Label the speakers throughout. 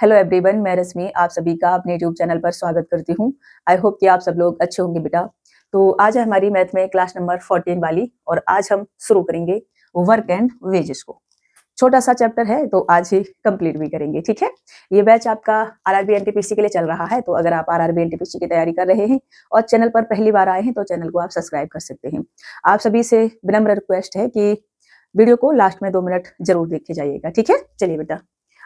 Speaker 1: Hello everyone, मैं रश्मि आप सभी का अपने यूट्यूब चैनल पर स्वागत करती हूँ। आई होप कि आप सब लोग अच्छे होंगे बेटा। तो आज है हमारी मैथ में क्लास नंबर 14 वाली और आज हम शुरू करेंगे वर्क एंड वेजेस को। छोटा सा चैप्टर है तो आज ही कंप्लीट भी करेंगे, ठीक है। ये बैच आपका आरआरबी एनटीपीसी के लिए चल रहा है, तो अगर आप आरआरबी एनटीपीसी की तैयारी कर रहे हैं और चैनल पर पहली बार आए हैं तो चैनल को आप सब्सक्राइब कर सकते हैं। आप सभी से विनम्र रिक्वेस्ट है कि वीडियो को लास्ट में 2 मिनट जरूर देखे जाइएगा, ठीक है। चलिए बेटा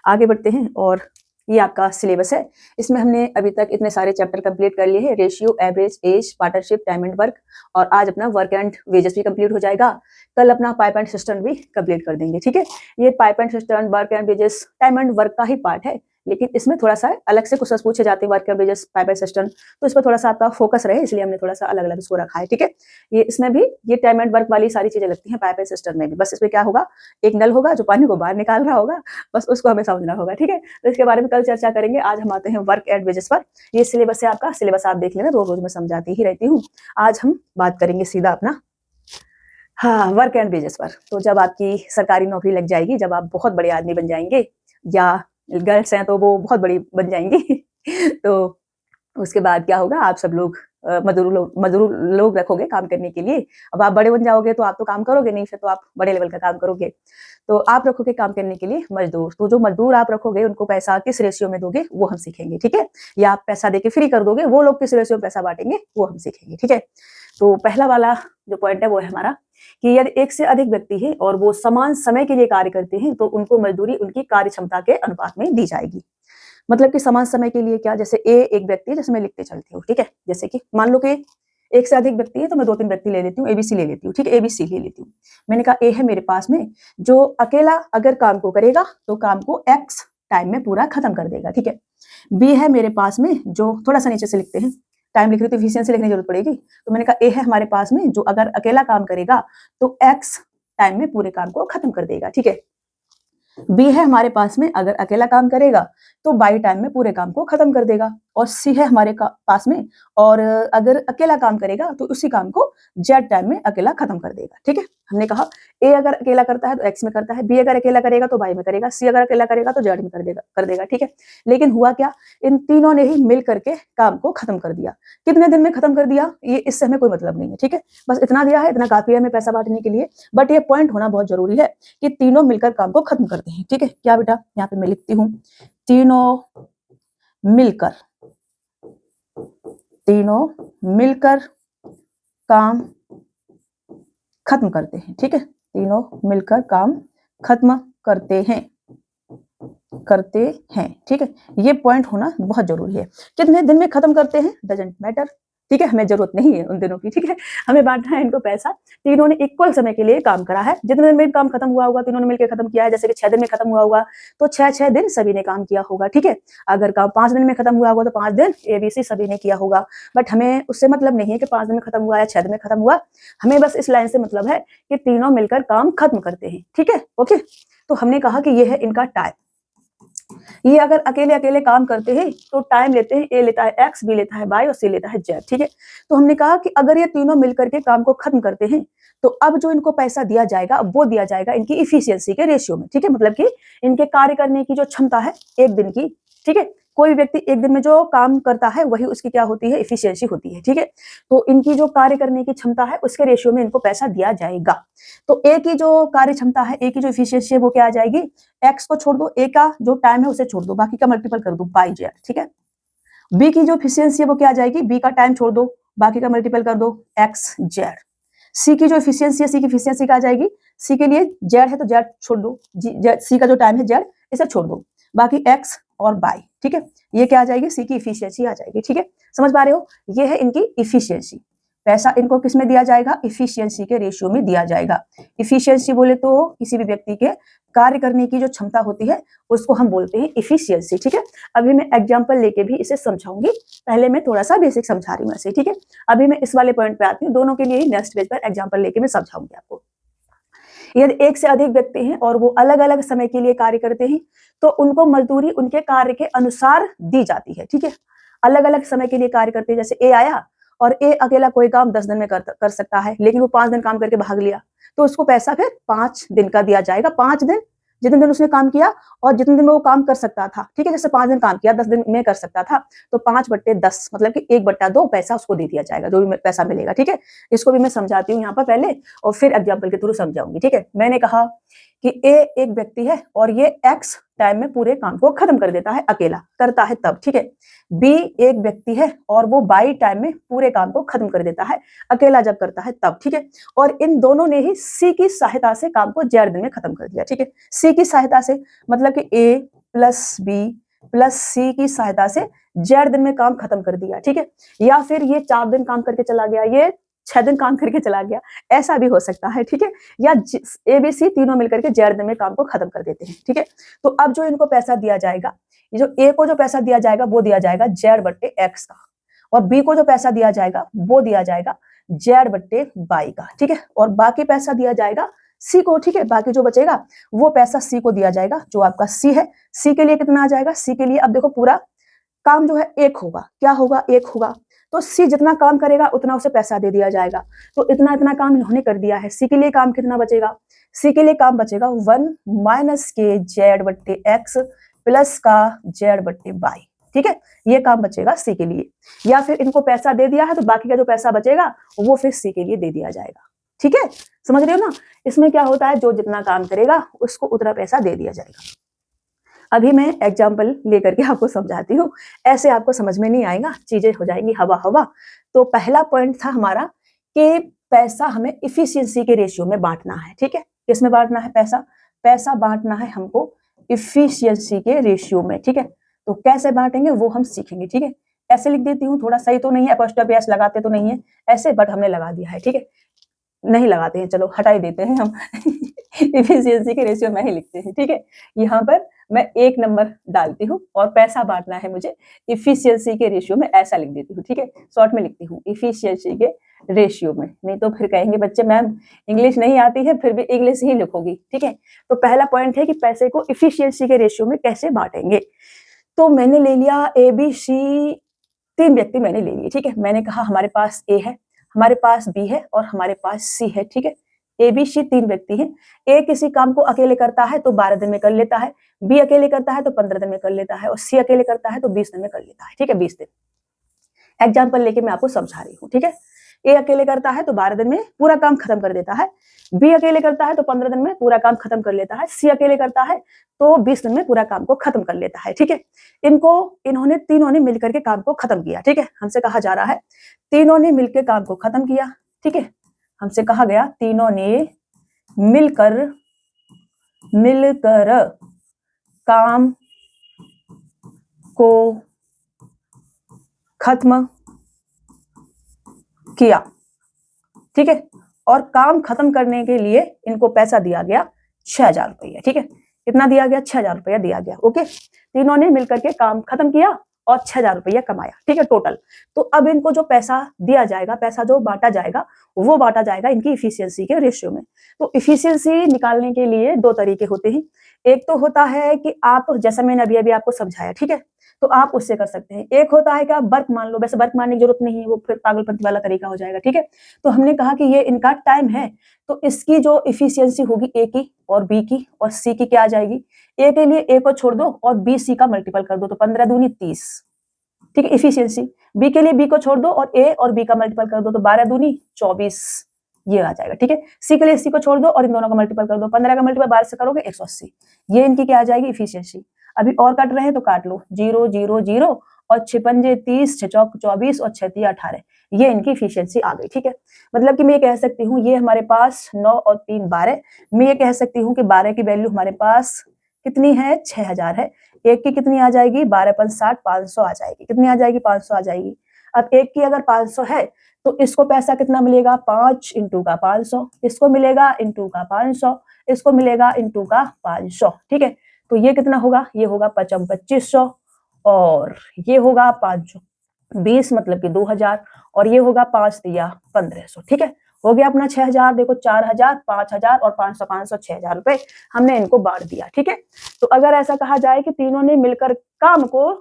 Speaker 1: आगे बढ़ते हैं और ये आपका सिलेबस है। इसमें हमने अभी तक इतने सारे चैप्टर कंप्लीट कर लिए हैं, ratio, average, age, partnership, time and work, और आज अपना वर्क एंड वेजेस भी कंप्लीट हो जाएगा। कल अपना पाइप एंड सिस्टम भी कंप्लीट कर देंगे, ठीक है। ये pipe and cistern, work and wages, time and work का ही पार्ट है, लेकिन इसमें थोड़ा सा अलग से क्वेश्चन पूछे जाते हैं work and wages, pipe and system, तो इस पर थोड़ा सा आपका फोकस रहे, इसलिए हमने थोड़ा सा अलग अलग इसको रखा है, ठीक है। ये इसमें भी ये टाइम एंड वर्क वाली सारी चीजें लगती हैं पाइप एंड सिस्टम में भी। बस इसमें क्या होगा, एक नल होगा जो पानी को बाहर निकाल रहा होगा, बस उसको हमें समझना होगा, ठीक है। तो इसके बारे में कल चर्चा करेंगे। आज हम आते हैं वर्क एंड वेजेस पर। ये सिलेबस है आपका, सिलेबस आप देख लेना, रोज रोज मैं समझाती ही रहती हूँ। आज हम बात करेंगे सीधा अपना वर्क एंड वेजेस पर। तो जब आपकी सरकारी नौकरी लग जाएगी, जब आप बहुत बड़े आदमी बन जाएंगे, या गर्ल्स हैं तो वो बहुत बड़ी बन जाएंगी तो उसके बाद क्या होगा, आप सब लोग मजदूर लोग रखोगे काम करने के लिए। अब आप बड़े बन जाओगे तो आप तो काम करोगे नहीं, फिर तो आप बड़े लेवल का काम करोगे, तो आप रखोगे काम करने के लिए मजदूर। तो जो मजदूर आप रखोगे उनको पैसा किस रेशियो में दोगे वो हम सीखेंगे, ठीक है। या आप पैसा देके फ्री कर दोगे, वो लोग किस रेशियो में पैसा बांटेंगे वो हम सीखेंगे, ठीक है। तो पहला वाला जो पॉइंट है वो है हमारा कि यदि एक से अधिक व्यक्ति है और वो समान समय के लिए कार्य करते हैं तो उनको मजदूरी उनकी कार्य क्षमता के अनुपात में दी जाएगी। मतलब कि समान समय के लिए क्या, जैसे ए एक व्यक्ति है, जैसे मैं लिखते चलती हूँ, ठीक है। जैसे कि मान लो कि एक से अधिक व्यक्ति है तो मैं 2-3 व्यक्ति ले लेती हूँ, एबीसी ले लेती हूँ, ठीक है, एबीसी ले लेती हूँ। मैंने कहा ए है मेरे पास में, जो अकेला अगर काम को करेगा तो काम को एक्स टाइम में पूरा खत्म कर देगा, ठीक है। बी है मेरे पास में, जो थोड़ा सा नीचे से लिखते हैं, टाइम लिख रही तो एफिशिएंसी लिखने की जरूरत पड़ेगी, तो मैंने कहा ए है हमारे पास में, जो अगर अकेला काम करेगा तो एक्स टाइम में पूरे काम को खत्म कर देगा, ठीक है। बी है हमारे पास में, अगर अकेला काम करेगा तो बाई टाइम में पूरे काम को खत्म कर देगा। और सी है हमारे पास में, और अगर अकेला काम करेगा तो उसी काम को जेड टाइम में अकेला खत्म कर देगा, ठीक है। हमने कहा ए अगर अकेला करता है तो एक्स में करता है, बी अगर अकेला करेगा तो बाई में करेगा, सी अगर अकेला करेगा तो जेड में कर देगा, ठीक है। लेकिन हुआ क्या, इन तीनों ने ही मिल करके काम को खत्म कर दिया। कितने दिन में खत्म कर दिया, ये इससे हमें कोई मतलब नहीं है, ठीक है। बस इतना दिया है, इतना काफी है हमें पैसा बांटने के लिए, बट ये पॉइंट होना बहुत जरूरी है कि तीनों मिलकर काम को खत्म करते हैं, ठीक है। क्या बेटा, यहाँ पे मैं लिखती हूँ, तीनों मिलकर काम खत्म करते हैं, ठीक है। तीनों मिलकर काम खत्म करते हैं, ठीक है। ये पॉइंट होना बहुत जरूरी है। कितने दिन में खत्म करते हैं डजंट मैटर, ठीक है, हमें जरूरत नहीं है उन दिनों की, ठीक है। हमें बांटना है इनको पैसा। तीनों ने इक्वल समय के लिए काम करा है, जितने दिन में काम खत्म हुआ होगा तीनों ने मिलकर खत्म किया है। जैसे कि 6 दिन में खत्म हुआ होगा तो 6 दिन सभी ने काम किया होगा, ठीक है। अगर काम 5 दिन में खत्म हुआ होगा तो 5 दिन एबीसी सभी ने किया होगा। बट हमें उससे मतलब नहीं है कि 5 दिन में खत्म हुआ या 6 दिन में खत्म हुआ, हमें बस इस लाइन से मतलब है कि तीनों मिलकर काम खत्म करते हैं, ठीक है, ओके। तो हमने कहा कि ये है इनका टाइम। ये अगर अकेले अकेले काम करते हैं तो टाइम लेते हैं, ए लेता है एक्स, बी लेता है वाई और सी लेता है जेड, ठीक है। तो हमने कहा कि अगर ये तीनों मिलकर के काम को खत्म करते हैं तो अब जो इनको पैसा दिया जाएगा अब वो दिया जाएगा इनकी इफिशियंसी के रेशियो में, ठीक है। मतलब कि इनके कार्य करने की जो क्षमता है एक दिन की, ठीक है। कोई व्यक्ति एक दिन में जो काम करता है वही उसकी क्या होती है, इफिशियंसी होती है, ठीक है। तो इनकी जो कार्य करने की क्षमता है उसके रेशियो में इनको पैसा दिया जाएगा। तो ए की जो कार्य क्षमता है, ए की जो इफिशियंसी है वो क्या आ जाएगी, एक्स को छोड़ दो, ए का जो टाइम है उसे छोड़ दो, बाकी का मल्टीपल कर दो बाई जेड, ठीक है। बी की जो इफिशियंसी है वो क्या आ जाएगी, बी का टाइम छोड़ दो, बाकी का मल्टीपल कर दो एक्स जेड। सी की जो इफिशियंसी है, सी की इफिशियंसी क्या आ जाएगी, सी के लिए जेड है तो जेड छोड़ दो, सी का जो टाइम है जेड इसे छोड़ दो, बाकी एक्स और बाई, ठीक है। ये क्या आ जाएगी, सी की इफिशियंसी आ जाएगी, ठीक है। समझ पा रहे हो, ये है इनकी इफिशियंसी। पैसा इनको किस में दिया जाएगा, इफिशियंसी के रेशियो में दिया जाएगा। इफिशियंसी बोले तो किसी भी व्यक्ति के कार्य करने की जो क्षमता होती है उसको हम बोलते हैं इफिशियंसी, ठीक है। अभी मैं एग्जांपल लेके भी इसे समझाऊंगी, पहले मैं थोड़ा सा बेसिक समझा रही हूँ ऐसे, ठीक है। अभी मैं इस वाले पॉइंट पे आती हूँ, दोनों के लिए ही नेक्स्ट पेज पर एग्जांपल लेके मैं समझाऊंगी आपको। यदि एक से अधिक व्यक्ति हैं और वो अलग अलग समय के लिए कार्य करते हैं तो उनको मजदूरी उनके कार्य के अनुसार दी जाती है, ठीक है। अलग अलग समय के लिए कार्य करते हैं, जैसे ए आया और ए अकेला कोई काम 10 दिन में कर सकता है, लेकिन वो 5 दिन काम करके भाग लिया तो उसको पैसा फिर 5 दिन का दिया जाएगा। 5 दिन जितने दिन उसने काम किया और जितने दिन में वो काम कर सकता था, ठीक है। जैसे 5 दिन काम किया, 10 दिन में कर सकता था, तो 5/10 मतलब कि 1/2 पैसा उसको दे दिया जाएगा, जो भी पैसा मिलेगा, ठीक है। इसको भी मैं समझाती हूँ यहाँ पर पहले और फिर एग्जाम्पल के थ्रू समझाऊंगी, ठीक है। मैंने कहा कि ए एक व्यक्ति है और ये एक्स टाइम में पूरे काम को खत्म कर देता है, अकेला करता है तब, ठीक है। बी एक व्यक्ति है और वो बाई टाइम में पूरे काम को खत्म कर देता है, अकेला जब करता है तब, ठीक है। और इन दोनों ने ही सी की सहायता से काम को जेड दिन में खत्म कर दिया, ठीक है। सी की सहायता से मतलब कि ए प्लस बी प्लस सी की सहायता से जेड दिन में काम खत्म कर दिया, ठीक है। या फिर ये 4 दिन काम करके चला गया, ये 6 दिन काम करके चला गया, ऐसा भी हो सकता है, ठीक है। या ए बी सी तीनों मिलकर के जेड दिन में काम को खत्म कर देते हैं, ठीक है। तो अब जो इनको पैसा दिया जाएगा, ये जो ए को जो पैसा दिया जाएगा वो दिया जाएगा Z/X का, और बी को जो पैसा दिया जाएगा वो दिया जाएगा Z/Y का, ठीक है। और बाकी पैसा दिया जाएगा सी को, ठीक है। बाकी जो बचेगा वो पैसा सी को दिया जाएगा, जो आपका सी है। सी के लिए कितना आ जाएगा, सी के लिए अब देखो पूरा काम जो है एक होगा, क्या होगा, एक होगा। तो सी जितना काम करेगा उतना उसे पैसा दे दिया जाएगा। तो इतना इतना काम इन्होंने कर दिया है। सी के लिए काम कितना बचेगा, सी के लिए काम बचेगा 1 - के Z/X प्लस का Z/Y, ठीक है। ये काम बचेगा सी के लिए। या फिर इनको पैसा दे दिया है तो बाकी का जो पैसा बचेगा वो फिर सी के लिए दे दिया जाएगा, ठीक है। समझ रहे हो ना। इसमें क्या होता है, जो जितना काम करेगा उसको उतना पैसा दे दिया जाएगा। अभी मैं एग्जाम्पल लेकर के आपको समझाती हूँ, ऐसे आपको समझ में नहीं आएगा, चीजें हो जाएंगी हवा हवा। तो पहला पॉइंट था हमारा कि पैसा हमें इफिशियंसी के रेशियो में बांटना है, ठीक है। किसमें बांटना है पैसा, पैसा बांटना है हमको इफिशियंसी के रेशियो में, ठीक है। तो कैसे बांटेंगे वो हम सीखेंगे, ठीक है। ऐसे लिख देती हूँ, थोड़ा सही तो नहीं है, अपोस्ट्रोफी एस लगाते तो नहीं है ऐसे, बट हमने लगा दिया है, ठीक है। नहीं लगाते हैं, चलो हटा ही देते हैं हम इफिशियंसी के रेशियो में ही लिखते हैं, ठीक है। यहाँ पर मैं 1 नंबर डालती हूँ और पैसा बांटना है मुझे इफिशियंसी के रेशियो में, ऐसा लिख देती हूँ, ठीक है। शॉर्ट में लिखती हूँ इफिशियंसी के रेशियो में, नहीं तो फिर कहेंगे बच्चे मैम इंग्लिश नहीं आती है, फिर भी इंग्लिश ही लिखोगी, ठीक है। तो पहला पॉइंट है कि पैसे को इफिशियंसी के रेशियो में कैसे बांटेंगे। तो मैंने ले लिया ए बी सी, 3 व्यक्ति मैंने ले लिए, ठीक है। मैंने कहा हमारे पास ए है, हमारे पास बी है और हमारे पास सी है, ठीक है। ए बी सी 3 व्यक्ति हैं। ए किसी काम को अकेले करता है तो 12 दिन में कर लेता है, बी अकेले करता है तो 15 दिन में कर लेता है और सी अकेले करता है तो 20 दिन में कर लेता है, ठीक है। 20 दिन एग्जाम्पल लेके मैं आपको समझा रही हूँ, ठीक है। ए अकेले करता है तो 12 दिन में पूरा काम खत्म कर देता है, बी अकेले करता है तो 15 दिन में पूरा काम खत्म कर लेता है, सी अकेले करता है तो 20 दिन में पूरा काम को खत्म कर लेता है, ठीक है। इन्होंने तीनों ने मिलकर के काम को खत्म किया, ठीक है। हमसे कहा जा रहा है तीनों ने मिलकर काम को खत्म किया, ठीक है। हमसे कहा गया तीनों ने मिलकर काम को खत्म किया, ठीक है। और काम खत्म करने के लिए इनको पैसा दिया गया 6000 रुपया, ठीक है। कितना दिया गया, 6000 रुपया दिया गया, ओके। तीनों ने मिलकर के काम खत्म किया और 6000 रुपया कमाया, ठीक है, टोटल। तो अब इनको जो पैसा दिया जाएगा, पैसा जो बांटा जाएगा वो बांटा जाएगा इनकी इफिशियंसी के रेशियो में। तो इफिशियंसी निकालने के लिए 2 तरीके होते हैं। एक तो होता है कि आप, जैसा मैंने अभी अभी आपको समझाया, ठीक है, तो आप उससे कर सकते हैं। एक होता है कि आप वर्क मान लो, वैसे वर्क मानने की जरूरत नहीं है, वो फिर पागलपंती वाला तरीका हो जाएगा, ठीक है। तो हमने कहा कि ये इनका टाइम है, तो इसकी जो इफिशियंसी होगी ए की और बी की और सी की क्या आ जाएगी, ए के लिए ए को छोड़ दो और बी सी का मल्टीपल कर दो, तो 15 दूनी 30, ठीक है, इफिशियंसी। बी के लिए बी को छोड़ दो और ए और बी का मल्टीपल कर दो, तो 12 दूनी 24, ये आ जाएगा, ठीक है। सी के लिए सी को छोड़ दो और इन दोनों का मल्टीपल कर दो, 15 का मल्टीपल 12 से करोगे 180, ये इनकी क्या आ जाएगी, इफिशियंसी। अभी और काट रहे हैं तो काट लो, 0 0 0 और 6 पंजे 30, 6 चौक 24 और 6 तिया 18, ये इनकी इफिशियंसी आ गई, ठीक है। मतलब कि मैं ये कह सकती हूँ ये हमारे पास 9 और 3 12, मैं ये कह सकती हूँ कि 12 की वैल्यू हमारे पास कितनी है, 6000 है। एक की कितनी आ जाएगी, 12 × 5 = 500 आ जाएगी, कितनी आ जाएगी, 500 आ जाएगी। अब एक की अगर 500 है तो इसको पैसा कितना मिलेगा, 5 × का 500, इसको मिलेगा × का 500, इसको मिलेगा × का 500, ठीक है। तो ये कितना होगा, ये होगा 5 × 2500 और ये होगा 520 मतलब कि 2000 और ये होगा 5 तिया 1500, ठीक है। हो गया अपना 6000, देखो 4000, 5000 और 500 500 6000 रुपए हमने इनको बांट दिया, ठीक है। तो अगर ऐसा कहा जाए कि तीनों ने मिलकर काम को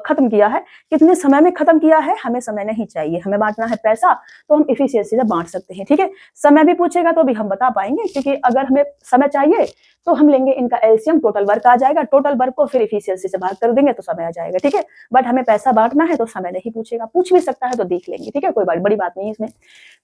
Speaker 1: खत्म किया है, कितने समय में खत्म किया है, हमें समय नहीं चाहिए, हमें बांटना है पैसा, तो हम इफिशियंसी से बांट सकते हैं, ठीक है। समय भी पूछेगा तो भी हम बता पाएंगे, क्योंकि अगर हमें समय चाहिए तो हम लेंगे इनका एलसीएम, टोटल वर्क आ जाएगा, टोटल वर्क को फिर इफिशियंसी से भाग कर देंगे तो समय आ जाएगा, ठीक है। बट हमें पैसा बांटना है तो समय नहीं पूछेगा, पूछ भी सकता है तो देख लेंगे, ठीक है, कोई बड़ी बात नहीं इसमें।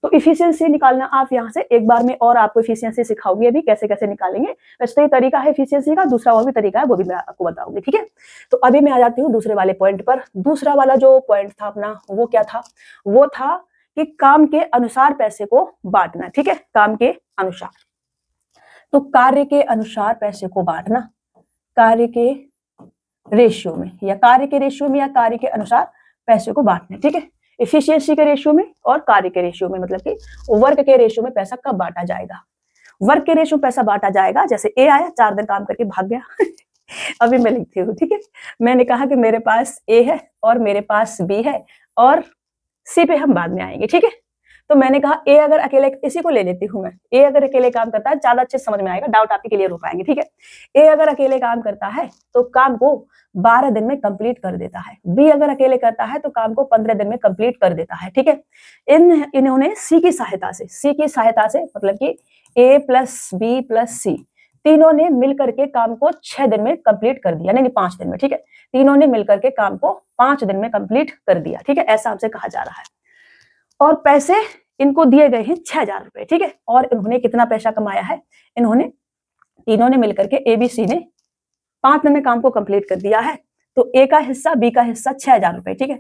Speaker 1: तो इफिशियंसी निकालना आप यहाँ से एक बार में, और आपको इफिशियंसी सिखाऊंगी अभी कैसे कैसे निकालेंगे। वैसे तो ये तरीका है इफिशियंसी का, दूसरा और भी तरीका है वो भी मैं आपको बताऊंगी, ठीक है। तो अभी मैं आ जाती हूँ दूसरे वाले पॉइंट पर। दूसरा वाला जो पॉइंट था अपना वो क्या था, वो था कि काम के अनुसार पैसे को बांटना, ठीक है, काम के अनुसार। तो कार्य के अनुसार पैसे को बांटना, कार्य के रेशियो में, या कार्य के रेशियो में या कार्य के अनुसार पैसे को बांटना, ठीक है। एफिशिएंसी के रेशियो में और कार्य के रेशियो में, मतलब कि वर्क के रेशियो में पैसा कब बांटा जाएगा। वर्क के रेशियो में पैसा बांटा जाएगा, जैसे ए आया 4 दिन काम करके भाग गया अभी मैं लिखती हूँ, ठीक है। मैंने कहा कि मेरे पास ए है और मेरे पास बी है, और सी पे हम बाद में आएंगे, ठीक है। तो मैंने कहा ए अगर अकेले, इसी को ले लेती हूँ मैं, ए अगर अकेले काम करता है, ज्यादा अच्छे समझ में आएगा, डाउट आपके क्लियर हो पाएंगे, ठीक है। ए अगर अकेले काम करता है तो काम को 12 दिन में कंप्लीट कर देता है। बी अगर अकेले करता है तो काम को 15 दिन में कंप्लीट कर देता है, ठीक है। इन्होंने सी की सहायता से मतलब कि ए प्लस बी प्लस सी तीनों ने मिलकर के काम को 6 दिन में कंप्लीट कर दिया, नहीं 5 दिन में, ठीक है। तीनों ने मिलकर के काम को 5 दिन में कंप्लीट कर दिया, ठीक है, ऐसा हमसे कहा जा रहा है। और पैसे इनको दिए गए हैं 6,000 रुपए, ठीक है। और इन्होंने कितना पैसा कमाया है, इन्होंने तीनों ने मिलकर के एबीसी ने 5 दिन में काम को कंप्लीट कर दिया है। तो ए का हिस्सा, बी का हिस्सा 6,000 रुपए, ठीक है।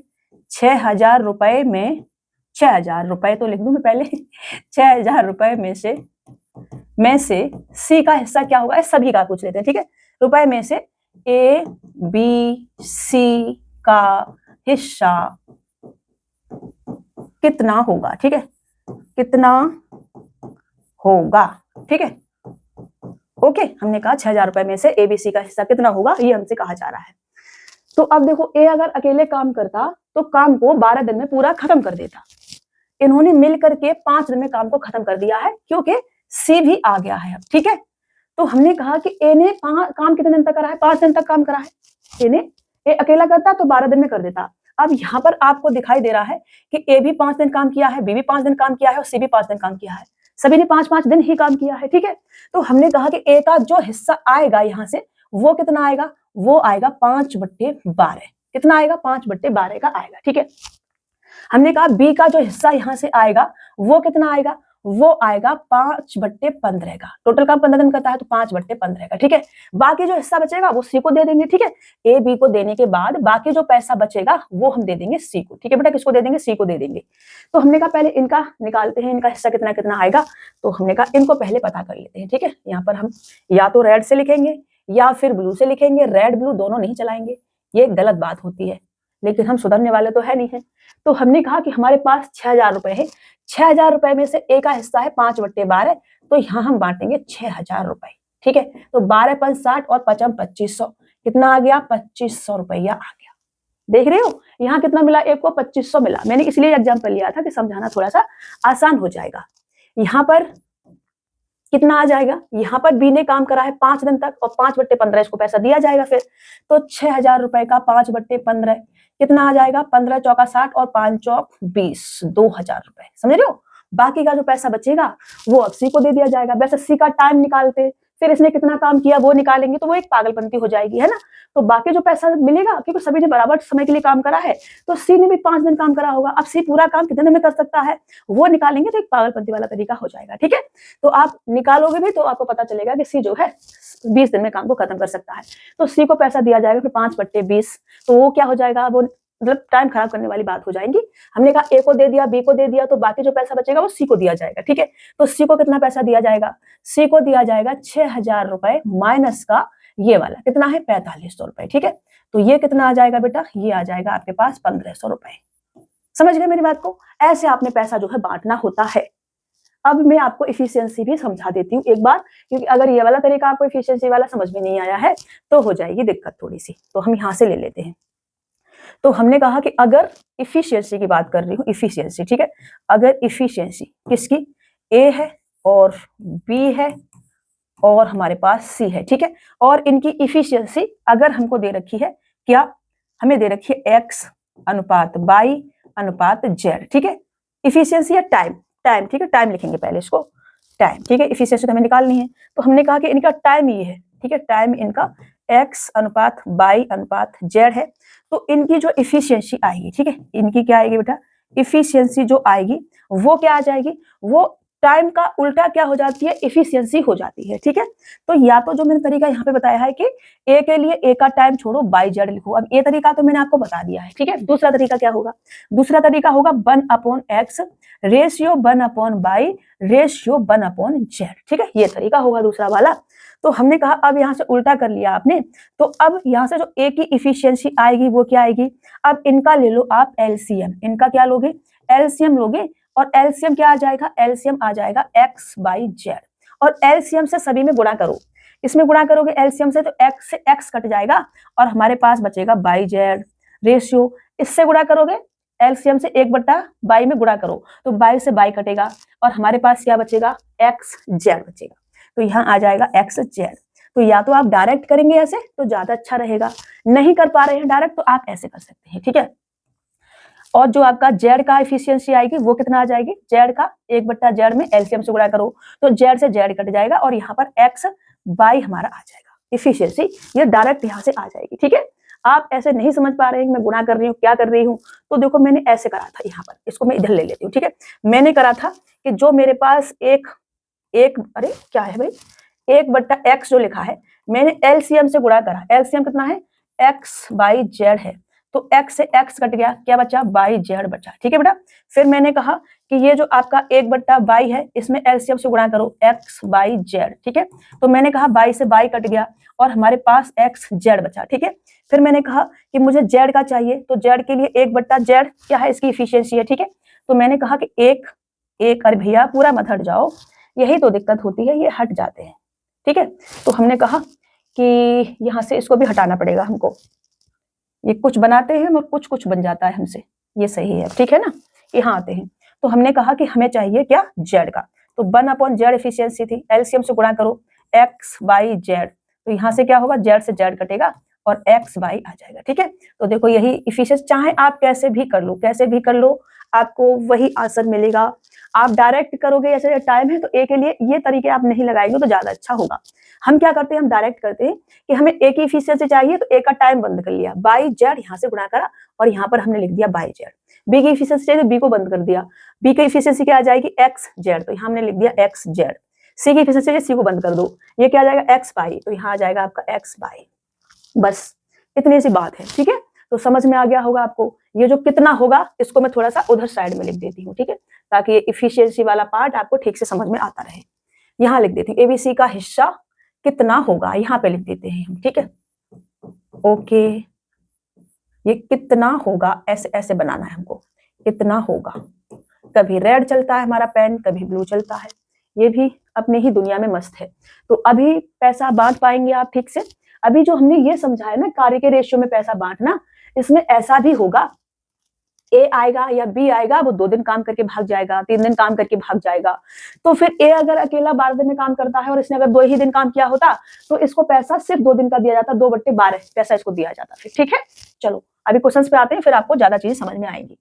Speaker 1: 6,000 रुपए में 6,000 रुपए तो लिख दूं मैं पहले 6,000 रुपए में से सी का हिस्सा क्या होगा, सभी का पूछ लेते हैं, ठीक है। रुपए में से ए बी सी का हिस्सा कितना होगा, ठीक है, कितना होगा, ठीक है। ओके, हमने कहा 6,000 रुपए में से एबीसी का हिस्सा कितना होगा, ये हमसे कहा जा रहा है। तो अब देखो, ए अगर अकेले काम करता तो काम को 12 दिन में पूरा खत्म कर देता। इन्होंने मिल करके 5 दिन में काम को खत्म कर दिया है, क्योंकि सी भी आ गया है अब, ठीक है। तो हमने कहा कि ए ने काम कितने दिन तक करा है, 5 दिन तक काम करा है। ए अकेला करता तो 12 दिन में कर देता। अब यहाँ पर आपको दिखाई दे रहा है कि ए भी 5 दिन काम किया है, बी भी 5 दिन काम किया है और सी भी 5 दिन काम किया है, सभी ने 5-5 दिन ही काम किया है, ठीक है। तो हमने कहा कि ए का जो हिस्सा आएगा यहाँ से वो कितना आएगा, वो आएगा 5/12। कितना आएगा, 5/12 का आएगा, ठीक है। हमने कहा बी का जो हिस्सा यहाँ से आएगा वो कितना आएगा, वो आएगा 5/15 का। टोटल काम 15 दिन करता है तो 5/15 का, ठीक है। बाकी जो हिस्सा बचेगा वो सी को दे देंगे, ठीक है। ए बी को देने के बाद बाकी जो पैसा बचेगा वो हम दे देंगे सी को, ठीक है बेटा। किसको दे देंगे, सी को दे देंगे। तो हमने कहा पहले इनका निकालते हैं, इनका हिस्सा कितना कितना आएगा। तो हमने कहा इनको पहले पता कर लेते हैं, ठीक है। यहाँ पर हम या तो रेड से लिखेंगे या फिर ब्लू से लिखेंगे, रेड ब्लू दोनों नहीं चलाएंगे, ये गलत बात होती है, लेकिन हम सुधरने वाले तो है नहीं है। तो हमने कहा कि हमारे पास 6,000 रुपए है, 6,000 रुपए में से ए का हिस्सा है 5/12, तो यहाँ हम बांटेंगे 6,000 रुपए, ठीक है। तो 12×5 60 और 5×2500 कितना आ गया, 2500 रुपया आ गया। देख रहे हो यहाँ कितना मिला, एक को 2500 मिला। मैंने इसलिए एग्जाम्पल लिया था कि समझाना थोड़ा सा आसान हो जाएगा। यहाँ पर कितना आ जाएगा, यहाँ पर बी ने काम करा है 5 दिन तक और 5/15 इसको पैसा दिया जाएगा फिर। तो 6,000 रुपए का 5/15 कितना आ जाएगा, 15 चौका 60 और 5 चौक 20, 2,000 रुपए। समझ रहे हो। बाकी का जो पैसा बचेगा वो अब सी को दे दिया जाएगा। वैसे सी का टाइम निकालते, फिर इसने कितना काम किया वो निकालेंगे तो वो एक पागलपंती हो जाएगी, है ना। तो बाकी जो पैसा मिलेगा, क्योंकि सभी ने बराबर समय के लिए काम करा है, तो सी ने भी 5 दिन काम करा होगा। अब सी पूरा काम कितने दिन में कर सकता है वो निकालेंगे तो एक पागलपंती वाला तरीका हो जाएगा, ठीक है। तो आप निकालोगे भी तो आपको पता चलेगा कि सी जो है 20 दिन में काम को खत्म कर सकता है। तो सी को पैसा दिया जाएगा फिर 5/20, तो वो क्या हो जाएगा, वो मतलब टाइम खराब करने वाली बात हो जाएगी। हमने कहा ए को दे दिया, बी को दे दिया, तो बाकी जो पैसा बचेगा वो सी को दिया जाएगा, ठीक है। तो सी को कितना पैसा दिया जाएगा, सी को दिया जाएगा 6,000 रुपए माइनस का ये वाला कितना है 4,500 रुपए, ठीक है। तो ये कितना आ जाएगा बेटा, ये आ जाएगा आपके पास 1,500 रुपए। समझ गए मेरी बात को। ऐसे आपने पैसा जो है बांटना होता है। अब मैं आपको इफिशियंसी भी समझा देती हूँ एक बार, क्योंकि अगर ये वाला तरीका आपको इफिशियंसी वाला समझ में नहीं आया है तो हो जाएगी दिक्कत थोड़ी सी। तो हम यहाँ से ले लेते हैं। तो हमने कहा कि अगर इफिशियंसी की बात कर रही हूँ, इफिशियंसी, ठीक है। अगर इफिशियंसी किसकी, ए है और बी है और हमारे पास सी है, ठीक है। और इनकी इफिशियंसी अगर हमको दे रखी है, क्या हमें दे रखी है X/Y/Z, ठीक है। इफिशियंसी या टाइम, ठीक है, टाइम लिखेंगे पहले इसको। टाइम, ठीक है। इफिशियंसी तो हमें निकालनी है, तो हमने कहा कि इनका टाइम ये है, ठीक है। टाइम इनका x अनुपात y अनुपात z है। तो इनकी जो इफिशियंसी आएगी, ठीक है, इनकी क्या आएगी बेटा, इफिशियंसी जो आएगी वो क्या आ जाएगी, वो टाइम का उल्टा क्या हो जाती है, इफिशियंसी हो जाती है, ठीक है। तो या तो जो मैंने तरीका यहाँ पे बताया है कि ए के लिए ए का टाइम छोड़ो, बाई जेड लिखो। अब ये तरीका तो मैंने आपको बता दिया है, ठीक है। दूसरा तरीका क्या होगा, दूसरा तरीका होगा 1/x ratio 1/y ratio 1/z, ठीक है। ये तरीका होगा दूसरा वाला। तो हमने कहा अब यहाँ से उल्टा कर लिया आपने, तो अब यहाँ से जो ए की इफिशियंसी आएगी वो क्या आएगी, अब इनका ले लो आप एलसीएम, इनका क्या लोगे, एलसीएम लोगे। और एलसीएम क्या आ जाएगा, एलसीएम आ जाएगा x/z, और एलसीएम से सभी में गुणा करो। इसमें गुणा करोगे एलसीएम से तो x से x कट जाएगा और हमारे पास बचेगा बाई जेड रेशियो। इससे गुणा करोगे एलसीएम से 1/y में गुणा करो तो बाई से बाई कटेगा और हमारे पास क्या बचेगा, xz बचेगा। तो यहाँ आ जाएगा xz। तो या तो आप डायरेक्ट करेंगे ऐसे तो ज्यादा अच्छा रहेगा, नहीं कर पा रहे हैं डायरेक्ट तो आप ऐसे कर सकते हैं, ठीक है। और जो आपका जेड का एफिशिएंसी आएगी वो कितना आ जाएगी, जेड का 1/z में एलसीएम से गुणा करो तो जेड से जेड कट जाएगा और यहाँ पर x बाई हमारा आ जाएगा इफिशिएंसी, ये डायरेक्ट यहाँ से आ जाएगी, ठीक है। आप ऐसे नहीं समझ पा रहे हैं मैं गुणा कर रही हूँ क्या कर रही हूँ, तो देखो मैंने ऐसे करा था, यहाँ पर इसको मैं इधर ले लेती हूँ, ठीक है। मैंने करा था कि जो मेरे पास अरे क्या है भाई, 1/x जो लिखा है मैंने एलसीएम से गुणा करा, एलसीएम कितना है, x/z है, तो x से x कट गया, क्या बचा, बाई जेड बचा, ठीक है बेटा। फिर मैंने कहा कि ये जो आपका 1/y है इसमें एलसीएम से गुणा करो x/z, ठीक है। तो मैंने कहा बाई से बाई कट गया और हमारे पास xz बचा, ठीक है। फिर मैंने कहा कि मुझे z का चाहिए, तो z के लिए 1/z क्या है, इसकी इफिशियंसी है, ठीक है। तो मैंने कहा कि अरे भैया पूरा मत हट जाओ, यही तो दिक्कत होती है, ये हट जाते हैं, ठीक है। तो हमने कहा कि यहाँ से इसको भी हटाना पड़ेगा हमको, ये कुछ बनाते हैं और कुछ कुछ बन जाता है हमसे, ये सही है, ठीक है ना। यहाँ आते हैं तो हमने कहा कि हमें चाहिए क्या, जेड का, तो 1/z एफिशिएंसी थी, एलसीएम से गुणा करो x/z, तो यहाँ से क्या होगा, जेड से जेड कटेगा और x/y आ जाएगा, ठीक है। तो देखो यही इफिशिएंसी, चाहे आप कैसे भी कर लो, कैसे भी कर लो आपको वही आंसर मिलेगा। आप डायरेक्ट करोगे, ऐसे टाइम है तो ए के लिए ये तरीके आप नहीं लगाएंगे तो ज्यादा अच्छा होगा। हम क्या करते हैं, हम डायरेक्ट करते हैं कि हमें ए की इफिशियंसी चाहिए तो ए का टाइम बंद कर लिया, बाई जेड यहाँ से गुणा करा और यहाँ पर हमने लिख दिया बाई जेड। बी की इफिशियंसी चाहिए तो बी को बंद कर दिया, बी की इफिशियंसी क्या आ जाएगी, एक्स जेड, तो यहाँ हमने लिख दिया एक्स जेड। सी की इफिशियंसी चाहिए, सी को बंद कर दो, ये क्या आ जाएगा, एक्स बाई, तो यहाँ आ जाएगा आपका एक्स बाई। बस इतनी सी बात है, ठीक है। तो समझ में आ गया होगा आपको। ये जो कितना होगा इसको मैं थोड़ा सा उधर साइड में लिख देती हूँ, ठीक है, ताकि ये इफिशियंसी वाला पार्ट आपको ठीक से समझ में आता रहे। यहाँ लिख देती हूँ एबीसी का हिस्सा कितना होगा, यहाँ पे लिख देते हैं हम, ठीक है। ओके, ये कितना होगा ऐसे ऐसे बनाना है हमको, कितना होगा। कभी रेड चलता है हमारा पेन, कभी ब्लू चलता है, ये भी अपनी ही दुनिया में मस्त है। तो अभी पैसा बांट पाएंगे आप ठीक से। अभी जो हमने ये समझा है ना कार्य के रेशियो में पैसा बांटना, इसमें ऐसा भी होगा, ए आएगा या बी आएगा, वो 2 दिन काम करके भाग जाएगा, 3 दिन काम करके भाग जाएगा। तो फिर ए अगर अकेला 12 दिन में काम करता है और इसने अगर 2 ही दिन काम किया होता तो इसको पैसा सिर्फ 2 दिन का दिया जाता, 2/12 पैसा इसको दिया जाता फिर, ठीक है। चलो अभी क्वेश्चंस पे आते हैं, फिर आपको ज्यादा चीजें समझ में आएंगी।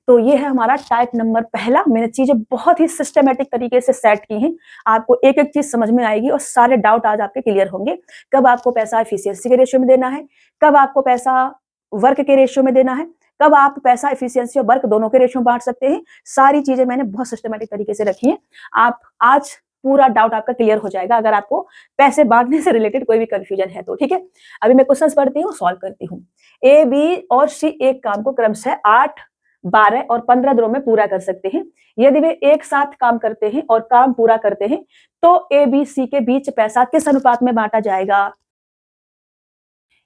Speaker 1: तो ये है हमारा टाइप नंबर पहला। मैंने चीजें बहुत ही सिस्टमेटिक तरीके से सेट की हैं, आपको एक एक चीज समझ में आएगी और सारे डाउट आज आपके क्लियर होंगे। कब आपको पैसा एफिशिएंसी के रेशियो में देना है, कब आपको पैसा वर्क के रेशियो में देना है, कब आप पैसा एफिशिएंसी और वर्क दोनों के रेशियो में बांट सकते हैं, सारी चीजें मैंने बहुत सिस्टमेटिक तरीके से रखी है। आप आज पूरा डाउट आपका क्लियर हो जाएगा अगर आपको पैसे बांटने से रिलेटेड कोई भी कंफ्यूजन है तो, ठीक है। अभी मैं क्वेश्चंस पढ़ती हूँ, सॉल्व करती हूँ। ए, बी और सी एक काम को क्रमशः 8, 12 और 15 दिनों में पूरा कर सकते हैं। यदि वे एक साथ काम करते हैं और काम पूरा करते हैं तो ए, बी, सी के बीच पैसा किस अनुपात में बांटा जाएगा।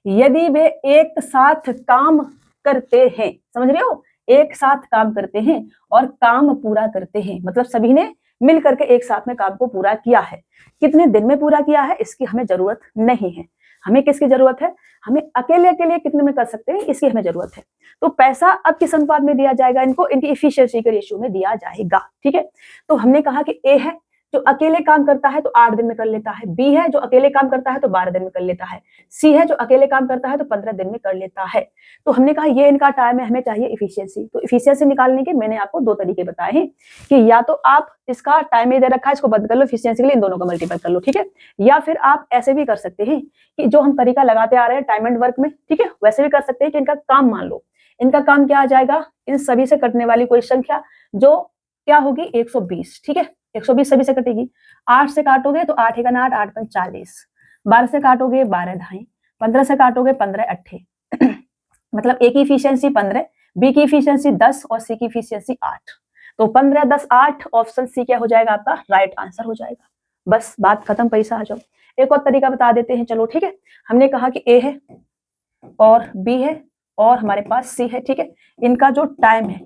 Speaker 1: यदि वे एक साथ काम करते हैं, समझ रहे हो, एक साथ काम करते हैं और काम पूरा करते हैं, मतलब सभी ने मिल करके एक साथ में काम को पूरा किया है। कितने दिन में पूरा किया है इसकी हमें जरूरत नहीं है, हमें किसकी जरूरत है, हमें अकेले अकेले कितने में कर सकते हैं इसकी हमें जरूरत है। तो पैसा अब किस अनुपात में दिया जाएगा, इनको इनकी इफिशियंसी के रेशियो में दिया जाएगा, ठीक है। तो हमने कहा कि ए है जो अकेले काम करता है तो 8 दिन में कर लेता है, बी है जो अकेले काम करता है तो 12 दिन में कर लेता है, सी है जो अकेले काम करता है तो 15 दिन में कर लेता है। तो हमने कहा ये इनका टाइम है, हमें चाहिए इफिशियंसी। तो इफिशियंसी निकालने के मैंने आपको 2 तरीके बताए हैं कि या तो आप इसका टाइम दे रखा है, इसको बंद कर लो, इफिशियंसी के लिए इन दोनों का मल्टीपल कर लो, ठीक है। या फिर आप ऐसे भी कर सकते हैं कि जो हम तरीका लगाते आ रहे हैं टाइम एंड वर्क में, ठीक है, वैसे भी कर सकते हैं कि इनका काम मान लो, इनका काम क्या आ जाएगा, इन सभी से कटने वाली कोई संख्या जो क्या होगी 120, ठीक है, 120 सभी से कटेगी। 8 से काटोगे तो 8 1 8, 8 5 40, 12 से काटोगे 12 ढाई, 15 से काटोगे 15 अट्ठे मतलब ए की इफिशियंसी 15, बी की इफिशियंसी 10 और सी की इफिशियंसी 8। तो 15 10 8 ऑप्शन सी क्या हो जाएगा आपका राइट आंसर हो जाएगा। बस बात खत्म, पैसा आ जाओ। एक और तरीका बता देते हैं, चलो ठीक है। हमने कहा कि ए है और बी है और हमारे पास सी है, ठीक है। इनका जो टाइम है,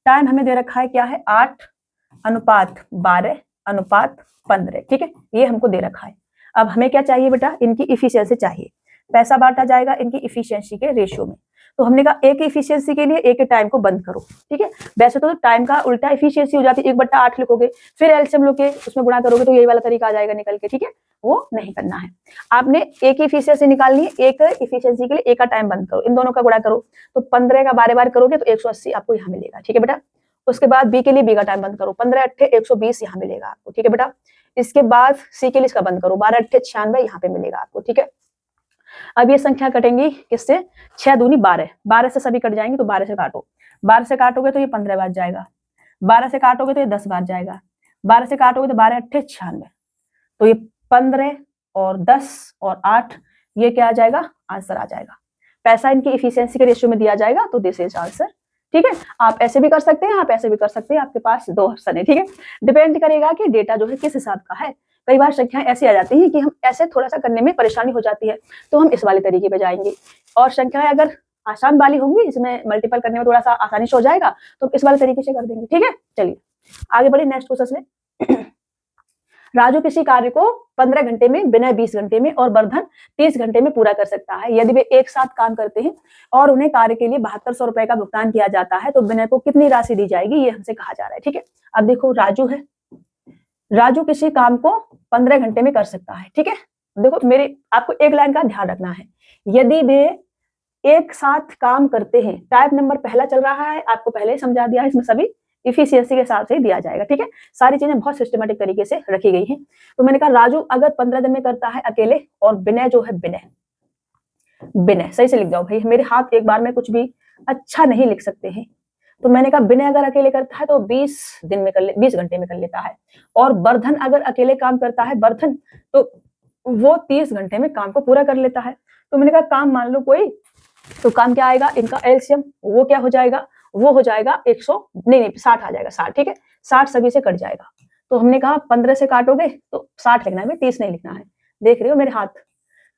Speaker 1: टाइम हमें दे रखा है क्या है 8:12:15, ठीक है, ये हमको दे रखा है। अब हमें क्या चाहिए बेटा, इनकी इफिशियंसी चाहिए। पैसा बांटा जाएगा इनकी इफिशियंसी के रेशियो में। तो हमने कहा ए की इफिशियंसी के लिए ए के टाइम को बंद करो, ठीक है। वैसे तो टाइम का उल्टा इफिशियंसी हो जाती है, 1/8 लिखोगे, फिर एलसीएम लोगे, उसमें गुणा करोगे तो यही वाला तरीका आ जाएगा निकल के, ठीक है। वो नहीं करना है, आपने ए की इफिशियंसी निकालनी है, एक इफिशियंसी के लिए ए का टाइम बंद करो, इन दोनों का गुणा करो तो 15 का 12 करोगे तो 180 आपको यहाँ मिलेगा, ठीक है बेटा। उसके बाद बी के लिए बी का टाइम बंद करो, 15 अट्ठे 120 यहाँ मिलेगा आपको, ठीक है बेटा। इसके बाद सी के लिए इसका बंद करो, 12 अट्ठे 96 यहाँ पे मिलेगा आपको, ठीक है। अब ये संख्या कटेंगी किससे, 6 दूनी 12, 12 से सभी कट जाएंगे तो 12 से काटो, 12 से काटोगे तो ये 15 बार जाएगा, 12 से काटोगे तो ये 10 बार जाएगा, 12 से काटोगे तो 12 अट्ठे 96, तो ये 15 और 10 और 8 ये क्या आ जाएगा आंसर आ जाएगा। पैसा इनकी इफिशियंसी के रेशियो में दिया जाएगा, तो दिस इज आंसर, ठीक है। आप ऐसे भी कर सकते हैं, आप ऐसे भी कर सकते हैं, आपके पास 2 ऑप्शन है, ठीक है। डिपेंड करेगा कि डेटा जो है किस हिसाब का है। कई बार संख्याएं ऐसी आ जाती हैं कि हम ऐसे थोड़ा सा करने में परेशानी हो जाती है, तो हम इस वाले तरीके पे जाएंगे। और संख्याएं अगर आसान वाली होंगी, इसमें मल्टीपल करने में थोड़ा सा आसानी से हो जाएगा, तो इस वाले तरीके से कर देंगे, ठीक है। चलिए आगे बढ़े, नेक्स्ट क्वेश्चन में। राजू किसी कार्य को 15 घंटे में, विनय 20 घंटे में और वर्धन 30 घंटे में पूरा कर सकता है। यदि वे एक साथ काम करते हैं और उन्हें कार्य के लिए 7200 रुपए का भुगतान किया जाता है, तो विनय को कितनी राशि दी जाएगी, ये हमसे कहा जा रहा है, ठीक है। अब देखो राजू है, राजू किसी काम को 15 घंटे में कर सकता है, ठीक है। देखो मेरे आपको एक लाइन का ध्यान रखना है, यदि वे एक साथ काम करते हैं, टाइप नंबर पहला चल रहा है, आपको पहले ही समझा दिया है, इसमें सभी इफिशियंसी के हिसाब से ही दिया जाएगा, ठीक है। सारी चीजें बहुत सिस्टमेटिक तरीके से रखी गई हैं। तो मैंने कहा राजू अगर 15 दिन में करता है अकेले, और विनय जो है विनय सही से लिख जाओ भाई, मेरे हाथ एक बार में कुछ भी अच्छा नहीं लिख सकते हैं। तो मैंने कहा विनय अगर अकेले करता है तो 20 दिन में 20 घंटे में कर लेता है, और वर्धन अगर अकेले काम करता है, वर्धन, तो वो 30 घंटे में काम को पूरा कर लेता है। तो मैंने कहा काम मान लो कोई, तो काम क्या आएगा इनका एलसीएम, वो क्या हो जाएगा, वो हो जाएगा 60 आ जाएगा, 60, ठीक है। 60 सभी से कट जाएगा। तो हमने कहा 15 से काटोगे तो 60 लिखना है, 30 नहीं लिखना है, देख रहे हो मेरे हाथ।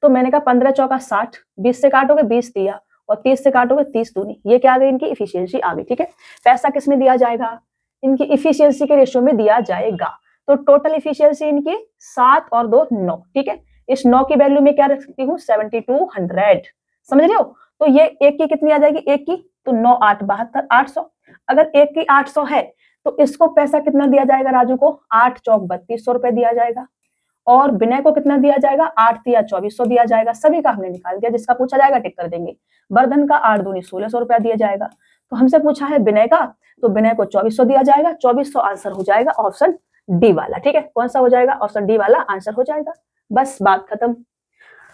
Speaker 1: तो मैंने कहा 15 चौका 60, 20 से काटोगे 20 दिया, और 30 से काटोगे 30 दूनी, ये क्या आ गई इनकी इफिशियंसी आ गई, ठीक है। पैसा किस में दिया जाएगा, इनकी इफिशियंसी के रेशियो में दिया जाएगा। तो टोटल इफिशियंसी इनकी 7 और 2 9, ठीक है। इस 9 की वैल्यू में क्या रख सकती हूँ 7200, समझ रहे हो। तो ये एक की कितनी आ जाएगी, एक की तो 9 8 72 800। अगर एक की 800 है तो इसको पैसा कितना दिया जाएगा राजू को, 8 चौक 3200 रुपए दिया जाएगा, और विनय को कितना दिया जाएगा, 8 तिया 2400 दिया जाएगा। सभी का हमने निकाल दिया, जिसका पूछा जाएगा टिक कर देंगे। वर्धन का 8 दूनी 1600 रुपया दिया जाएगा। तो हमसे पूछा है विनय का, तो विनय को 2400 दिया जाएगा, 2400 आंसर हो जाएगा ऑप्शन डी वाला, ठीक है। कौन सा हो जाएगा, ऑप्शन डी वाला आंसर हो जाएगा। बस बात खत्म।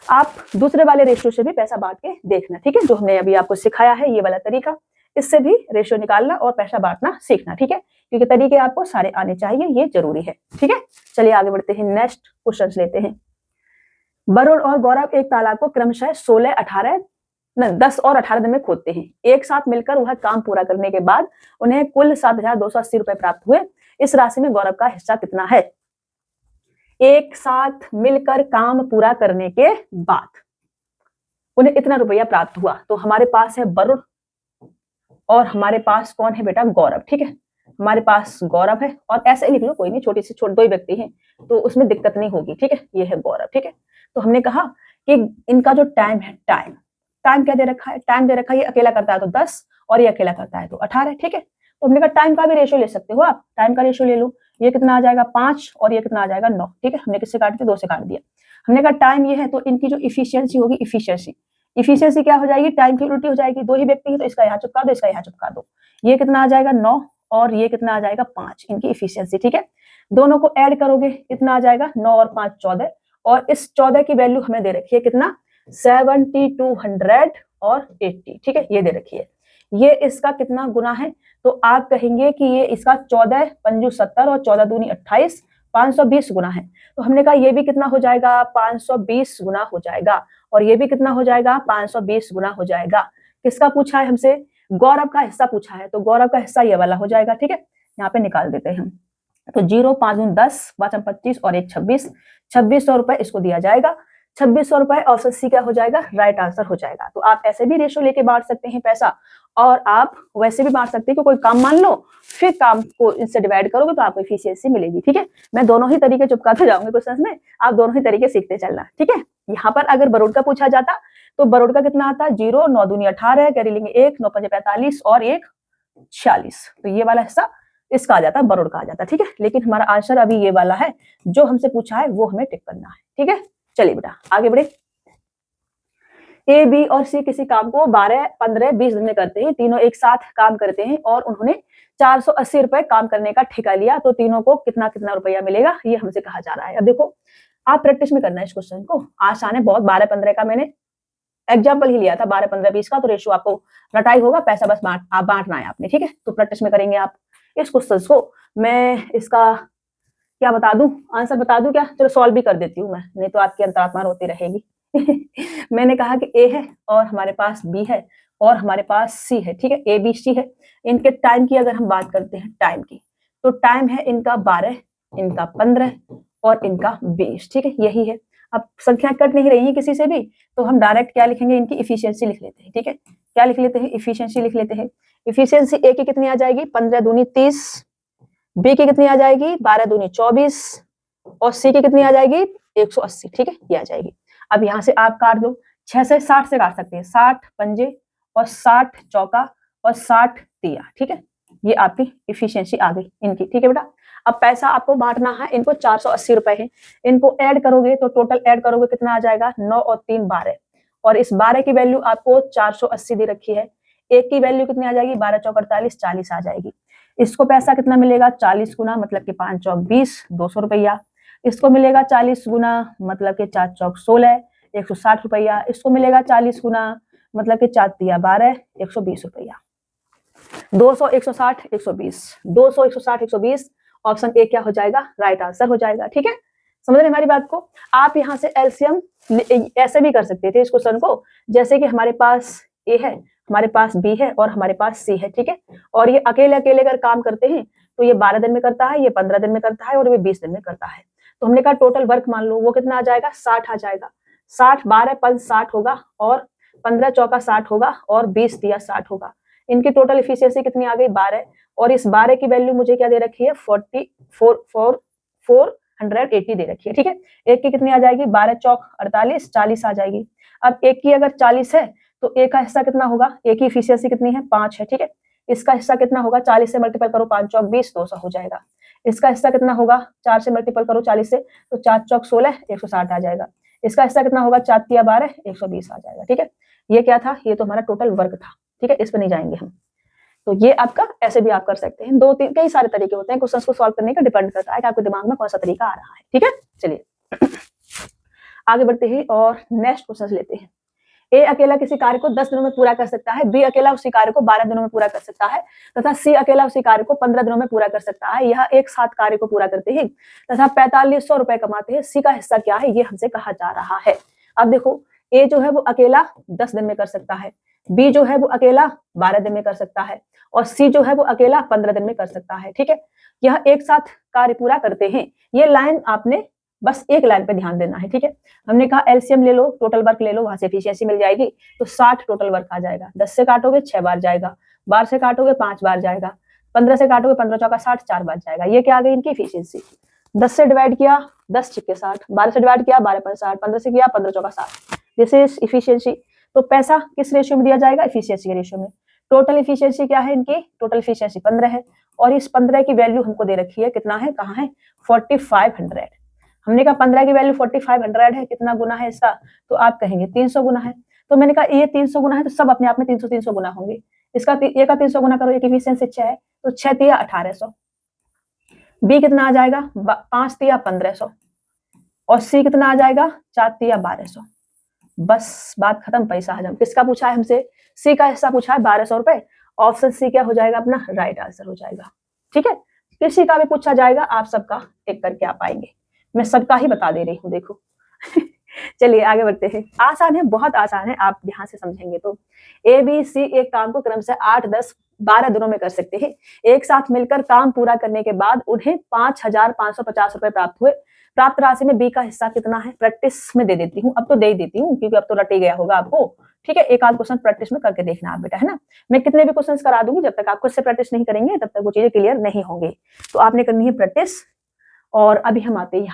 Speaker 1: आप दूसरे वाले रेशियो से भी पैसा बांट के देखना, ठीक है, जो हमने अभी आपको सिखाया है ये वाला तरीका, इससे भी रेशियो निकालना और पैसा बांटना सीखना, ठीक है, क्योंकि तरीके आपको सारे आने चाहिए, ये जरूरी है, ठीक है। चलिए आगे बढ़ते हैं, नेक्स्ट क्वेश्चन लेते हैं। वरुण और गौरव एक तालाब को क्रमशः 10 और 18 दिन में खोदते हैं। एक साथ मिलकर वह काम पूरा करने के बाद उन्हें कुल 7280 रुपए प्राप्त हुए। इस राशि में गौरव का हिस्सा कितना है। एक साथ मिलकर काम पूरा करने के बाद उन्हें इतना रुपया प्राप्त हुआ। तो हमारे पास है वरुण और हमारे पास कौन है बेटा, गौरव, ठीक है। हमारे पास गौरव है, और ऐसे लिख लो कोई नहीं, छोटी सी दो ही व्यक्ति हैं तो उसमें दिक्कत नहीं होगी, ठीक है। ये है गौरव, ठीक है। तो हमने कहा कि इनका जो टाइम है, टाइम क्या दे रखा है, टाइम दे रखा है, ये अकेला करता है तो 10 और ये अकेला करता है तो 18, ठीक है। तो हमने कहा टाइम का भी रेशियो ले सकते हो आप, टाइम का रेशियो ले लो। ये कितना आ जाएगा 5 और ये कितना आ जाएगा 9। ठीक है, हमने किससे काट दिया, 2 से काट दिया। हमने कहा टाइम ये है तो इनकी जो इफिशियंसी होगी, इफिशियंसी क्या हो जाएगी, टाइम की उल्टी हो जाएगी। 2 ही व्यक्ति है तो इसका यहाँ चिपका दो, इसका यहाँ चिपका दो। ये कितना आ जाएगा 9 और ये कितना आ जाएगा 5, इनकी इफिशियंसी। ठीक है, दोनों को ऐड करोगे कितना आ जाएगा 9 और 5 14, और इस 14 की वैल्यू हमें दे रखी है कितना 7200 और 80। ठीक है, ये दे रखी है। ये इसका कितना गुना है, तो आप कहेंगे कि ये इसका 14 पंजू 70 और 14 दूनी 28, 520 गुना है। तो हमने कहा ये भी कितना हो जाएगा 520 गुना हो जाएगा, और ये भी कितना हो जाएगा 520 गुना हो जाएगा। किसका पूछा है हमसे, गौरव का हिस्सा पूछा है, तो गौरव का हिस्सा ये वाला हो जाएगा। ठीक है, यहाँ पे निकाल देते हैं हम। तो 0 5 10 5 25 और 1 26, 2600 रुपए इसको दिया जाएगा। 2600 रुपए ऑप्शन सी क्या हो जाएगा, राइट आंसर हो जाएगा। तो आप ऐसे भी रेशियो लेके बांट सकते हैं पैसा, और आप वैसे भी बांट सकते हैं कि कोई काम मान लो, फिर काम को इससे डिवाइड करोगे तो आपको एफिशिएंसी मिलेगी। ठीक है, मैं दोनों ही तरीके चिपकाते जाऊंगी क्वेश्चन में, आप दोनों ही तरीके सीखते चलना। ठीक है, यहाँ पर अगर बरोड का पूछा जाता तो बरोड का कितना आता, 0 9 दूनी 18, कैरी लेंगे 1 9 5 45 और 1 46, तो ये वाला हिस्सा इसका आ जाता, बरोड का आ जाता। ठीक है, लेकिन हमारा आंसर अभी ये वाला है, जो हमसे पूछा है वो हमें टिक करना है। ठीक है, चलिए बेटा आगे बढ़े। ए बी और सी किसी काम को 12 15 20 दिन में करते हैं। तीनों एक साथ काम करते हैं और उन्होंने 480 रुपए काम करने का ठेका लिया, तो तीनों को कितना कितना रुपया मिलेगा, ये हमसे कहा जा रहा है। अब देखो आप प्रैक्टिस में करना है इस क्वेश्चन को, आसान है बहुत। 12 15 का मैंने एग्जाम्पल ही लिया था, 12 15 20 का, तो रेशियो आपको रटाई होगा, पैसा बस बांटना है आपने। ठीक है, तो प्रैक्टिस में करेंगे आप इस क्वेश्चन को। मैं इसका क्या बता दूं, आंसर बता दूं क्या, चलो सॉल्व भी कर देती हूँ मैं, नहीं तो आपकी अंतरात्मा रोती रहेगी। मैंने कहा कि ए है और हमारे पास बी है और हमारे पास सी है। ठीक है, ए बी सी है। इनके टाइम की अगर हम बात करते हैं टाइम की, तो टाइम है इनका 12, इनका 15 और इनका 20। ठीक है, यही है। अब संख्या कट नहीं रही है किसी से भी, तो हम डायरेक्ट क्या लिखेंगे, इनकी इफिशियंसी लिख लेते हैं। ठीक है, क्या लिख लेते हैं, इफिशियंसी लिख लेते हैं। इफिशियंसी ए की कितनी आ जाएगी 15 दूनी 30, बी की कितनी आ जाएगी 12 दूनी 24 और सी की कितनी आ जाएगी 180। ठीक है, ये आ जाएगी। अब यहाँ से आप काट दो, 6 से 60 से काट सकते हैं, 60 पंजे और 60 चौका और 60 तिया। ठीक है, ये आपकी इफिशियंसी आ गई इनकी। ठीक है बेटा, अब पैसा आपको बांटना है, इनको 480 रुपए है, इनको ऐड करोगे तो टोटल ऐड करोगे कितना आ जाएगा 9 और 3 12, और इस 12 की वैल्यू आपको 480 दे रखी है। एक की वैल्यू कितनी आ जाएगी 12 चौक 48, 40 आ जाएगी। इसको पैसा कितना मिलेगा 40 गुना, मतलब कि 5 चौक 20, 200 रुपया। इसको मिलेगा 40 गुना, मतलब कि 4 चौक 16, 160 रुपया। इसको मिलेगा 40 गुना, मतलब कि 4 तिया 12, 120 रुपया। 200 160 120, 200 160 120, ऑप्शन ए क्या हो जाएगा, राइट आंसर हो जाएगा। ठीक है, समझ रहे हमारी बात को। आप यहाँ से एलसीएम ऐसे भी कर सकते थे इस क्वेश्चन को, जैसे कि हमारे पास ए है, हमारे पास बी है और हमारे पास सी है। ठीक है, और ये अकेले अकेले अगर काम करते हैं तो ये 12 दिन में करता है, ये 15 दिन में करता है और ये 20 दिन में करता है। तो हमने कहा टोटल वर्क मान लो वो कितना आ जाएगा 60 आ जाएगा। 60 12 5 60 होगा और 15 चौका 60 होगा और 20 दिया 60 होगा। इनकी टोटल इफिशियंसी कितनी आ गई 12, और इस 12 की वैल्यू मुझे क्या दे रखी है 480 दे रखी है। ठीक है, एक की कितनी आ जाएगी 12 चौक 48, 40 आ जाएगी। अब एक की अगर 40 है तो एक का हिस्सा कितना होगा, एक की इफिशियंसी कितनी है 5 है। ठीक है, इसका हिस्सा कितना होगा 40 से मल्टीपल करो 5 चौक 20, 200 हो जाएगा। इसका हिस्सा कितना होगा 4 से मल्टीपल करो 40 से, तो 4 चौक 16, 160 आ जाएगा। इसका हिस्सा कितना होगा 4 तिया 12, 120 आ जाएगा। ठीक है, ये क्या था, ये तो हमारा टोटल वर्क था। ठीक है, इस पर नहीं जाएंगे हम। तो ये आपका ऐसे भी आप कर सकते हैं, 2 3 कई सारे तरीके होते हैं क्वेश्चंस को सॉल्व करने का, डिपेंड करता है कि आपके दिमाग में कौन सा तरीका आ रहा है। ठीक है, चलिए आगे बढ़ते हैं और नेक्स्ट क्वेश्चन लेते हैं। ए अकेला किसी कार्य को 10 दिनों में पूरा कर सकता है, बी अकेला उसी कार्य को 12 दिनों में पूरा कर सकता है तथा सी अकेला उसी कार्य को 15 दिनों में पूरा कर सकता है। यह एक साथ कार्य को पूरा करते हैं तथा 4500 रुपए कमाते हैं। सी का हिस्सा क्या है, ये हमसे कहा जा रहा है। अब देखो, ए जो है वो अकेला 10 दिन में कर सकता है, बी जो है वो अकेला 12 दिन में कर सकता है और सी जो है वो अकेला 15 दिन में कर सकता है। ठीक है, यह एक साथ कार्य पूरा करते हैं। ये लाइन आपने बस एक लाइन पे ध्यान देना है। ठीक है, हमने कहा एलसीएम ले लो, टोटल वर्क ले लो, वहां से एफिशिएंसी मिल जाएगी। तो 60 टोटल वर्क आ जाएगा। 10 से काटोगे 6 बार जाएगा, 12 से काटोगे 5 बार जाएगा, 15 से काटोगे 15 चौका 60 4 बार जाएगा। ये क्या आ गई इनकी एफिशिएंसी। 10 से डिवाइड किया 10 छिक्के 60, 12 से डिवाइड किया 12 5 60, 15 से किया 15 चौका 60। This is efficiency. तो पैसा किस रेशियो में दिया जाएगा, एफिशिएंसी के रेशियो में। टोटल इफिशियंसी क्या है इनकी, टोटल इफिशियंसी 15 है और इस 15 की वैल्यू हमको दे रखी है, कितना है, कहाँ है, 4500। हमने कहा 15 की वैल्यू 4500 है, कितना गुना है इसका, तो आप कहेंगे 300 गुना है। तो मैंने कहा ये 300 गुना है तो सब अपने आप में 300 300 गुना होंगे। इसका ये का 300 गुना करो, एक इफिशियंसी 6 है तो 6 तिया 1800। बी कितना आ जाएगा, 5 तिया 1500 और सी कितना आ जाएगा, 4 तिया 1200। बस बात खत्म, पैसा हजम। किसका पूछा है हमसे, सी का हिस्सा पूछा है 1200 रुपए। ऑप्शन सी क्या हो जाएगा अपना, राइट आंसर हो जाएगा। ठीक है, किसी का भी पूछा जाएगा आप सबका एक करके आप आएंगे, मैं सबका ही बता दे रही हूँ, देखो। चलिए आगे बढ़ते हैं। आसान है, बहुत आसान है, आप ध्यान से समझेंगे तो। ए बी सी एक काम को क्रम से 8, 10, 12 दिनों में कर सकते हैं। एक साथ मिलकर काम पूरा करने के बाद उन्हें 5550 रुपए प्राप्त हुए। प्राप्त राशि में बी का हिस्सा कितना है, प्रैक्टिस में दे देती हूँ, अब तो दे ही देती हूँ क्योंकि अब तो रट ही गया होगा आपको। ठीक है, एक आध क्वेश्चन प्रैक्टिस में करके देखना आप बेटा, है ना। मैं कितने भी क्वेश्चंस करा दूंगी, जब तक आप खुद से प्रैक्टिस नहीं करेंगे तब तक वो चीजें क्लियर नहीं होंगी। तो आपने करनी है प्रैक्टिस। और अभी हम आते हैं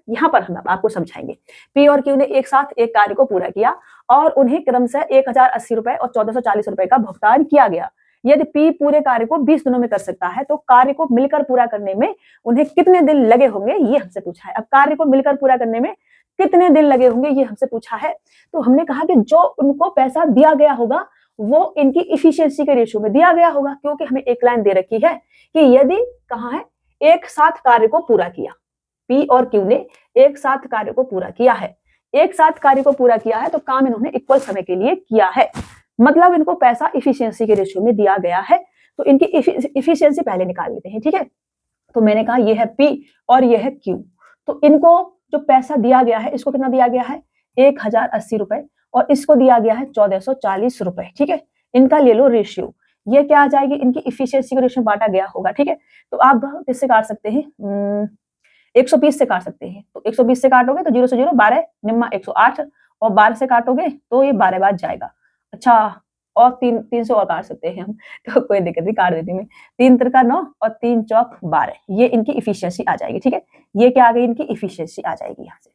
Speaker 1: यहाँ पर हम आपको समझाएंगे। पी और क्यू ने एक साथ एक कार्य को पूरा किया और उन्हें क्रम से 1080 रुपए और 1440 रुपए का भुगतान किया गया। यदि पी पूरे कार्य को 20 दिनों में कर सकता है तो कार्य को मिलकर पूरा करने में उन्हें कितने दिन लगे होंगे, ये हमसे पूछा है। अब कार्य को मिलकर पूरा करने में कितने दिन लगे होंगे ये हमसे पूछा है। तो हमने कहा कि जो उनको पैसा दिया गया होगा वो इनकी इफिशियंसी के रेशियो में दिया गया होगा, क्योंकि हमें एक लाइन दे रखी है कि यदि कहाँ है, एक साथ कार्य को पूरा किया, पी और क्यू ने एक साथ कार्य को पूरा किया है, एक साथ कार्य को पूरा किया है तो काम इन्होंने इक्वल समय के लिए किया है, मतलब इनको पैसा इफिशियंसी के रेशियो में दिया गया है। तो इनकी इफिशियंसी पहले निकाल लेते हैं। ठीक है, तो मैंने कहा ये है पी और ये है क्यू। तो इनको जो पैसा दिया गया है, इसको कितना दिया गया है, 1080 रुपए और इसको दिया गया है 1440 रुपए। ठीक है, इनका ले लो रेशियो, ये क्या आ जाएगी, इनकी इफिशियंसी का रेशियो बांटा गया होगा। ठीक है, तो आप किससे काट सकते हैं, 120 से काट सकते हैं। तो 120 से काटोगे तो 0 से 0 12 निम्मा 108 और 12 से काटोगे तो ये 12 बाद जाएगा। अच्छा, और 3 से और काट सकते हैं हम, तो कोई दिक्कत नहीं, काट देती मैं। 3 तिरका 9 और 3 चौक 12, ये इनकी इफिशियंसी आ जाएगी। ठीक है, ये क्या आ गई, इनकी इफिशियंसी आ जाएगी यहाँ से।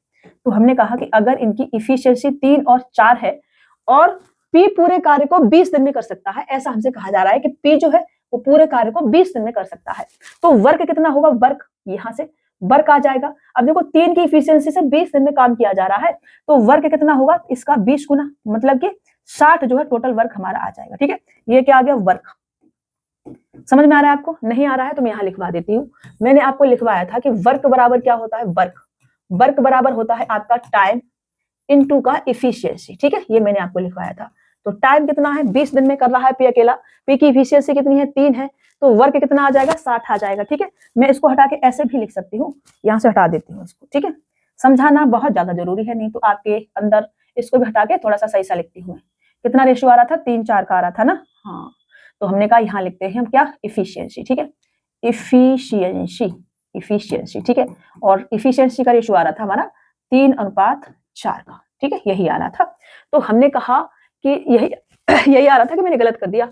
Speaker 1: तो हमने कहा कि अगर इनकी इफिशियंसी 3 और 4 है और पी पूरे कार्य को 20 दिन में कर सकता है, ऐसा हमसे कहा जा रहा है कि पी जो है वो पूरे कार्य को 20 दिन में कर सकता है, तो वर्क कितना होगा, वर्क यहाँ से वर्क आ जाएगा। अब देखो 3 की इफिशियंसी से 20 दिन में काम किया जा रहा है तो वर्क कितना होगा, इसका 20 गुना, मतलब कि 60 जो है टोटल वर्क हमारा आ जाएगा। ठीक है, ये क्या आ गया, वर्क। समझ में आ रहा है आपको, नहीं आ रहा है तो मैं यहाँ लिखवा देती हूँ। मैंने आपको लिखवाया था कि वर्क बराबर क्या होता है, वर्क बराबर होता है आपका टाइम इनटू का इफिशियंसी। ठीक है, ये मैंने आपको लिखवाया था। तो टाइम कितना है, 20 दिन में कर रहा है पी अकेला, पी की इफिशियंसी कितनी है, 3 है, तो वर्क कितना आ जाएगा, 60 आ जाएगा। ठीक है, मैं इसको हटा के ऐसे भी लिख सकती हूँ, यहाँ से हटा देती हूँ इसको। ठीक है, समझाना बहुत ज्यादा जरूरी है, नहीं तो आपके अंदर इसको भी हटा के थोड़ा सा सही सा लिखती हूँ। कितना रेशियो आ रहा था, 3 4 का आ रहा था ना। हाँ, तो हमने कहा यहाँ लिखते हैं हम क्या, इफिशियंसी। ठीक है, इफिशियंसी। ठीक है, और इफिशियंसी का रेशियो आ रहा था हमारा 3:4 का। ठीक है, यही आ रहा था। तो हमने कहा कि यही आ रहा था कि मैंने गलत कर दिया,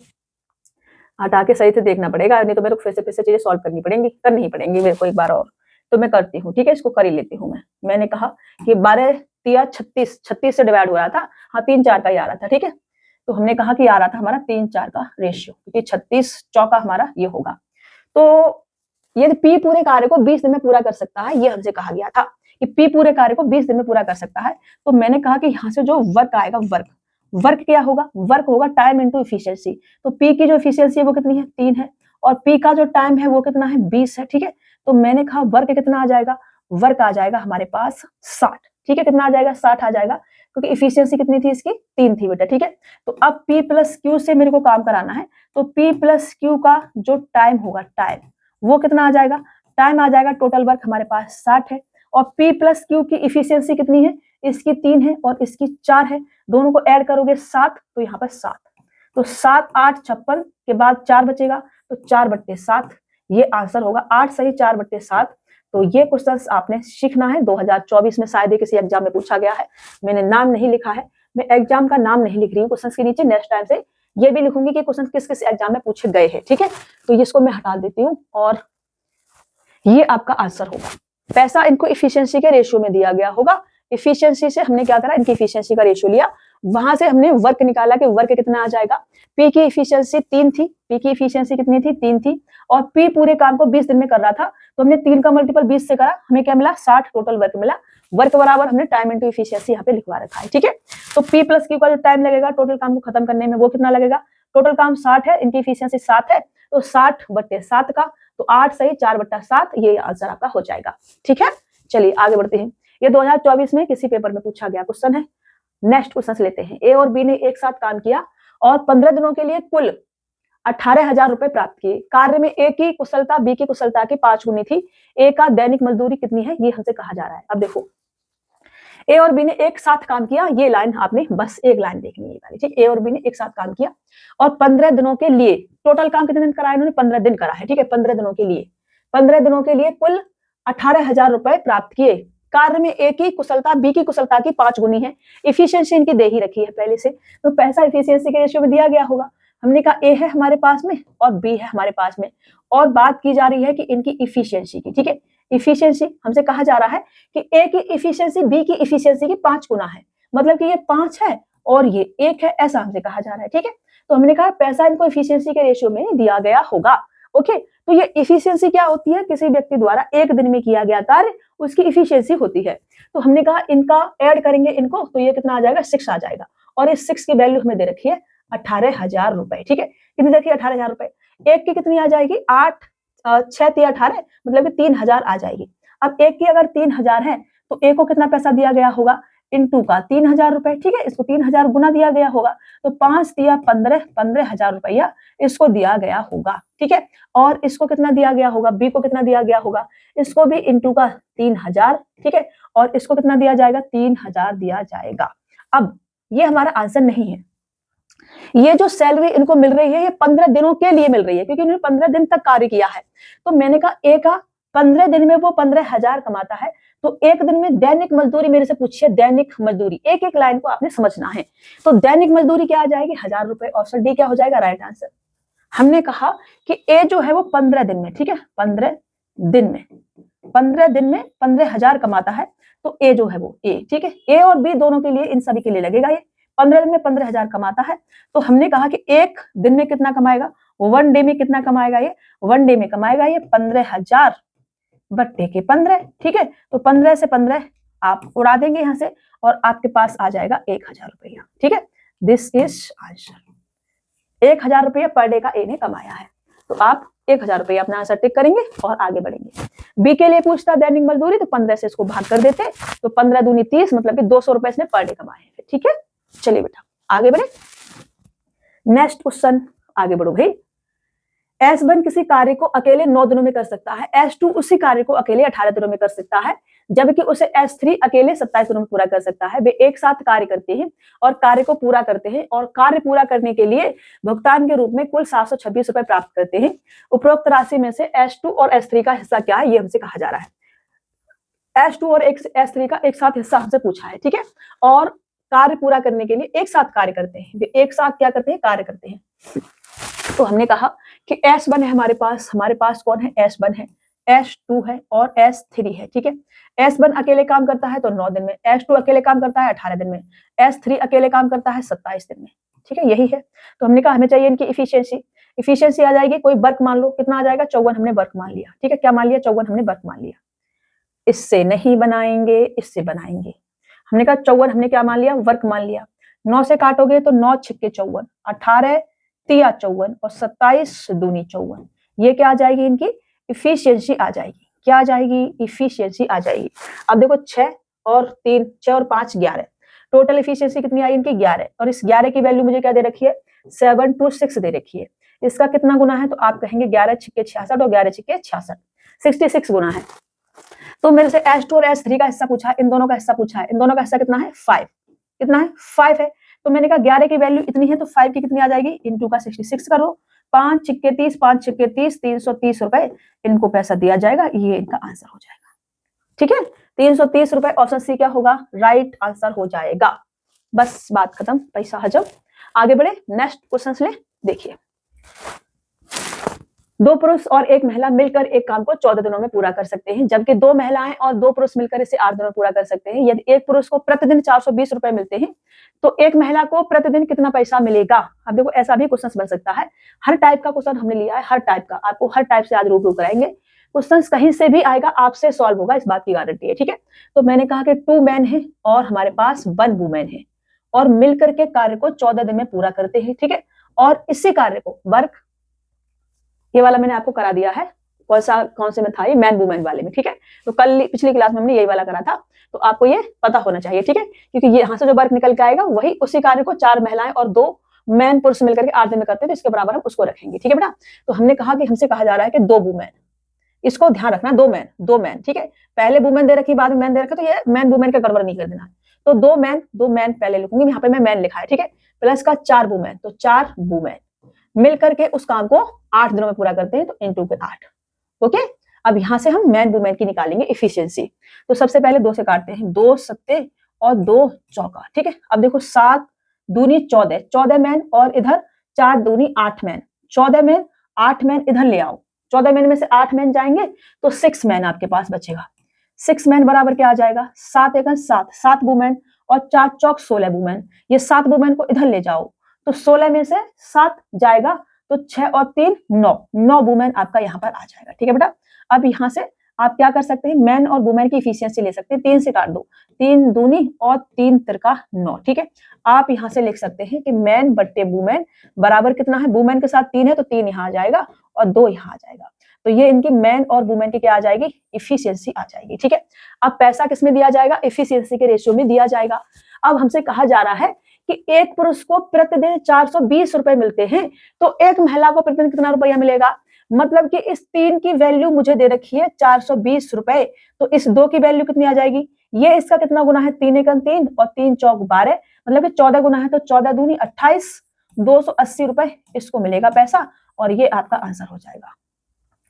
Speaker 1: हटा के सही से देखना पड़ेगा, नहीं तो मेरे को फिर से चीजें सॉल्व करनी पड़ेंगी मेरे को एक बार और। तो मैं करती हूँ। ठीक है, इसको कर ही लेती हूँ मैं। मैंने कहा कि 12 तिया 36 से डिवाइड हो रहा था, हाँ 3 4 का ही आ रहा था। ठीक है, तो हमने कहा कि आ रहा था हमारा 3 4 का रेशियो, क्योंकि 36 चौका हमारा ये होगा। तो यदि पी पूरे कार्य को 20 दिन में पूरा कर सकता है, ये हमसे कहा गया था कि पी पूरे कार्य को 20 दिन में पूरा कर सकता है, तो मैंने कहा कि यहाँ से जो वर्क आएगा, वर्क क्या होगा, वर्क होगा टाइम इनटू इफिशियंसी। तो पी की जो इफिशियंसी है वो कितनी है, 3 है, और पी का जो टाइम है वो कितना है, 20 है। ठीक है, तो मैंने कहा वर्क कितना आ जाएगा, वर्क आ जाएगा हमारे पास 60। ठीक है, कितना आ जाएगा, 60 आ जाएगा, क्योंकि इफिशियंसी कितनी थी इसकी, 3 थी बेटा। ठीक है, तो अब P प्लस क्यू से मेरे को काम कराना है, तो P प्लस क्यू का जो टाइम होगा, टाइम वो कितना आ जाएगा, टाइम आ जाएगा, टोटल वर्क हमारे पास 60 है, और P प्लस क्यू की इफिशियंसी कितनी है, इसकी 3 है और इसकी 4 है, दोनों को ऐड करोगे 7, तो यहाँ पर 7, तो 7 8 56 के बाद 4 बचेगा, तो 4/7 ये आंसर होगा। 8 सही 4/7। तो ये क्वेश्चंस आपने सीखना है, 2024 में शायद किसी एग्जाम में पूछा गया है। मैंने नाम नहीं लिखा है, मैं एग्जाम का नाम नहीं लिख रही हूँ क्वेश्चंस के नीचे, नेक्स्ट टाइम से ये भी लिखूंगी कि क्वेश्चन किस किस एग्जाम में पूछे गए हैं। ठीक है, तो इसको मैं हटा देती हूँ और ये आपका आंसर होगा। पैसा इनको इफिशियंसी के रेशियो में दिया गया होगा, इफिशियंसी से हमने क्या करा, इनकी इफिशियंसी का रेशियो लिया, वहां से हमने वर्क निकाला कि वर्क कितना आ जाएगा। पी की इफिशियंसी 3 थी, पी की इफिशियंसी कितनी थी, 3 थी, और पी पूरे काम को 20 दिन में कर रहा था, तो हमने 3 का मल्टीपल 20 से करा, हमें क्या मिला, 60 टोटल वर्क मिला। वर्क बराबर हमने टाइम इनटू इफिशियंसी यहाँ पे लिखवा रखा है, ठीक है। तो पी प्लस क्यू का जो टाइम लगेगा टोटल काम को खत्म करने में वो कितना लगेगा, टोटल काम 60 है, इनकी इफिशियंसी 7 है, तो 60/7 का, तो 8 सही 4/7, ये आंसर आपका हो जाएगा, ठीक है। चलिए आगे बढ़ते हैं। ये 2024 में किसी पेपर में पूछा गया क्वेश्चन है। नेक्स्ट क्वेश्चन लेते हैं। ए और बी ने एक साथ काम किया और 15 दिनों के लिए कुल 18,000 रुपए प्राप्त किए। कार्य में ए की कुशलता बी की कुशलता की 5 गुनी थी। ए का दैनिक मजदूरी कितनी है, ये हमसे कहा जा रहा है। अब देखो, ए और बी ने एक साथ काम किया, ये लाइन आपने बस एक लाइन देखनी है वाली, ठीक। ए और बी ने एक साथ काम किया और 15 दिनों के लिए, टोटल काम कितने दिन करा है इन्होंने, 15 दिन करा है, ठीक है। 15 दिनों के लिए, 15 दिनों के लिए कुल 18,000 रुपए प्राप्त किए। कार्य में ए की कुशलता बी की कुशलता की 5 गुनी है। इफिशियंसी इनकी दे ही रखी है पहले से, तो पैसा इफिशियंसी के रेशियो में दिया गया होगा। हमने कहा ए है हमारे पास में और बी है हमारे पास में, और बात की जा रही है कि इनकी इफिशियंसी की, ठीक है। इफिशियंसी हमसे कहा जा रहा है कि ए की इफिशियंसी बी की इफिशियंसी की 5 गुना है, मतलब कि ये 5 है और ये 1 है, ऐसा हमसे कहा जा रहा है, ठीक है। तो हमने कहा पैसा इनको इफिशियंसी के रेशियो में दिया गया होगा, ओके। तो ये इफिशियंसी क्या होती है, किसी व्यक्ति द्वारा एक दिन में किया गया कार्य, उसकी इफिशियंसी होती है। तो हमने कहा इनका ऐड करेंगे इनको, तो ये कितना आ जाएगा, 6 आ जाएगा, और इस 6 की वैल्यू हमें दे रखी है 18,000 रुपए, ठीक है। कितनी देखिए 18,000 रुपए, एक की कितनी आ जाएगी, 8 6 3 18, मतलब कि 3,000 आ जाएगी। अब एक की अगर 3,000 है तो एक को कितना पैसा दिया गया होगा, इनटू का 3,000 रुपए, ठीक है। इसको 3,000 गुना दिया गया होगा, तो 5 दिया 15, 15,000 रुपया इसको दिया गया होगा, ठीक है। और इसको कितना दिया गया होगा, बी को कितना दिया गया होगा, इसको भी इनटू का 3,000, ठीक है। और इसको कितना दिया जाएगा, 3,000 दिया जाएगा। अब ये हमारा आंसर नहीं है। ये जो सैलरी इनको मिल रही है ये 15 दिनों के लिए मिल रही है, क्योंकि उन्होंने 15 दिन तक कार्य किया है। तो मैंने कहा ए का 15 दिन में वो 15,000 कमाता है, तो एक दिन में दैनिक मजदूरी मेरे से पूछिए, दैनिक मजदूरी, एक एक लाइन को आपने समझना है। तो दैनिक मजदूरी क्या आ जाएगी, 1,000 रुपए। ऑप्शन डी क्या हो जाएगा राइट आंसर। हमने कहा कि ए जो है वो 15 दिन में, ठीक है, 15 दिन में 15,000 कमाता है, तो ए जो है वो ए, ठीक है। ए और बी दोनों के लिए, इन सभी के लिए लगेगा ये 15 दिन में 15,000 कमाता है। तो हमने कहा कि एक दिन में कितना कमाएगा, 1 डे में कितना कमाएगा ये, 1 डे में कमाएगा ये 15,000 बट्टे के 15, ठीक है। तो 15 से 15 आप उड़ा देंगे यहां से और आपके पास आ जाएगा 1,000 रुपया, ठीक है। This is answer. 1,000 रुपया पर डे का ए ने कमाया है, तो आप 1,000 रुपया अपना आंसर टिक करेंगे और आगे बढ़ेंगे। बी के लिए पूछता दैनिक मजदूरी, तो 15 से इसको भाग कर देते, तो 15 दूनी 30, मतलब कि 200 रुपए इसने पर डे कमाए हैं, ठीक है। चलिए बेटा आगे बढ़े, नेक्स्ट क्वेश्चन, आगे बढ़ो भाई। S1 किसी कार्य को अकेले 9 दिनों में कर सकता है, S2 उसी कार्य को अकेले 18 दिनों में कर सकता है, जबकि उसे S3 अकेले 27 दिनों में पूरा कर सकता है। वे एक साथ कार्य करते हैं और कार्य को पूरा करते हैं और कार्य पूरा करने के लिए भुगतान के रूप में कुल 726 रुपए प्राप्त करते हैं। उपरोक्त राशि में से S2 और S3 का हिस्सा क्या है, ये हमसे कहा जा रहा है। S2 और S3 का एक साथ हिस्सा हमसे पूछा है, ठीक है। और कार्य पूरा करने के लिए एक साथ कार्य करते हैं, वे एक साथ क्या करते हैं, कार्य करते हैं। तो हमने कहा कि S1 है हमारे पास कौन है, S1 है, S2 है और S3 है, ठीक है। S1 अकेले काम करता है तो 9 दिन में, S2 अकेले काम करता है 18 दिन में, S3 अकेले काम करता है 27 दिन में, ठीक है, यही है। तो हमने कहा हमें चाहिए इनकी इफिशियंसी आ जाएगी, कोई वर्क मान लो, कितना आ जाएगा, 54 हमने वर्क मान लिया, ठीक है। क्या मान लिया, 54 हमने वर्क मान लिया। इससे नहीं बनाएंगे, इससे बनाएंगे। हमने कहा 54 हमने क्या मान लिया, वर्क मान लिया। 9 से काटोगे तो 9 छिक्के 54, 18 तिया 54 और 27 दूनी 54, ये क्या आ जाएगी, इनकी इफिशियंसी आ जाएगी। क्या आ जाएगी, इफिशियंसी आ जाएगी। अब देखो 6 और 3, 6 और 5 11, टोटल इफिशियंसी कितनी आई इनकी 11, और इस 11 की वैल्यू मुझे क्या दे रखी है, 726 दे रखी है। इसका कितना गुना है, तो आप कहेंगे 11 छिक्के 66 और 11 छिक्के 66, 66 गुना है। तो मेरे से S2 और S3 का हिस्सा पूछा है, इन दोनों का हिस्सा पूछा है, इन दोनों का हिस्सा कितना है, 5, कितना है, 5 है। तो मैंने कहा 11 की वैल्यू इतनी है तो 5 की कितनी आ जाएगी, इनटू का 66 करो, 5 छिक्के 30, 5 छिक्के 30, 330 रुपए इनको पैसा दिया जाएगा, ये इनका आंसर हो जाएगा, ठीक है। 330 रुपए, ऑप्शन सी क्या होगा, राइट आंसर हो जाएगा। बस बात खत्म, पैसा हजम। आगे बढ़े, नेक्स्ट क्वेश्चन ले, देखिए दो पुरुष और एक महिला मिलकर एक काम को 14 दिनों में पूरा कर सकते हैं, जबकि दो महिलाएं और दो पुरुष मिलकर इसे 8 दिनों में पूरा कर सकते हैं। यदि एक पुरुष को प्रतिदिन 420 रुपए मिलते हैं तो एक महिला को प्रतिदिन कितना पैसा मिलेगा। अब देखो ऐसा भी क्वेश्चन बन सकता है। हर टाइप का क्वेश्चन हमने लिया है, हर टाइप का, आपको हर टाइप से आज रूबरू कराएंगे। क्वेश्चन कहीं से भी आएगा, आपसे सॉल्व होगा, इस बात की गारंटी है। ठीक है, तो मैंने कहा कि 2 मैन है और हमारे पास 1 वुमेन है और मिलकर के कार्य को 14 दिन में पूरा करते हैं। ठीक है, और इसी कार्य को वर्क, ये वाला मैंने आपको करा दिया है, कौन से में था ये, मैन वुमेन वाले में। ठीक है, तो कल पिछली क्लास में हमने यही वाला करा था, तो आपको ये पता होना चाहिए। ठीक है, क्योंकि ये यहाँ से जो वर्क निकल के आएगा वही उसी कार्य को 4 महिलाएं और 2 मैन पुरुष मिलकर के 8 दिन में करते हैं, तो इसके बराबर हम उसको रखेंगे। ठीक है बेटा, तो हमने कहा कि हमसे कहा जा रहा है कि 2 वुमेन, इसको ध्यान रखना, 2 मैन। ठीक है, पहले वुमेन दे रखी, बाद में मैन दे रखा, तो ये मैन वुमेन का गड़बड़ नहीं कर देना। तो 2 मैन पहले लिखूंगी, यहाँ पे मैं मैन लिखा है। ठीक है, प्लस का 4 वुमेन, तो 4 वुमेन मिलकर के उस काम को 8 दिनों में पूरा करते हैं, तो इंटू के 8। ओके, अब यहां से हम मैन वुमेन की निकालेंगे इफिशियंसी। तो सबसे पहले 2 से काटते हैं, 2 सत्ते और 2 चौका। ठीक है, अब देखो 7 दूनी 14, 14 मैन और इधर 4 दूनी 8 मैन, 14 मैन 8 मैन इधर ले आओ, 14 मैन में से 8 मैन जाएंगे तो 6 मैन आपके पास बचेगा। 6 मैन बराबर क्या आ जाएगा, 7 एक 7, 7 वुमेन और 4 चौक 16 वुमेन। ये 7 वुमेन को इधर ले जाओ तो 16 में से 7 जाएगा तो 6 और 3 9, 9 वुमेन आपका यहाँ पर आ जाएगा। ठीक है बेटा, अब यहाँ से आप क्या कर सकते हैं, मैन और वुमेन की इफिशियंसी ले सकते हैं। 3 से काट दो, 3 दूनी और 3 तिरका 9। ठीक है, आप यहाँ से लिख सकते हैं कि मैन बट्टे वुमेन बराबर कितना है, वुमेन के साथ 3 है तो 3 यहाँ आ जाएगा और 2 यहाँ आ जाएगा। तो ये इनकी मैन और वुमेन की क्या आ जाएगी, इफिशियंसी आ जाएगी। ठीक है, अब पैसा किसमें दिया जाएगा, इफिशियंसी के रेशियो में दिया जाएगा। अब हमसे कहा जा रहा है कि एक पुरुष को प्रतिदिन 420 रुपए मिलते हैं तो एक महिला को प्रतिदिन कितना रुपया मिलेगा। मतलब कि इस 3 की वैल्यू मुझे दे रखी है 420 रुपए, तो इस 2 की वैल्यू कितनी आ जाएगी, ये इसका कितना गुना है, 3 एकम 3 और 3 चौक 12, मतलब कि 14 गुना है, तो 14 दूनी 28, 280 रुपए इसको मिलेगा पैसा, और ये आपका आंसर हो जाएगा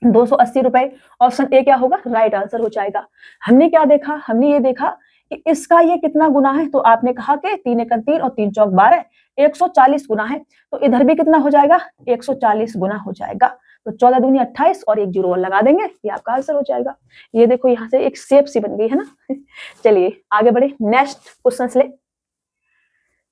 Speaker 1: 280 रुपए। ऑप्शन ए क्या होगा, राइट आंसर हो जाएगा। हमने क्या देखा, हमने ये देखा कि इसका ये कितना गुना है, तो आपने कहा कि 3 एकम 3 और 3 चौक 12, 140 गुना है, तो इधर भी कितना हो जाएगा, 140 गुना हो जाएगा। तो 14 दूनी 28 और 1 जीरो और लगा देंगे, ये आपका आंसर हो जाएगा। ये देखो यहाँ से एक शेप सी बन गई है ना। चलिए आगे बढ़े, नेक्स्ट क्वेश्चन ले।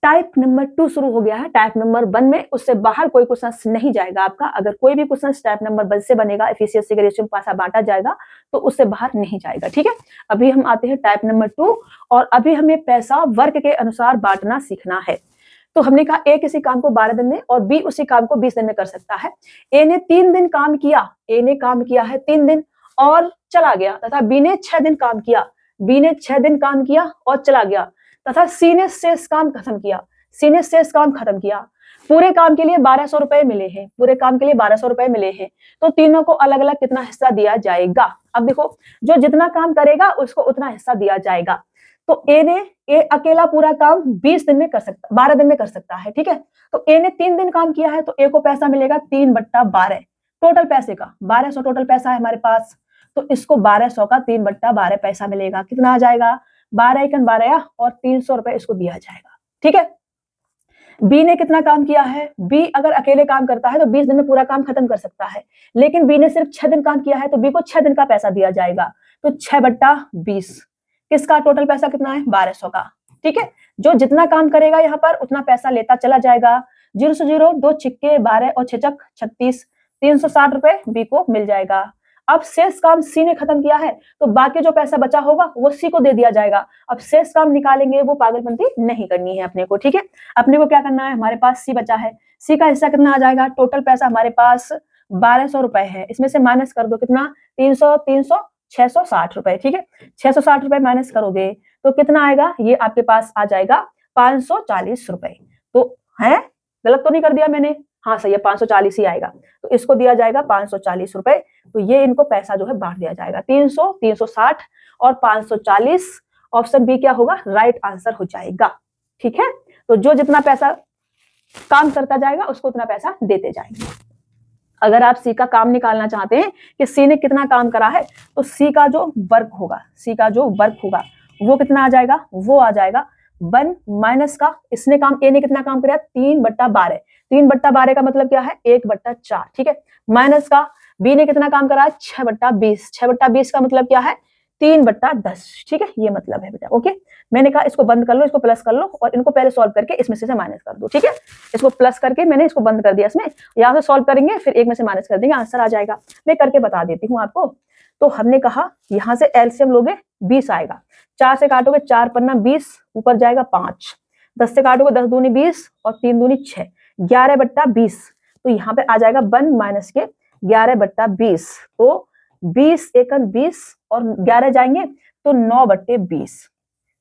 Speaker 1: टाइप नंबर 2 शुरू हो गया है। टाइप नंबर 1 में उससे बाहर कोई क्वेश्चन नहीं जाएगा आपका। अगर कोई भी क्वेश्चन टाइप नंबर 1 से बनेगा, एफिशिएंसी के रेशियो में पैसा बांटा जाएगा, तो उससे बाहर नहीं जाएगा। ठीक है, अभी हम आते हैं टाइप नंबर 2, और अभी हमें पैसा वर्ग के अनुसार बांटना सीखना है। तो हमने कहा ए किसी काम को 12 दिन में और बी उसी काम को 20 दिन में कर सकता है। ए ने 3 दिन काम किया, ए ने काम किया है 3 दिन और चला गया, तथा बी ने 6 दिन काम किया, बी ने 6 दिन काम किया और चला गया, तथा सी ने शेष काम खत्म किया, सी ने शेष काम खत्म किया। पूरे काम के लिए 1200 रुपए मिले हैं, पूरे काम के लिए 1200 रुपए मिले हैं, तो तीनों को अलग अलग कितना हिस्सा दिया जाएगा। अब देखो, जो जितना काम करेगा उसको उतना हिस्सा दिया जाएगा। तो ए अकेला पूरा काम 20 दिन में कर सकता, 12 दिन में कर सकता है। ठीक है, तो ए ने 3 दिन काम किया है, तो ए को पैसा मिलेगा 3/12 टोटल पैसे का, 1200 टोटल पैसा है हमारे पास, तो इसको 1200 का 3/12 पैसा मिलेगा। कितना आ जाएगा, 12 एकम 12 और 300 रुपए इसको दिया जाएगा। ठीक है, बी ने कितना काम किया है, बी अगर अकेले काम करता है तो 20 दिन में पूरा काम खत्म कर सकता है, लेकिन बी ने सिर्फ 6 दिन काम किया है, तो बी को 6 दिन का पैसा दिया जाएगा, तो 6/20 किसका टोटल पैसा कितना है, 1200 का। ठीक है, जो जितना काम करेगा यहाँ पर उतना पैसा लेता चला जाएगा। 0 से 0 2 छिक्के 12 और 6 चक 36, 360 रुपए बी को मिल जाएगा। अब शेष काम सी ने खत्म किया है, तो बाकी जो पैसा बचा होगा वो सी को दे दिया जाएगा। अब शेष काम निकालेंगे, वो पागलपंती नहीं करनी है अपने को। ठीक है, अपने को क्या करना है, हमारे पास सी बचा है, सी का हिस्सा कितना आ जाएगा, टोटल पैसा हमारे पास 1200 रुपए है, इसमें से माइनस कर दो कितना, 300 660 रुपए। ठीक है, 660 रुपए माइनस करोगे तो कितना आएगा, ये आपके पास आ जाएगा 540 रुपए। तो है, गलत तो नहीं कर दिया मैंने, हाँ सही है, 540 ही आएगा, तो इसको दिया जाएगा 540 रुपए। तो ये इनको पैसा जो है बांट दिया जाएगा, 300 360 और 540। ऑप्शन बी क्या होगा, राइट आंसर हो जाएगा। ठीक है, तो जो जितना पैसा काम करता जाएगा उसको उतना पैसा देते जाएंगे। अगर आप सी का काम निकालना चाहते हैं कि सी ने कितना काम करा है, तो सी का जो वर्क होगा, सी का जो वर्क होगा वो कितना आ जाएगा, वो आ जाएगा 1 माइनस का, इसने काम, ए ने कितना काम किया, 3/12, 3/12 का मतलब क्या है, 1/4। ठीक है, माइनस का बी ने कितना काम करा है 6/20। 6/20 का मतलब क्या है 3/10। ठीक है, ये मतलब है बेटा। ओके, मैंने कहा इसको बंद कर लो, इसको प्लस कर लो और इनको पहले सॉल्व करके इसमें से माइनस कर दो। ठीक है, इसको प्लस करके मैंने इसको बंद कर दिया, इसमें यहाँ से सॉल्व करेंगे फिर एक में से माइनस कर देंगे, आंसर आ जाएगा। मैं करके बता देती हूँ आपको। तो हमने कहा यहाँ से एलसीएम लोगे 20 आएगा, 4 से काटोगे 4 पन्ना 20, ऊपर जाएगा 5, 10 से काटोगे 10 दूनी 20 और 3 दूनी 6, 11/20। तो यहाँ पे आ जाएगा 1 माइनस के 11/20। तो 20 एकन 20 और 11 जाएंगे तो 9/20।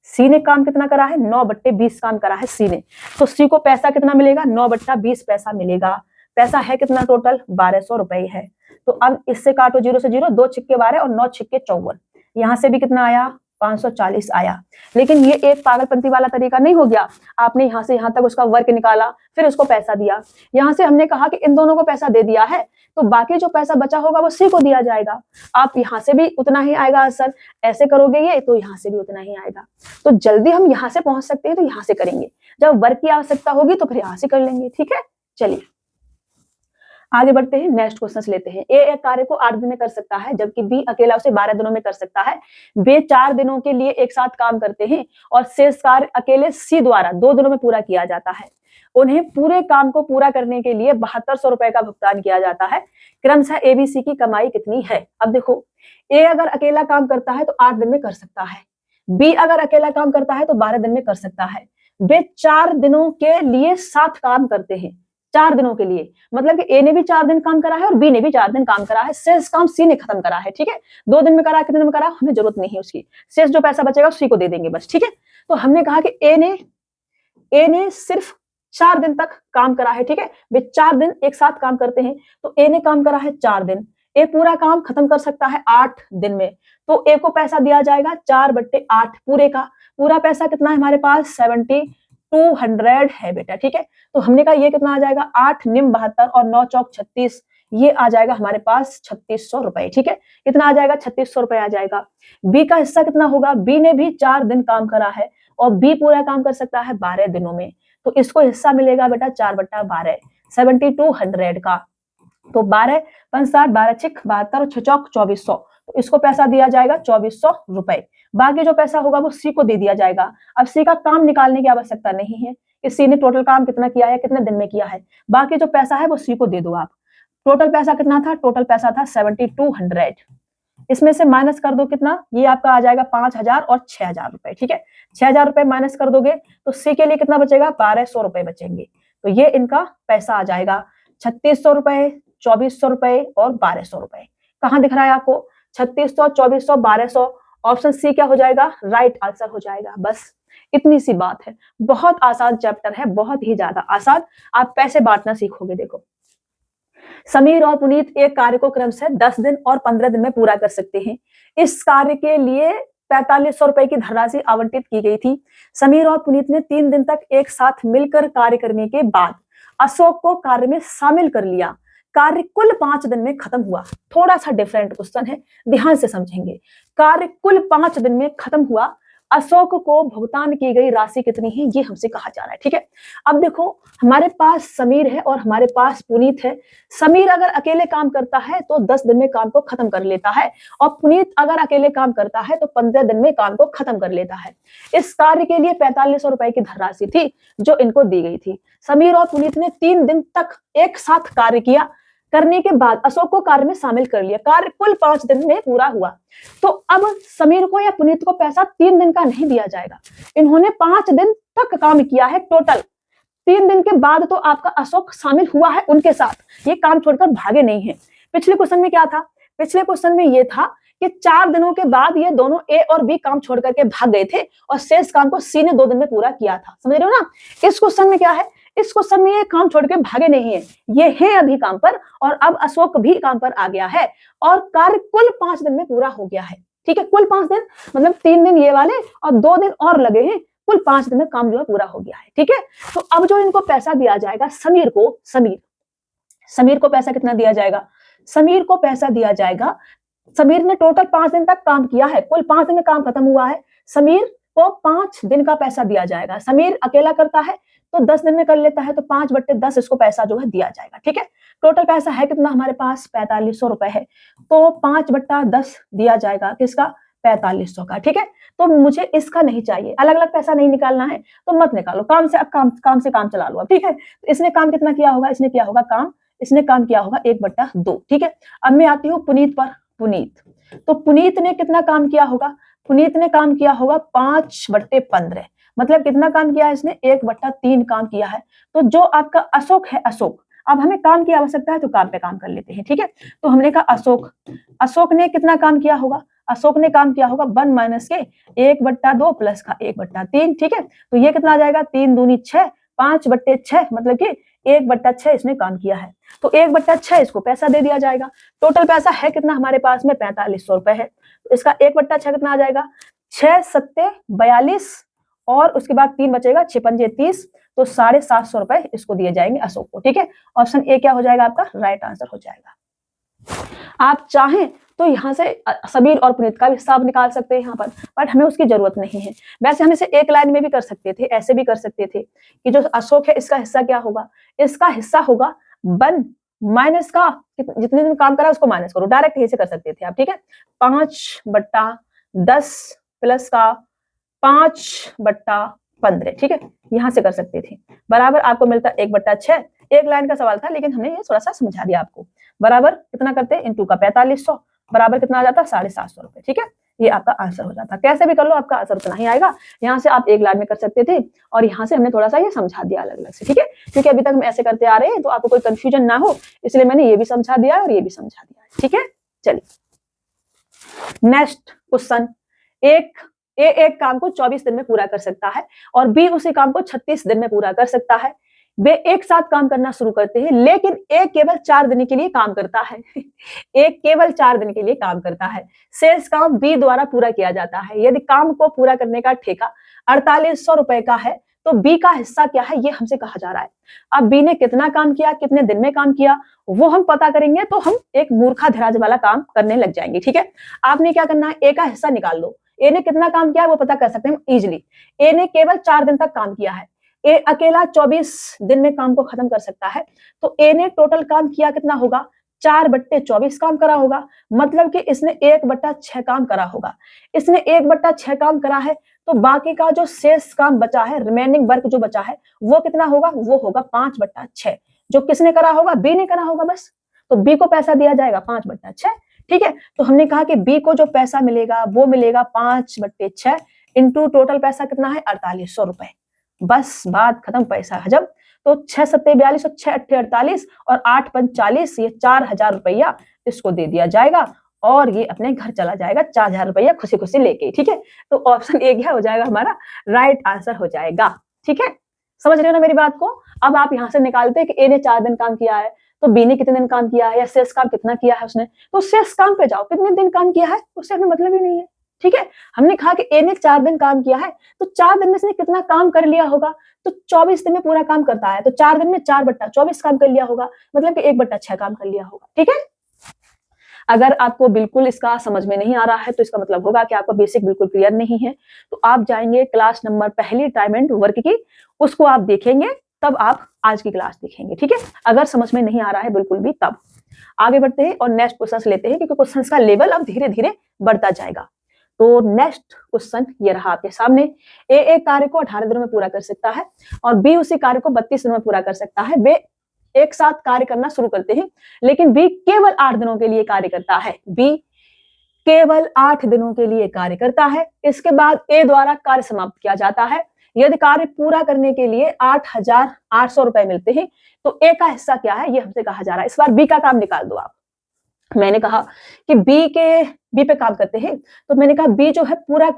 Speaker 1: सी ने काम कितना करा है 9/20 काम करा है सी ने। तो सी को पैसा कितना मिलेगा 9/20 पैसा मिलेगा। पैसा है कितना टोटल 1200 रुपए है। तो अब इससे काटो 0 से 0, 2 छिक्के 12 और 9 छिक्के 54। यहाँ से भी कितना आया 540 आया। लेकिन ये एक पागलपंती वाला तरीका नहीं हो गया, आपने यहाँ से यहाँ तक उसका वर्क निकाला फिर उसको पैसा दिया। यहाँ से हमने कहा कि इन दोनों को पैसा दे दिया है तो बाकी जो पैसा बचा होगा वो सी को दिया जाएगा। आप यहाँ से भी उतना ही आएगा आंसर, ऐसे करोगे ये तो यहाँ से भी उतना ही आएगा। तो जल्दी हम यहाँ से पहुंच सकते हैं तो यहाँ से करेंगे, जब वर्क की आवश्यकता होगी तो फिर यहाँ से कर लेंगे। ठीक है, चलिए आगे बढ़ते हैं, नेक्स्ट क्वेश्चन लेते हैं। ए एक कार्य को 8 दिन में कर सकता है जबकि बी अकेला उसे 12 दिनों में कर सकता है। वे 4 दिनों के लिए एक साथ काम करते हैं और शेष कार्य अकेले सी द्वारा 2 दिनों में पूरा किया जाता है। उन्हें पूरे काम को पूरा करने के लिए 7200 रुपए का भुगतान किया जाता है। क्रमशः एबीसी की कमाई कितनी है। अब देखो, ए अगर अकेला काम करता है तो 8 दिन में कर सकता है, बी अगर अकेला काम करता है तो 12 दिन में कर सकता है। वे 4 दिनों के लिए साथ काम करते हैं, 4 दिनों के लिए, मतलब कि ए ने भी 4 दिन काम करा है और बी ने भी 4 दिन काम करा है। शेष काम सी ने खत्म करा है। ठीक है, 2 दिन में करा, कितने दिन में करा हमें जरूरत नहीं है उसकी, शेष जो पैसा बचेगा सी को दे देंगे बस। ठीक है, तो हमने कहा कि ए ने सिर्फ 4 दिन तक काम करा है। ठीक है, वे 4 दिन एक साथ काम करते हैं तो ए ने काम करा है 4 दिन, ए पूरा काम खत्म कर सकता है 8 दिन में। तो ए को पैसा दिया जाएगा 4/8 पूरे का। पूरा पैसा कितना है हमारे पास 7200 है बेटा। ठीक है, तो हमने कहा ये कितना आ जाएगा 8 निम 72 और 9 चौक 36, ये आ जाएगा हमारे पास 3600 रुपए। ठीक है, कितना आ जाएगा 3600 रुपए आ जाएगा। बी का हिस्सा कितना होगा, बी ने भी 4 दिन काम करा है और बी पूरा काम कर सकता है 12 दिनों में। तो इसको हिस्सा मिलेगा बेटा 4/12 7200 का। तो 12 5 7 12 6 72 और 6 चौक 2400, तो इसको पैसा दिया जाएगा 2400 रुपए। बाकी जो पैसा होगा वो सी को दे दिया जाएगा। अब सी का काम निकालने की आवश्यकता नहीं है कि सी ने टोटल काम कितना किया है, कितने दिन में किया है। बाकी जो पैसा है वो सी को दे दो आप। टोटल पैसा कितना था, टोटल पैसा था 7200। इसमें से माइनस कर दो कितना, ये आपका आ जाएगा 5000 और 6000 रुपए। ठीक है, 6000 रुपए माइनस कर दोगे तो सी के लिए कितना बचेगा 1200 रुपए बचेंगे। तो ये इनका पैसा आ जाएगा 3600 रुपए, 2400 रुपए और 1200 रुपए। कहाँ दिख रहा है आपको 3600, 2400, 1200। ऑप्शन सी क्या हो जाएगा, राइट आंसर हो जाएगा। बस इतनी सी बात है, बहुत आसान चैप्टर है, बहुत ही ज्यादा आसान। आप पैसे बांटना सीखोगे। देखो, समीर और पुनीत एक कार्य को क्रमशः 10 दिन और 15 दिन में पूरा कर सकते हैं। इस कार्य के लिए 4500 रुपए की धनराशि आवंटित की गई थी। समीर और पुनीत ने 3 दिन तक एक साथ मिलकर कार्य करने के बाद अशोक को कार्य में शामिल कर लिया। कार्य कुल 5 दिन में खत्म हुआ। थोड़ा सा डिफरेंट क्वेश्चन है, ध्यान से समझेंगे। कार्य कुल 5 दिन में खत्म हुआ, अशोक को भुगतान की गई राशि कितनी है ये हमसे कहा जा रहा है। ठीक है, अब देखो हमारे पास समीर है और हमारे पास पुनीत है। समीर अगर अकेले काम करता है तो 10 दिन में काम को खत्म कर लेता है और पुनीत अगर अकेले काम करता है तो 15 दिन में काम को खत्म कर लेता है। इस कार्य के लिए 4500 रुपए की धनराशि थी जो इनको दी गई थी। समीर और पुनीत ने 3 दिन तक एक साथ कार्य किया, करने के बाद अशोक को कार्य में शामिल कर लिया। कार्य कुल 5 दिन में पूरा हुआ। तो अब समीर को या पुनीत को पैसा 3 दिन का नहीं दिया जाएगा, इन्होंने 5 दिन तक काम किया है टोटल। 3 दिन के बाद तो आपका अशोक शामिल हुआ है उनके साथ, ये काम छोड़कर भागे नहीं है। पिछले क्वेश्चन में क्या था, पिछले क्वेश्चन में ये था कि 4 दिनों के बाद ये दोनों ए और बी काम छोड़ करके भाग गए थे और शेष काम को सी ने 2 दिन में पूरा किया था। समझ रहे हो ना। इस क्वेश्चन में क्या है, इस क्वेश्चन में ये काम छोड़ के भागे नहीं है, ये है अभी काम पर और अब अशोक भी काम पर आ गया है और कार्य कुल 5 दिन में पूरा हो गया है। ठीक है, कुल 5 दिन मतलब 3 दिन ये वाले और 2 दिन और लगे हैं, कुल 5 दिन में काम जो है पूरा हो गया है। ठीक है, तो अब जो इनको पैसा दिया जाएगा समीर को, समीर को पैसा कितना दिया जाएगा, समीर को पैसा दिया जाएगा। समीर ने टोटल 5 दिन तक काम किया है, कुल 5 दिन में काम खत्म हुआ है। समीर को 5 दिन का पैसा दिया जाएगा। समीर अकेला करता है तो 10 दिन में कर लेता है तो 5/10 इसको पैसा जो है दिया जाएगा। ठीक है, टोटल पैसा है कितना हमारे पास 4500 रुपए है, तो 5/10 दिया जाएगा किसका 4500 का। ठीक है, तो मुझे इसका नहीं चाहिए, अलग अलग पैसा नहीं निकालना है तो मत निकालो, काम से अब काम से काम चला लो अब। ठीक है, तो इसने काम कितना किया होगा, इसने किया होगा काम 1/2। ठीक है, अब मैं आती हूँ पुनीत पर। पुनीत, तो पुनीत ने कितना काम किया होगा, पुनीत ने काम किया होगा 5/15, मतलब कितना काम किया है इसने 1/3 काम किया है। तो जो आपका अशोक है, अशोक, अब हमें काम की आवश्यकता है तो काम पे काम कर लेते हैं। ठीक है, तो हमने कहा अशोक, अशोक ने कितना काम किया होगा, अशोक ने काम किया होगा 1 माइनस के 1/2 प्लस का 1/3। ठीक है, तो ये कितना आ जाएगा 3 दूनी 6, 5/6, मतलब कि 1/6 इसने काम किया है, तो 1/6 इसको पैसा दे दिया जाएगा। टोटल पैसा है कितना हमारे पास में 4500 रुपए है, तो इसका 1/6 कितना आ जाएगा 6 सत्ते 42 और उसके बाद 3 बचेगा 6 पंजे 30, तो 750 रुपए इसको दिए जाएंगे अशोक को। ठीक है, ऑप्शन ए क्या हो जाएगा आपका राइट आंसर हो जाएगा। आप चाहें तो यहाँ से सबीर और पुनीत का भी हिसाब निकाल सकते हैं यहाँ पर, बट हमें उसकी जरूरत नहीं है। वैसे हम इसे एक लाइन में भी कर सकते थे, ऐसे भी कर सकते थे कि जो अशोक है इसका हिस्सा क्या होगा, इसका हिस्सा होगा 1 माइनस का जितने दिन काम करा उसको माइनस करो, डायरेक्ट ऐसे कर सकते थे आप। ठीक है, 5/10 प्लस का 5/15। ठीक है, यहां से कर सकते थे, बराबर आपको मिलता 1/6। एक लाइन का सवाल था लेकिन हमने ये थोड़ा सा समझा दिया आपको। बराबर कितना करते इंटू का 4500, बराबर कितना आ जाता 750 रुपए। ठीक है, ये आपका आंसर हो जाता। कैसे भी कर लो आपका आंसर उतना ही आएगा। यहाँ से आप एक लाइन में कर सकते थे और यहाँ से हमने थोड़ा सा ये समझा दिया अलग अलग से। ठीक है, क्योंकि अभी तक हम ऐसे करते आ रहे हैं तो आपको कोई कंफ्यूजन ना हो, इसलिए मैंने ये भी समझा दिया और ये भी समझा दिया। ठीक है, चलिए नेक्स्ट क्वेश्चन। एक काम को 24 दिन में पूरा कर सकता है और बी उसी काम को 36 दिन में पूरा कर सकता है। वे एक साथ काम करना शुरू करते हैं, लेकिन एक केवल 4 दिन के लिए काम करता है। एक केवल 4 दिन के लिए काम करता है। शेष काम बी द्वारा पूरा किया जाता है। यदि काम को पूरा करने का ठेका 4800 रुपए का है तो बी का हिस्सा क्या है, ये हमसे कहा जा रहा है। अब बी ने कितना काम किया, कितने दिन में काम किया, वो हम पता करेंगे तो हम एक मूर्खाधिराज वाला काम करने लग जाएंगे। ठीक है, आपने क्या करना है, ए का हिस्सा निकाल लो। ए ने कितना काम किया वो पता कर सकते हैं इजिली। ए ने केवल 4 दिन तक काम किया है, ए अकेला 24 दिन में काम को खत्म कर सकता है, तो ए ने टोटल काम किया कितना होगा 4/24 काम करा होगा, मतलब कि इसने 1/6 काम करा होगा। इसने 1/6 काम करा है तो बाकी का जो शेष काम बचा है, रिमेनिंग वर्क जो बचा है वो कितना होगा, वो होगा 5/6, जो किसने करा होगा, बी ने करा होगा बस, तो बी को पैसा दिया जाएगा 5/6। ठीक है, तो हमने कहा कि बी को जो पैसा मिलेगा वो मिलेगा 5/6 इंटू टोटल पैसा कितना है 4800 रुपए। बस बात खत्म, पैसा हजम। तो 6 सत्ते 42 और 6 अट्ठे 48 और 8 पंच 40, ये 4000 रुपया इसको दे दिया जाएगा और ये अपने घर चला जाएगा 4000 रुपया खुशी खुशी लेके। ठीक है, तो ऑप्शन ए क्या हो जाएगा हमारा राइट आंसर हो जाएगा। ठीक है, समझ रहे हो ना मेरी बात को। अब आप यहां से निकालते हैं कि ए ने 4 दिन काम किया है तो बी ने कितने दिन काम किया है या शेष काम कितना किया है उसने, तो शेष काम पे जाओ, कितने दिन काम किया है उससे हमें मतलब ही नहीं है। ठीक है, हमने कहा कि ए ने 4 दिन काम किया है तो 4 दिन में इसने कितना काम कर लिया होगा, तो 24 दिन में पूरा काम करता है तो 4 दिन में 4/24 काम कर लिया होगा, मतलब कि 1/6 काम कर लिया होगा। ठीक है, अगर आपको बिल्कुल इसका समझ में नहीं आ रहा है तो इसका मतलब होगा कि आपका बेसिक बिल्कुल क्लियर नहीं है, तो आप जाएंगे क्लास नंबर पहली टाइम एंड वर्क की, उसको आप देखेंगे तब आप आज की क्लास देखेंगे। ठीक है, अगर समझ में नहीं आ रहा है बिल्कुल भी तब आगे बढ़ते हैं और नेक्स्ट क्वेश्चन लेते हैं, क्योंकि क्वेश्चन का लेवल अब धीरे धीरे बढ़ता जाएगा। तो नेक्स्ट क्वेश्चन ये रहा आपके सामने। ए एक कार्य को 18 दिनों में पूरा कर सकता है और बी उसी कार्य को 32 दिनों में पूरा कर सकता है। वे एक साथ कार्य करना शुरू करते हैं, लेकिन बी केवल 8 दिनों के लिए कार्य करता है। बी केवल 8 दिनों के लिए कार्य करता है, इसके बाद ए द्वारा कार्य समाप्त किया जाता है। यदि कार्य पूरा करने के लिए 8800 रुपए मिलते हैं तो ए का हिस्सा क्या है, ये हमसे कहा जा रहा है। इस बार बी का काम निकाल दो आप। मैंने कहा कि बी पे काम करते हैं, तो मैंने कहा बी जो है पूरा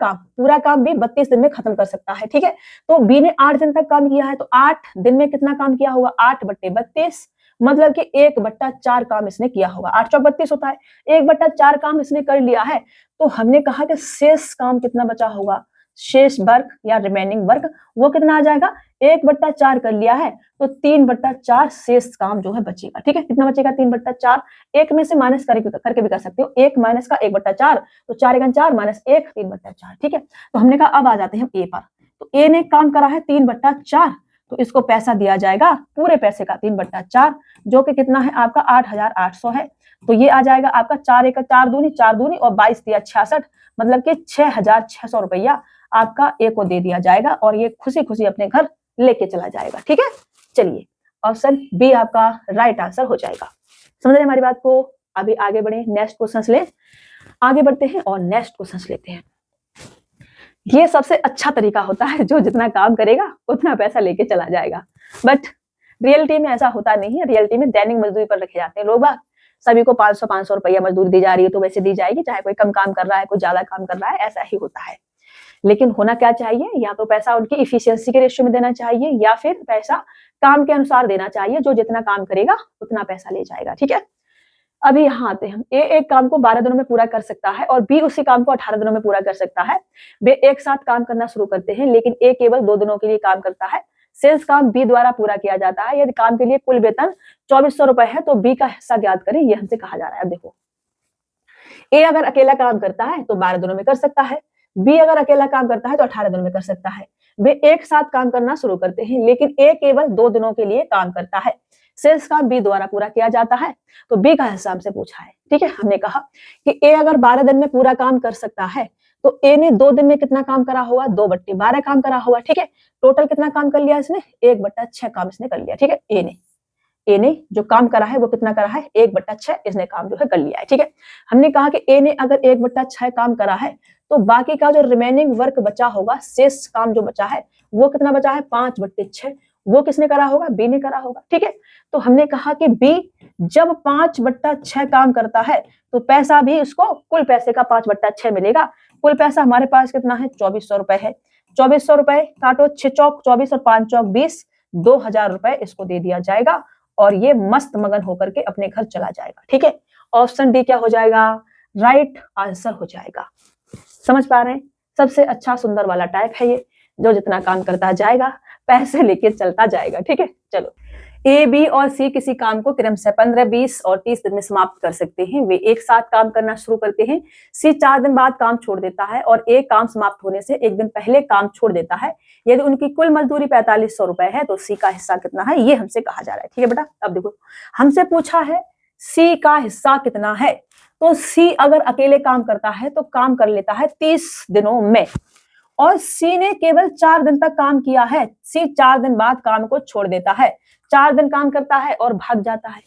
Speaker 1: काम बी 32 दिन में खत्म कर सकता है। ठीक है, तो बी ने 8 दिन तक काम किया है तो 8 दिन में कितना काम किया होगा 8/32, मतलब कि 1/4 काम इसने किया होगा। 8 चौक 32 होता है, 1/4 काम इसने कर लिया है। तो हमने कहा कि शेष काम कितना बचा होगा, शेष वर्क या रिमेनिंग वर्क वो कितना आ जाएगा 1/4 कर लिया है तो 3/4 शेष काम जो है बचेगा। ठीक है, कितना बचेगा 3/4, एक में से माइनस करके भी कर सकते हो, 1 माइनस का 1/4 तो 4 × 4 माइनस 1 3/4। ठीक है, तो हमने कहा अब आ जाते हैं ए पर। तो ए ने काम करा है 3/4, तो इसको पैसा दिया जाएगा पूरे पैसे का 3/4, जो कि कितना है आपका 8,800 है। तो ये आ जाएगा आपका 4 दूनी और 22 दिया 66, मतलब कि 6,600 रुपया आपका ए को दे दिया जाएगा और ये खुशी खुशी अपने घर लेके चला जाएगा। ठीक है, चलिए ऑप्शन बी आपका राइट आंसर हो जाएगा। समझ रहे हमारी बात को? अभी आगे बढ़े, नेक्स्ट क्वेश्चन ले आगे बढ़ते हैं और नेक्स्ट क्वेश्चन लेते हैं। ये सबसे अच्छा तरीका होता है, जो जितना काम करेगा उतना पैसा लेके चला जाएगा। बट रियलिटी में ऐसा होता नहीं है। रियलिटी में दैनिक मजदूरी पर रखे जाते हैं लोग बाग। सभी को 500 रुपया मजदूरी दी जा रही है तो वैसे दी जाएगी, चाहे कोई कम काम कर रहा है कोई ज्यादा काम कर रहा है, ऐसा ही होता है। लेकिन होना क्या चाहिए, या तो पैसा उनकी इफिशियंसी के रेशियो में देना चाहिए या फिर पैसा काम के अनुसार देना चाहिए। जो जितना काम करेगा उतना पैसा ले जाएगा। ठीक है, अभी यहाँ आते हैं हम। ए एक काम को 12 दिनों में पूरा कर सकता है और बी उसी काम को 18 दिनों में पूरा कर सकता है। वे एक साथ काम करना शुरू करते हैं, लेकिन ए केवल 2 दिनों के लिए काम करता है। शेष काम बी द्वारा पूरा किया जाता है। यदि काम के लिए कुल वेतन 2400 रुपए है तो बी का हिस्सा ज्ञात करें, ये हमसे कहा जा रहा है। देखो, ए अगर अकेला काम करता है तो 12 दिनों में कर सकता है, बी अगर अकेला काम करता है तो 18 दिनों में कर सकता है। वे एक साथ काम करना शुरू करते हैं, लेकिन ए केवल 2 दिनों के लिए काम करता है। शेष काम बी द्वारा पूरा किया जाता है, तो बी का हिस्सा हमसे पूछा है। ठीक है, हमने कहा कि ए अगर 12 दिन में पूरा काम कर सकता है तो ए ने 2 दिन में कितना काम करा होगा, 2/12 काम करा होगा। ठीक है, टोटल कितना काम कर लिया इसने, 1/6 काम इसने कर लिया। ठीक है, ए ने जो काम करा है वो कितना करा है, 1/6 इसने काम जो है कर लिया है। ठीक है, हमने कहा कि ए ने अगर 1/6 काम करा है तो बाकी का जो रिमेनिंग वर्क बचा होगा, शेष काम जो बचा है वो कितना बचा है, 5/6, वो किसने करा होगा, बी ने करा होगा। ठीक है, तो हमने कहा कि बी जब 5/6 काम करता है तो पैसा भी उसको कुल पैसे का 5/6 मिलेगा। कुल पैसा हमारे पास कितना है, 2400 रुपए है। 2400 रुपए काटो, 6 चौक 24 और 5 चौक 20, 2000 रुपए इसको दे दिया जाएगा और ये मस्त मगन होकर के अपने घर चला जाएगा। ठीक है, ऑप्शन डी क्या हो जाएगा, राइट आंसर हो जाएगा। समझ पा रहे हैं, सबसे अच्छा सुंदर वाला टाइप है ये, जो जितना काम करता जाएगा पैसे लेके चलता जाएगा। ठीक है, चलो, ए बी और सी किसी काम को क्रमशः 15, 20 और 30 दिन में समाप्त कर सकते हैं। वे एक साथ काम करना शुरू करते हैं। सी 4 दिन बाद काम छोड़ देता है और ए काम समाप्त होने से 1 दिन पहले काम छोड़ देता है। यदि उनकी कुल मजदूरी 4500 रुपए है तो सी का हिस्सा कितना है, ये हमसे कहा जा रहा है। ठीक है बेटा, अब देखो हमसे पूछा है सी का हिस्सा कितना है, तो सी अगर अकेले काम करता है तो काम कर लेता है 30 दिनों में, और सी ने केवल 4 दिन तक काम किया है। सी 4 दिन बाद काम को छोड़ देता है, 4 दिन काम करता है और भाग जाता है।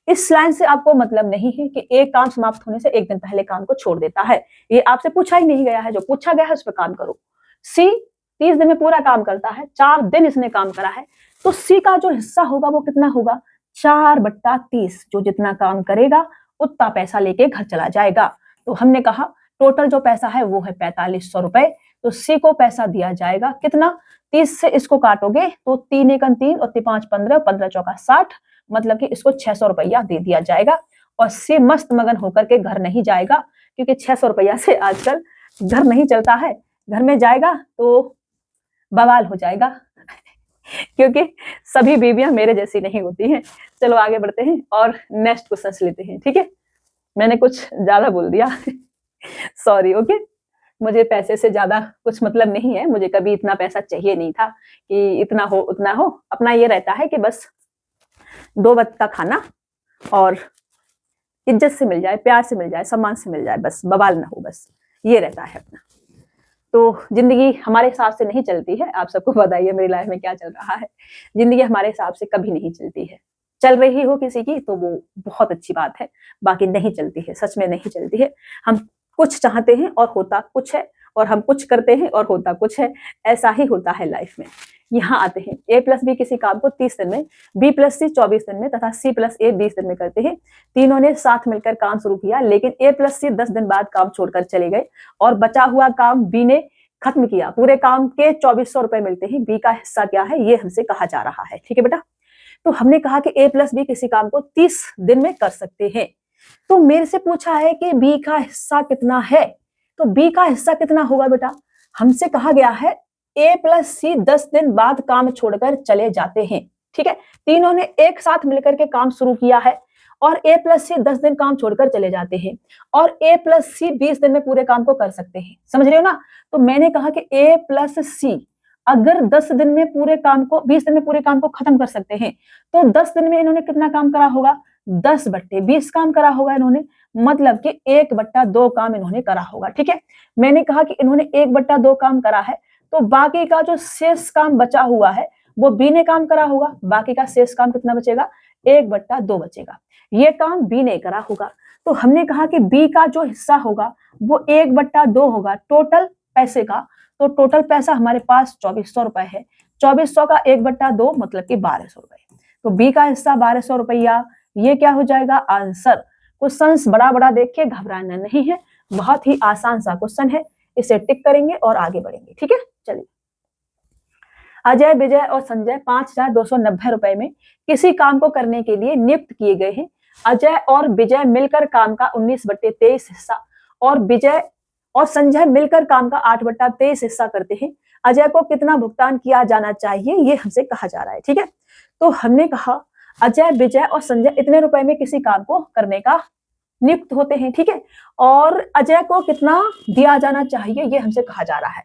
Speaker 1: इस लाइन से आपको मतलब नहीं है कि एक काम समाप्त होने से 1 दिन पहले काम को छोड़ देता है, ये आपसे पूछा ही नहीं गया है। जो पूछा गया है उस पर काम करो। सी 30 दिन में पूरा काम करता है, 4 दिन इसने काम करा है, तो सी का जो हिस्सा होगा वो कितना होगा, 4/30। जो जितना काम करेगा उतना पैसा लेके घर चला जाएगा। तो हमने कहा टोटल जो पैसा है वो है 4500 रुपए, तो सी को पैसा दिया जाएगा कितना, 30 से इसको काटोगे तो 3 एकम 3 और 5 15, 15 चौका 60, मतलब कि इसको 600 रुपया दे दिया जाएगा और सी मस्त मगन होकर के घर नहीं जाएगा, क्योंकि 600 रुपया से आजकल घर नहीं चलता है। घर में जाएगा तो बवाल हो जाएगा क्योंकि सभी बीवियां मेरे जैसी नहीं होती हैं। चलो आगे बढ़ते हैं और नेक्स्ट क्वेश्चन लेते हैं। ठीक है, मैंने कुछ ज्यादा बोल दिया सॉरी। ओके, मुझे पैसे से ज्यादा कुछ मतलब नहीं है, मुझे कभी इतना पैसा चाहिए नहीं था कि इतना हो उतना हो। अपना ये रहता है कि बस 2 वक्त का खाना और इज्जत से मिल जाए, प्यार से मिल जाए, सम्मान से मिल जाए, बस बवाल ना हो, बस ये रहता है अपना। तो जिंदगी हमारे हिसाब से नहीं चलती है, आप सबको बताइए मेरी लाइफ में क्या चल रहा है। जिंदगी हमारे हिसाब से कभी नहीं चलती है। चल रही हो किसी की तो वो बहुत अच्छी बात है, बाकी नहीं चलती है, सच में नहीं चलती है। हम कुछ चाहते हैं और होता कुछ है, और हम कुछ करते हैं और होता कुछ है, ऐसा ही होता है लाइफ में। यहाँ आते हैं, ए प्लस बी किसी काम को 30 दिन में, बी प्लस सी 24 दिन में तथा सी प्लस ए 20 दिन में करते हैं। तीनों ने साथ मिलकर काम शुरू किया, लेकिन ए प्लस सी 10 दिन बाद काम छोड़कर चले गए और बचा हुआ काम बी ने खत्म किया। पूरे काम के 2400 रुपए मिलते हैं। बी का हिस्सा क्या है, ये हमसे कहा जा रहा है। ठीक है बेटा, तो हमने कहा कि ए प्लस बी किसी काम को 30 दिन में कर सकते हैं। तो मेरे से पूछा है कि बी का हिस्सा कितना है, तो बी का हिस्सा कितना होगा बेटा, हमसे कहा गया है ए प्लस सी 10 दिन बाद काम छोड़कर चले जाते हैं। ठीक है, तीनों ने एक साथ मिलकर के काम शुरू किया है और ए प्लस सी 10 दिन काम छोड़कर चले जाते हैं और ए प्लस सी 20 दिन में पूरे काम को कर सकते हैं। समझ रहे हो ना? तो मैंने कहा कि ए प्लस सी अगर 10 दिन में पूरे काम को 20 दिन में पूरे काम को खत्म कर सकते हैं तो 10 दिन में इन्होंने कितना काम करा होगा? 10/20 काम करा होगा इन्होंने, मतलब कि 1/2 काम इन्होंने करा होगा। ठीक है, मैंने कहा कि इन्होंने 1/2 काम करा है, तो बाकी का जो शेष काम बचा हुआ है वो बी ने काम करा होगा। बाकी का शेष काम कितना बचेगा? 1/2 बचेगा। ये काम बी ने करा होगा, तो हमने कहा कि बी का जो हिस्सा होगा वो 1/2 होगा टोटल पैसे का। तो टोटल पैसा हमारे पास 2400 रुपए है। 2400 का 1/2 मतलब कि 1200 रुपए। तो बी का हिस्सा 1200 रुपया। ये क्या हो जाएगा? आंसर। क्वेश्चन बड़ा बड़ा देख के घबराना नहीं है, बहुत ही आसान सा क्वेश्चन है। इसे टिक करेंगे और आगे बढ़ेंगे। ठीक है, चलिए। अजय, विजय और संजय 5290 रुपए में किसी काम को करने के लिए नियुक्त किए गए हैं। अजय और विजय मिलकर काम का 19/23 हिस्सा और विजय और संजय मिलकर काम का 8/23 हिस्सा करते हैं। अजय को कितना भुगतान किया जाना चाहिए, ये हमसे कहा जा रहा है। ठीक है, तो हमने कहा अजय, विजय और संजय इतने रुपए में किसी काम को करने का नियुक्त होते हैं। ठीक है, और अजय को कितना दिया जाना चाहिए, ये हमसे कहा जा रहा है।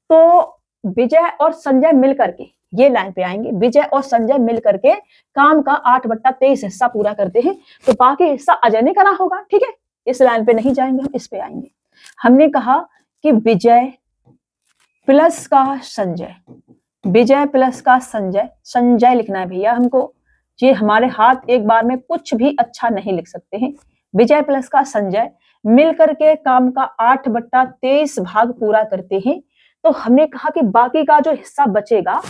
Speaker 1: तो विजय और संजय मिलकर के, ये लाइन पे आएंगे, विजय और संजय मिलकर के काम का 8/23 हिस्सा पूरा करते हैं, तो बाकी हिस्सा अजय ने करा होगा। ठीक है, इस लाइन पे नहीं जाएंगे, हम इस पे आएंगे। हमने कहा कि विजय प्लस का संजय, विजय प्लस का संजय, संजय लिखना है भैया हमको। ये हमारे हाथ एक बार में कुछ भी अच्छा नहीं लिख सकते हैं। विजय प्लस का संजय मिलकर के काम का 8/23 भाग पूरा करते हैं, तो हमने कहा कि बाकी का जो हिस्सा बचेगा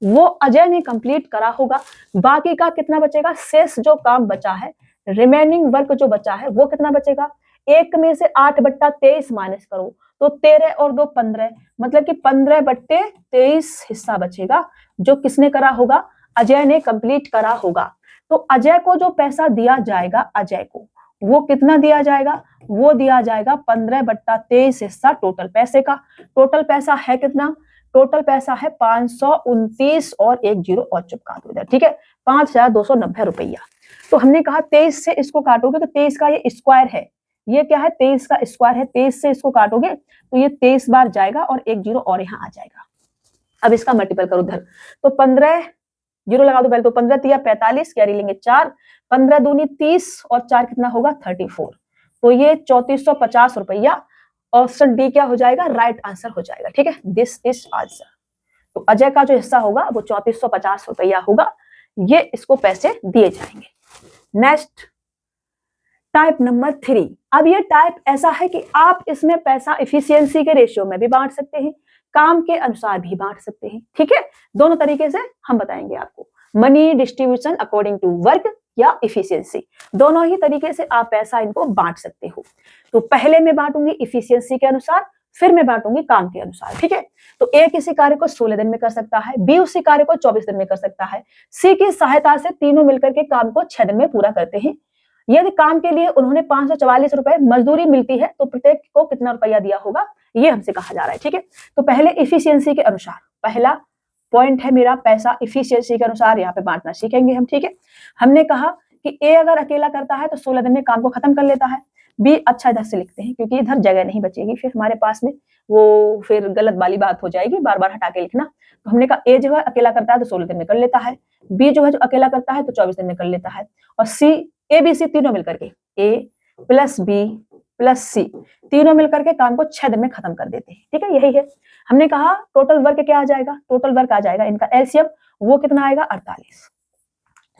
Speaker 1: वो अजय ने कंप्लीट करा होगा। बाकी का कितना बचेगा? शेष जो काम बचा है, रिमेनिंग वर्क जो बचा है वो कितना बचेगा? 1 में से 8/23 माइनस करो तो 13 और 2 15, मतलब कि 15/23 हिस्सा बचेगा, जो किसने करा होगा? अजय ने कंप्लीट करा होगा। तो अजय को जो पैसा दिया जाएगा, अजय को वो कितना दिया जाएगा? वो दिया जाएगा 15/23 हिस्सा टोटल पैसे का। टोटल पैसा है कितना? टोटल पैसा है 529 और 1 0 और चिपका दो इधर। ठीक है, 5290 रुपया। तो हमने कहा 23 से इसको काटोगे तो 23 का ये स्क्वायर है, ये क्या है? 23 का स्क्वायर है। 23 से इसको काटोगे तो ये 23 बार जाएगा और 1 0 और यहाँ आ जाएगा। अब इसका मल्टीपल करो उधर, तो 15 जीरो लगा दो पहले, तो 15 तिया 45, कैरी लेंगे 4, 15 दूनी 30 और 4 कितना होगा? 34। तो ये 3450 रुपया। ऑप्शन डी क्या हो जाएगा? राइट आंसर हो जाएगा। ठीक है, दिस इज आंसर। तो अजय का जो हिस्सा होगा वो 3450 रुपया होगा, ये इसको पैसे दिए जाएंगे। Next type number 3। अब ये टाइप ऐसा है कि आप इसमें पैसा इफिशियंसी के रेशियो में भी बांट सकते हैं, काम के अनुसार भी बांट सकते हैं। ठीक है, दोनों तरीके से हम बताएंगे आपको। Money distribution according to work या इफिशियंसी, दोनों ही तरीके से आप पैसा इनको बांट सकते हो। तो पहले मैं बांटूंगी इफिशियंसी के अनुसार, फिर मैं बांटूंगी काम के अनुसार। ठीक है, तो ए किसी कार्य को 16 दिन में कर सकता है, बी उसी कार्य को 24 दिन में कर सकता है, सी की सहायता से तीनों मिलकर के काम को 6 दिन में पूरा करते हैं। यदि काम के लिए उन्होंने 544 रुपए मजदूरी मिलती है तो प्रत्येक को कितना रुपया दिया होगा, ये हमसे कहा जा रहा है। ठीक है, तो पहले इफिशियंसी के अनुसार, पहला पॉइंट है मेरा, पैसा इफिशियंसी के अनुसार यहाँ पे बांटना सीखेंगे हम। ठीक है, हमने कहा कि ए अगर अकेला करता है तो 16 दिन में काम को खत्म कर लेता है। बी अच्छा इधर से लिखते हैं क्योंकि इधर जगह नहीं बचेगी फिर हमारे पास में, वो फिर गलत वाली बात हो जाएगी, बार बार हटा के लिखना। तो हमने कहा ए जो है अकेला करता है तो 16 दिन में कर लेता है, बी जो है जो अकेला करता है तो 24 दिन में कर लेता है, और सी ए बी सी तीनों मिलकर के, ए प्लस बी प्लस सी तीनों मिलकर के काम को 6 दिन में खत्म कर देते हैं। ठीक है, यही है। हमने कहा टोटल वर्क क्या आ जाएगा? टोटल वर्क आ जाएगा इनका एलसीएम, वो कितना आएगा? 48।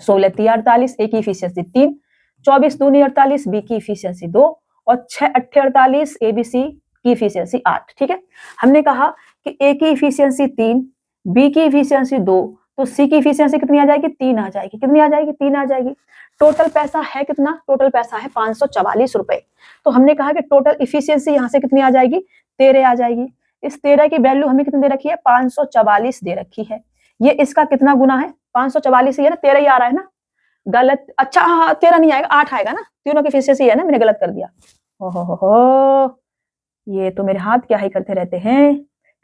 Speaker 1: 16 तिया 48, ए की इफिशियंसी 3, 24 दूनी 48, बी की इफिशियंसी 2 और 6 8 48, ए बी सी की इफिशियंसी 8। ठीक है, हमने कहा कि ए की इफिशियंसी 3, बी की इफिशियंसी 2, तो सी की इफिशियंसी कितनी आ जाएगी? 3 आ जाएगी। कितनी आ जाएगी? 3 आ जाएगी। टोटल पैसा है कितना? टोटल पैसा है 544 रुपए। तो हमने कहा कि टोटल इफिशियंसी यहाँ से कितनी आ जाएगी? 13 आ जाएगी। इस 13 की वैल्यू हमें कितनी दे रखी है? 544 दे रखी है। ये इसका कितना गुना है? 544 ही है ना, 13 ही आ रहा है ना? गलत, अच्छा हाँ 13 नहीं आएगा, 8 आएगा ना, तीनों की इफिशियंसी है ना, मैंने गलत कर दिया। हो, ये तो मेरे हाथ क्या ही करते रहते हैं।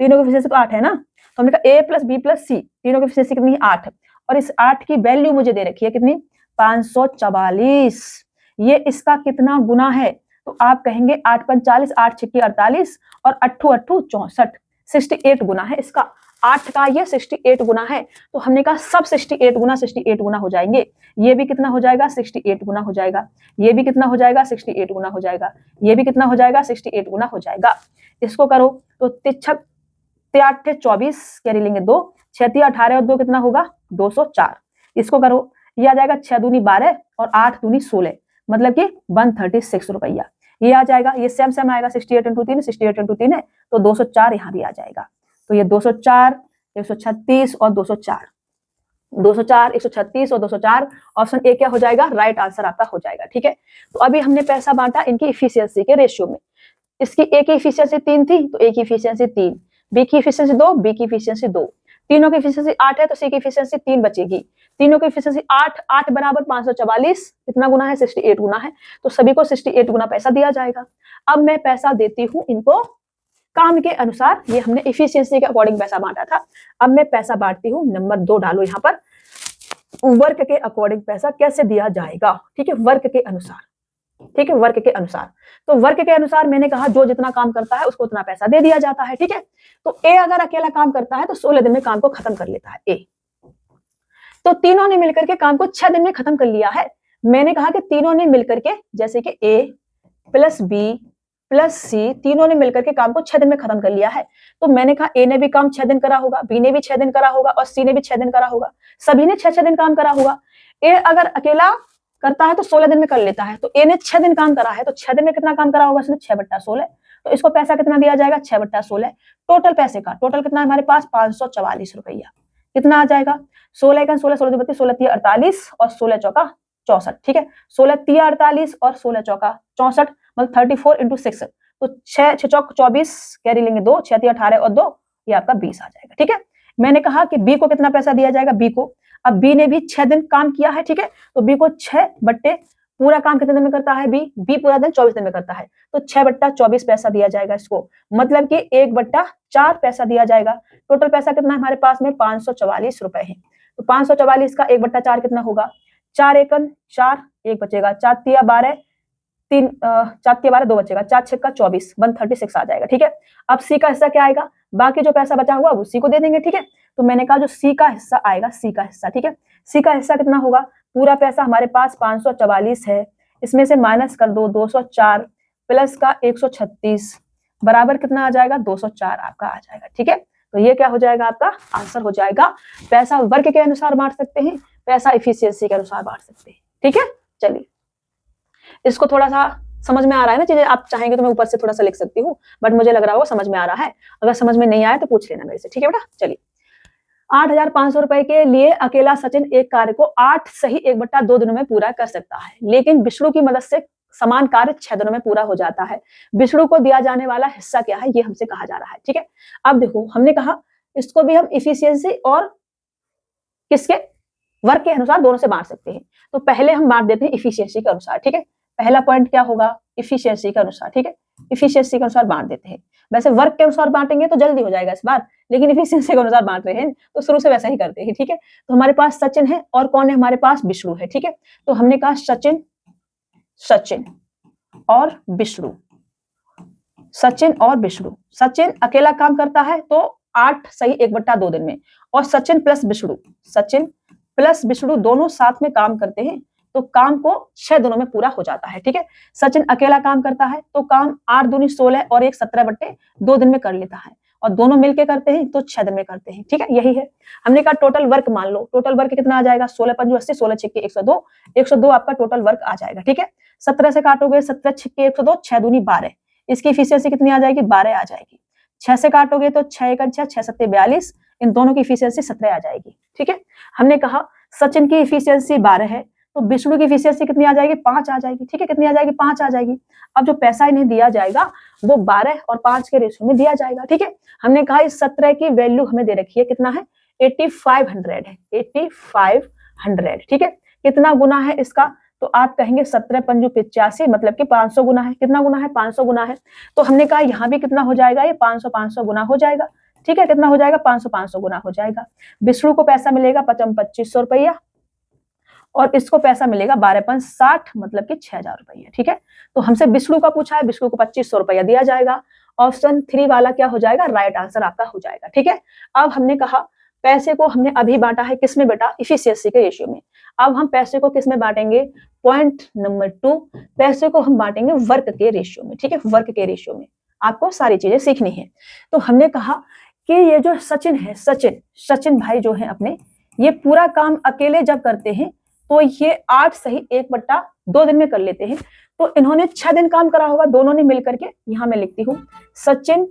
Speaker 1: तीनों की इफिशियंसी तो 8 है ना, तो हमने कहा ए प्लस बी प्लस सी तीनों की इफिशियंसी कितनी है? 8, और इस 8 की वैल्यू मुझे दे रखी है कितनी? 544। ये इसका कितना गुना है? तो आप कहेंगे 8 45, 8 6 48 और 8 8 64, 68 गुना है इसका। 8 का ये 68 गुना है, तो हमने कहा सब 68 गुना हो जाएंगे। ये भी कितना हो जाएगा 68 गुना हो जाएगा, ये भी कितना हो जाएगा 68 गुना हो जाएगा, ये भी कितना हो जाएगा 68 गुना हो जाएगा। इसको करो तो 8 24 कैरी लेंगे 2, 6 18 और 2 कितना होगा 204। इसको करो, ये आ जाएगा 6 दूनी 12 और 8 दूनी 16, मतलब कि 136 रुपया ये आ जाएगा। ये सेम आएगा 68 इंटू 3, 68 इंटू 3 है तो 204 यहाँ भी आ जाएगा। तो ये 204, 136 और 204, 204, 136 और 204, ऑप्शन ए क्या हो जाएगा, राइट आंसर आपका हो जाएगा। ठीक है, तो अभी हमने पैसा बांटा इनकी इफिशियंसी के रेशियो में। इसकी ए की इफिशियंसी 3 थी तो ए की इफिशियंसी 3, बी की इफिशियंसी 2, बी की इफिशियंसी 2, तीनों की इफिशियंसी 8 है तो सी की इफिशियंसी 3 बचेगी। तीनों की इफिशियंसी 8, 8 बराबर 544, कितना गुना है 68 गुना है, तो सभी को 68 गुना पैसा दिया जाएगा। अब मैं पैसा देती हूँ इनको काम के अनुसार, ये हमने इफिशियंसी के अकॉर्डिंग पैसा बांटा था। अब मैं पैसा बांटती हूँ, नंबर 2 डालो यहाँ पर, वर्क के अकॉर्डिंग पैसा कैसे दिया जाएगा। ठीक है, वर्क के अनुसार, ठीक है, वर्क के अनुसार। तो वर्क के अनुसार मैंने कहा जो जितना काम करता है उसको उतना पैसा दे दिया जाता है। ठीक है, तो ए अगर अकेला काम करता है तो 16 दिन में काम को खत्म कर लेता है ए। तो तीनों ने मिलकर के काम को 6 दिन में खत्म कर लिया है। मैंने कहा कि तीनों ने मिलकर के, जैसे कि ए प्लस बी प्लस सी, तीनों ने मिलकर के काम को 6 दिन में खत्म कर लिया है। तो मैंने कहा ए ने भी काम 6 दिन करा होगा, बी ने भी 6 दिन करा होगा और सी ने भी 6 दिन करा होगा, सभी ने 6 दिन काम करा होगा। ए अगर अकेला करता है तो 16 दिन में कर लेता है, तो ए ने 6 दिन काम करा है तो 6 दिन में कितना काम करा होगा उसने 6/16, तो इसको पैसा कितना दिया जाएगा 6/16। टोटल पैसे का टोटल कितना है हमारे पास 544 रुपया, कितना आ जाएगा 16 का 16, 16 32, 16 3 48 और 16 चौका 64। ठीक है, 16 3 48 और 16 चौका 64, मतलब 34 इंटू 6, तो 6 चौक 24 कैरी लेंगे 2, 6 3 18 और 2, ये आपका 20 आ जाएगा। ठीक है, मैंने कहा कि बी को कितना पैसा दिया जाएगा, बी को, अब बी ने भी 6 दिन काम किया है। ठीक है, तो बी को 6 बट्टे पूरा काम कितने दिन में करता है, बी पूरा दिन 24 दिन में करता है, तो 6/24 पैसा दिया जाएगा इसको, मतलब कि 1/4 पैसा दिया जाएगा। टोटल पैसा कितना है हमारे पास में 544 रुपए है, तो 544 का 1/4 कितना होगा, 4 एकन 4, 1 बचेगा, 4 तिया 12, 3 4 तिया 12, 2 बचेगा, 4 6 24, 136 आ जाएगा। ठीक है, अब सी का हिस्सा क्या आएगा, बाकी जो पैसा बचा हुआ वो सी को दे देंगे। ठीक है, तो मैंने कहा जो सी का हिस्सा आएगा, सी का हिस्सा, ठीक है, सी का हिस्सा कितना होगा, पूरा पैसा हमारे पास 544 है, इसमें से माइनस कर दो 204 प्लस का 136 बराबर कितना आ जाएगा 204 आपका आ जाएगा। ठीक है, तो ये क्या हो जाएगा आपका आंसर हो जाएगा। पैसा वर्क के अनुसार बांट सकते हैं, पैसा इफिशियंसी के अनुसार बांट सकते हैं। ठीक है, चलिए इसको थोड़ा सा समझ में आ रहा है ना चीजें, आप चाहेंगे तो मैं ऊपर से थोड़ा सा लिख सकती हूँ, बट मुझे लग रहा होगा समझ में आ रहा है। अगर समझ में नहीं आया तो पूछ लेना मेरे से। ठीक है बेटा, चलिए 8,500 रुपए के लिए अकेला सचिन एक कार्य को 8 सही 1/2 दिनों में पूरा कर सकता है, लेकिन विष्णु की मदद से समान कार्य 6 दिनों में पूरा हो जाता है। विष्णु को दिया जाने वाला हिस्सा क्या है, ये हमसे कहा जा रहा है। ठीक है, अब देखो हमने कहा इसको भी हम इफिशियंसी और किसके वर्क के अनुसार दोनों से बांट सकते हैं। तो पहले हम बांट देते हैं इफिशियंसी के अनुसार। ठीक है, पहला पॉइंट क्या होगा, इफिशियंसी के अनुसार। ठीक है, इफिशियंसी के अनुसार बांट देते हैं। वैसे वर्क के अनुसार बांटेंगे तो जल्दी हो जाएगा इस बार, लेकिन इफिशियंसी के अनुसार बांट रहे हैं तो शुरू से वैसा ही करते हैं। ठीक है, तो हमारे पास सचिन है और कौन है हमारे पास विष्णु है। ठीक है, तो हमने कहा सचिन, सचिन और विष्णु, सचिन और विष्णु। सचिन अकेला काम करता है तो 8 सही 1/2 दिन में, और सचिन प्लस विष्णु, सचिन प्लस विष्णु दोनों साथ में काम करते हैं तो काम को 6 दिनों में पूरा हो जाता है। ठीक है, सचिन अकेला काम करता है तो काम 8 दूनी 16 और 1 17/2 दिन में कर लेता है, और दोनों मिलके करते हैं तो 6 दिन में करते हैं। ठीक है, यही है। हमने कहा टोटल वर्क मान लो, टोटल वर्क कितना आ जाएगा 16 पंजू 80, 16 छिक्के 102, 102 आपका टोटल वर्क आ जाएगा। ठीक है, 17 से काटोगे 17 छिक्के 102, 6 दूनी 12, इसकी इफिशियंसी कितनी आ जाएगी 12 आ जाएगी। 6 से काटोगे तो 6 एकन 6, 6 सत्ते 42, इन दोनों की इफिशियंसी 17 आ जाएगी। ठीक है, हमने कहा सचिन की इफिशियंसी 12 है तो विष्णु की इफिशियंसी कितनी आ जाएगी 5 आ जाएगी। ठीक है, कितनी आ जाएगी 5 आ जाएगी। अब जो पैसा इन्हें दिया जाएगा वो 12 और 5 के रेशियो में दिया जाएगा। ठीक है, हमने कहा इस 17 की वैल्यू हमें दे रखी है, कितना है 8500 है, 8500। ठीक है, कितना गुना है इसका, तो आप कहेंगे 17 पंजू 85, मतलब कि 500 गुना है। कितना गुना है 500 गुना है, तो हमने कहा यहाँ भी कितना हो जाएगा, ये 500 गुना हो जाएगा। ठीक है, कितना हो जाएगा 500 गुना हो जाएगा। विष्णु को पैसा मिलेगा 2500 रुपया, और इसको पैसा मिलेगा 12/5 60, मतलब कि 6000 रुपया। ठीक है, तो हमसे विष्णु का पूछा है, विष्णु को 2500 रुपया दिया जाएगा ऑप्शन 3 वाला क्या हो जाएगा, राइट आंसर आपका हो जाएगा। ठीक है, अब हमने कहा पैसे को हमने अभी बांटा है किसमें बेटा, इफिशियंसी के रेशियो में। अब हम पैसे को किसमें बांटेंगे, पॉइंट नंबर 2, पैसे को हम बांटेंगे वर्क के रेशियो में। ठीक है, वर्क के रेशियो में आपको सारी चीजें सीखनी है। तो हमने कहा कि ये जो सचिन है, सचिन भाई जो है अपने, ये पूरा काम अकेले जब करते हैं तो ये 8 सही 1/2 दिन में कर लेते हैं। तो इन्होंने 6 दिन काम करा होगा दोनों ने मिलकर के। यहां मैं लिखती हूं सचिन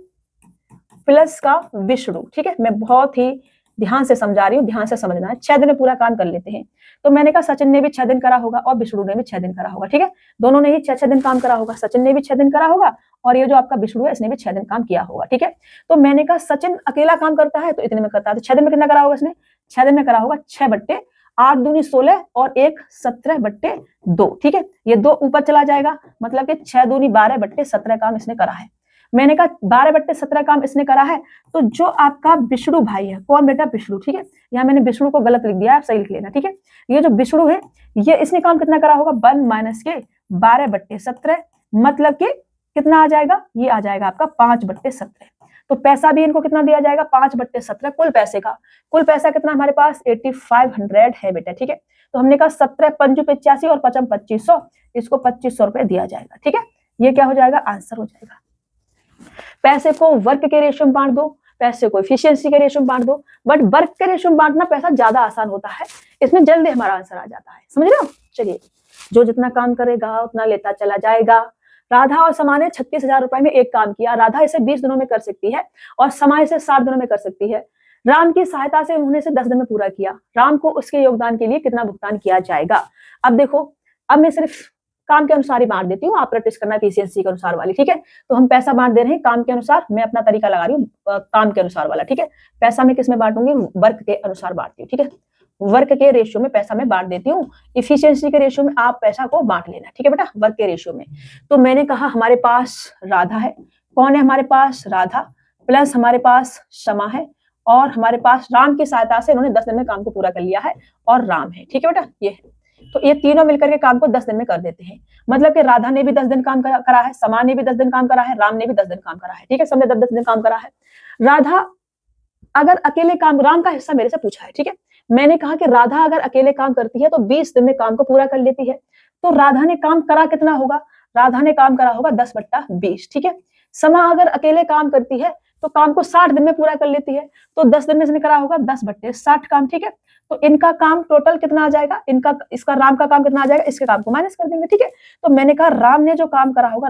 Speaker 1: प्लस का विष्णु। ठीक है, मैं बहुत ही ध्यान से समझा रही हूँ, ध्यान से समझना है। 6 दिन में पूरा काम कर लेते हैं। तो मैंने कहा सचिन ने भी 6 दिन करा होगा और विष्णु ने भी 6 दिन करा होगा। ठीक है, दोनों ने ही 6 दिन काम करा होगा। सचिन ने भी 6 दिन करा होगा और ये जो आपका विष्णु है इसने भी 6 दिन काम किया होगा। ठीक है, तो मैंने कहा सचिन अकेला काम करता है तो इतने में करता है, तो 6 दिन में कितना करा होगा इसने, 6 दिन में करा होगा 6/8 दूनी 16 और 1 17/2। ठीक है, ये 2 ऊपर चला जाएगा, मतलब कि 6 दूनी 12/17 काम इसने करा है। मैंने कहा 12/17 काम इसने करा है। तो जो आपका विष्णु भाई है, कौन बेटा, विष्णु। ठीक है, यहाँ मैंने विष्णु को गलत लिख दिया, आप सही लिख लेना। ठीक है, ये जो विष्णु है ये इसने काम कितना करा होगा, 1 - के 12/17, मतलब कि कितना आ जाएगा, ये आ जाएगा आपका 5/17। तो पैसा भी इनको कितना दिया जाएगा, 5/17 कुल पैसे का। कुल पैसा कितना हमारे पास 8500 है बेटा। ठीक है, तो हमने कहा 17 पंजू 85 और 55 2500, इसको 2500 रुपए दिया जाएगा। ठीक है, ये क्या हो जाएगा, आंसर हो जाएगा। पैसे को वर्क के रेशियो में बांट दो, पैसे को एफिशिएंसी के रेशियो में बांट दो, बट वर्क के रेशियो में बांटना पैसा ज्यादा आसान होता है, इसमें जल्दी हमारा आंसर आ जाता है। समझ रहे हो, चलिए, जो जितना काम करेगा उतना लेता चला जाएगा। राधा और समा ने 36,000 रुपए में एक काम किया। राधा इसे 20 दिनों में कर सकती है और समा इसे 60 दिनों में कर सकती है। राम की सहायता से उन्होंने इसे 10 दिन में पूरा किया। राम को उसके योगदान के लिए कितना भुगतान किया जाएगा। अब देखो, अब मैं सिर्फ काम के अनुसार ही बांट देती हूँ, आप प्रैक्टिस करना एफिशिएंसी के अनुसार वाली। ठीक है, तो हम पैसा बांट दे रहे हैं काम के अनुसार, मैं अपना तरीका लगा रही हूँ काम के अनुसार वाला। ठीक है, पैसा मैं किस में बांटूंगी, वर्क के अनुसार बांटती हूँ। ठीक है, वर्क के रेशियो में पैसा मैं बांट देती हूँ, इफिशियंसी के रेशियो में आप पैसा को बांट लेना। ठीक है बेटा, वर्क के रेशियो में। तो मैंने कहा हमारे पास राधा है, कौन है हमारे पास, राधा, प्लस हमारे पास क्षमा है, और हमारे पास राम की सहायता से इन्होंने 10 दिन में काम को पूरा कर लिया है, और राम है। ठीक है बेटा, ये है। तो ये तीनों मिलकर के काम को 10 दिन में कर देते हैं। मतलब कि राधा ने भी 10 दिन काम करा है, समा ने भी 10 दिन काम करा है, राम ने भी 10 दिन काम करा है। ठीक है, सबने 10 दिन काम करा है। राधा अगर अकेले काम, राम का हिस्सा मेरे से पूछा है। ठीक है, मैंने कहा कि राधा अगर अकेले काम करती है तो 20 दिन में काम को पूरा कर लेती है। तो राधा ने काम करा कितना होगा, राधा ने काम करा होगा 10/20। ठीक है, समा अगर अकेले काम करती है तो काम को 60 दिन में पूरा कर लेती है, तो 10 दिन में इसने करा होगा 10/60 काम। ठीक है, तो इनका काम टोटल कितना आ जाएगा, इनका, इसका राम का काम कितना आ जाएगा, इसके काम को माइनस कर देंगे। ठीक है, तो मैंने कहा राम ने जो काम करा होगा,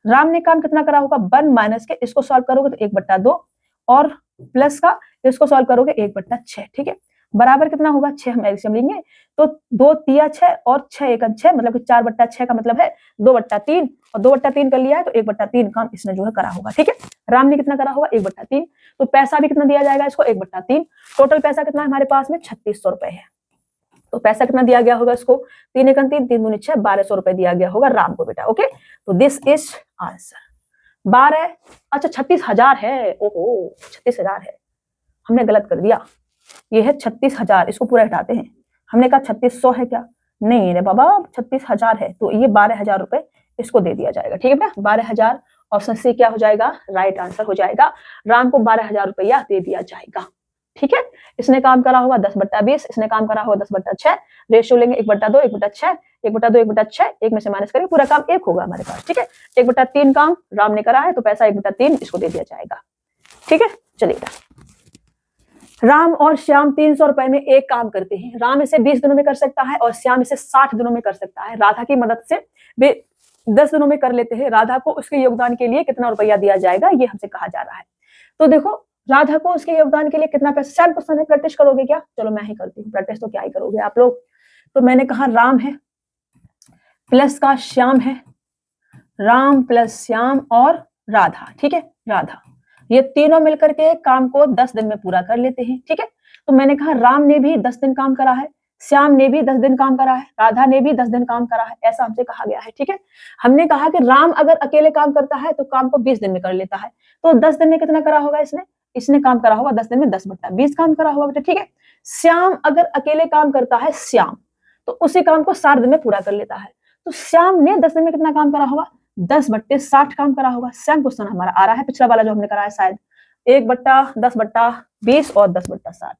Speaker 1: राम ने काम कितना करा होगा, 1 - के, इसको सॉल्व करोगे तो 1/2, और प्लस का इसको सॉल्व करोगे 1/6। ठीक है, बराबर कितना होगा, 6 हम एलसीएम लेंगे तो 2 तिया 6 और 6 1 6, मतलब कि 4/6 का मतलब है 2/3, और 2/3 कर लिया है तो 1/3 काम इसने जो है करा होगा। ठीक है, राम ने कितना करा होगा, 1/3। तो पैसा भी कितना दिया जाएगा इसको, 1/3। टोटल पैसा कितना है हमारे पास में, 3600 रुपए है। तो पैसा कितना दिया गया होगा इसको, 3 1 3 3 दूनी 6, 1200 रुपए दिया गया होगा राम को बेटा। ओके, तो दिस इज आंसर 12, अच्छा 36,000 है, ओहो 36,000 है, हमने गलत कर दिया। ये है 36,000, इसको पूरा हटाते हैं। हमने कहा 3600 है क्या, नहीं रे बाबा 36,000 है, तो ये 12,000 रुपए इसको दे दिया जाएगा। ठीक है बेटा, 12,000 ऑप्शन सी क्या हो जाएगा, राइट आंसर हो जाएगा। राम को 12,000 रुपया दे दिया जाएगा। ठीक है, इसने काम करा होगा 10/20, इसने काम करा होगा 10/6, रेशियो लेंगे 1/2 1/6, 1/2 1/6, एक में से माइनस करेंगे, पूरा काम 1 होगा हमारे पास। ठीक है, 1/3 काम राम ने करा है, तो पैसा 1/3 इसको दे दिया जाएगा। ठीक है, चलिए, राम और श्याम 300 रुपए में एक काम करते हैं। राम इसे 20 दिनों में कर सकता है और श्याम इसे 60 दिनों में कर सकता है। राधा की मदद से वे 10 दिनों में कर लेते हैं। राधा को उसके योगदान के लिए कितना रुपया दिया जाएगा, ये हमसे कहा जा रहा है। तो देखो, राधा को उसके योगदान के लिए कितना पैसा, शायद क्वेश्चन है, प्रैक्टिस करोगे क्या, चलो मैं ही करती हूँ, प्रैक्टिस तो क्या ही करोगे आप लोग। तो मैंने कहा राम है, प्लस का श्याम है, राम प्लस श्याम और राधा। ठीक है, राधा, ये तीनों मिलकर के काम को 10 दिन में पूरा कर लेते हैं। ठीक है, तो मैंने कहा राम ने भी 10 दिन काम करा है, श्याम ने भी 10 दिन काम करा है, राधा ने भी 10 दिन काम करा है, ऐसा हमसे कहा गया है। ठीक है, हमने कहा कि राम अगर अकेले काम करता है तो काम को 20 दिन में कर लेता है, तो 10 दिन में कितना करा होगा इसने काम करा होगा 10 दिन में 10/20 काम करा होगा बेटा। ठीक है, श्याम अगर अकेले काम करता है, श्याम, तो उसी काम को 60 दिन में पूरा कर लेता है। तो श्याम ने 10 दिन में कितना काम करा होगा, 10/60 काम करा होगा। सेम क्वेश्चन हमारा आ रहा है, पिछला वाला जो हमने करा है शायद 1/10/20 और 10/60।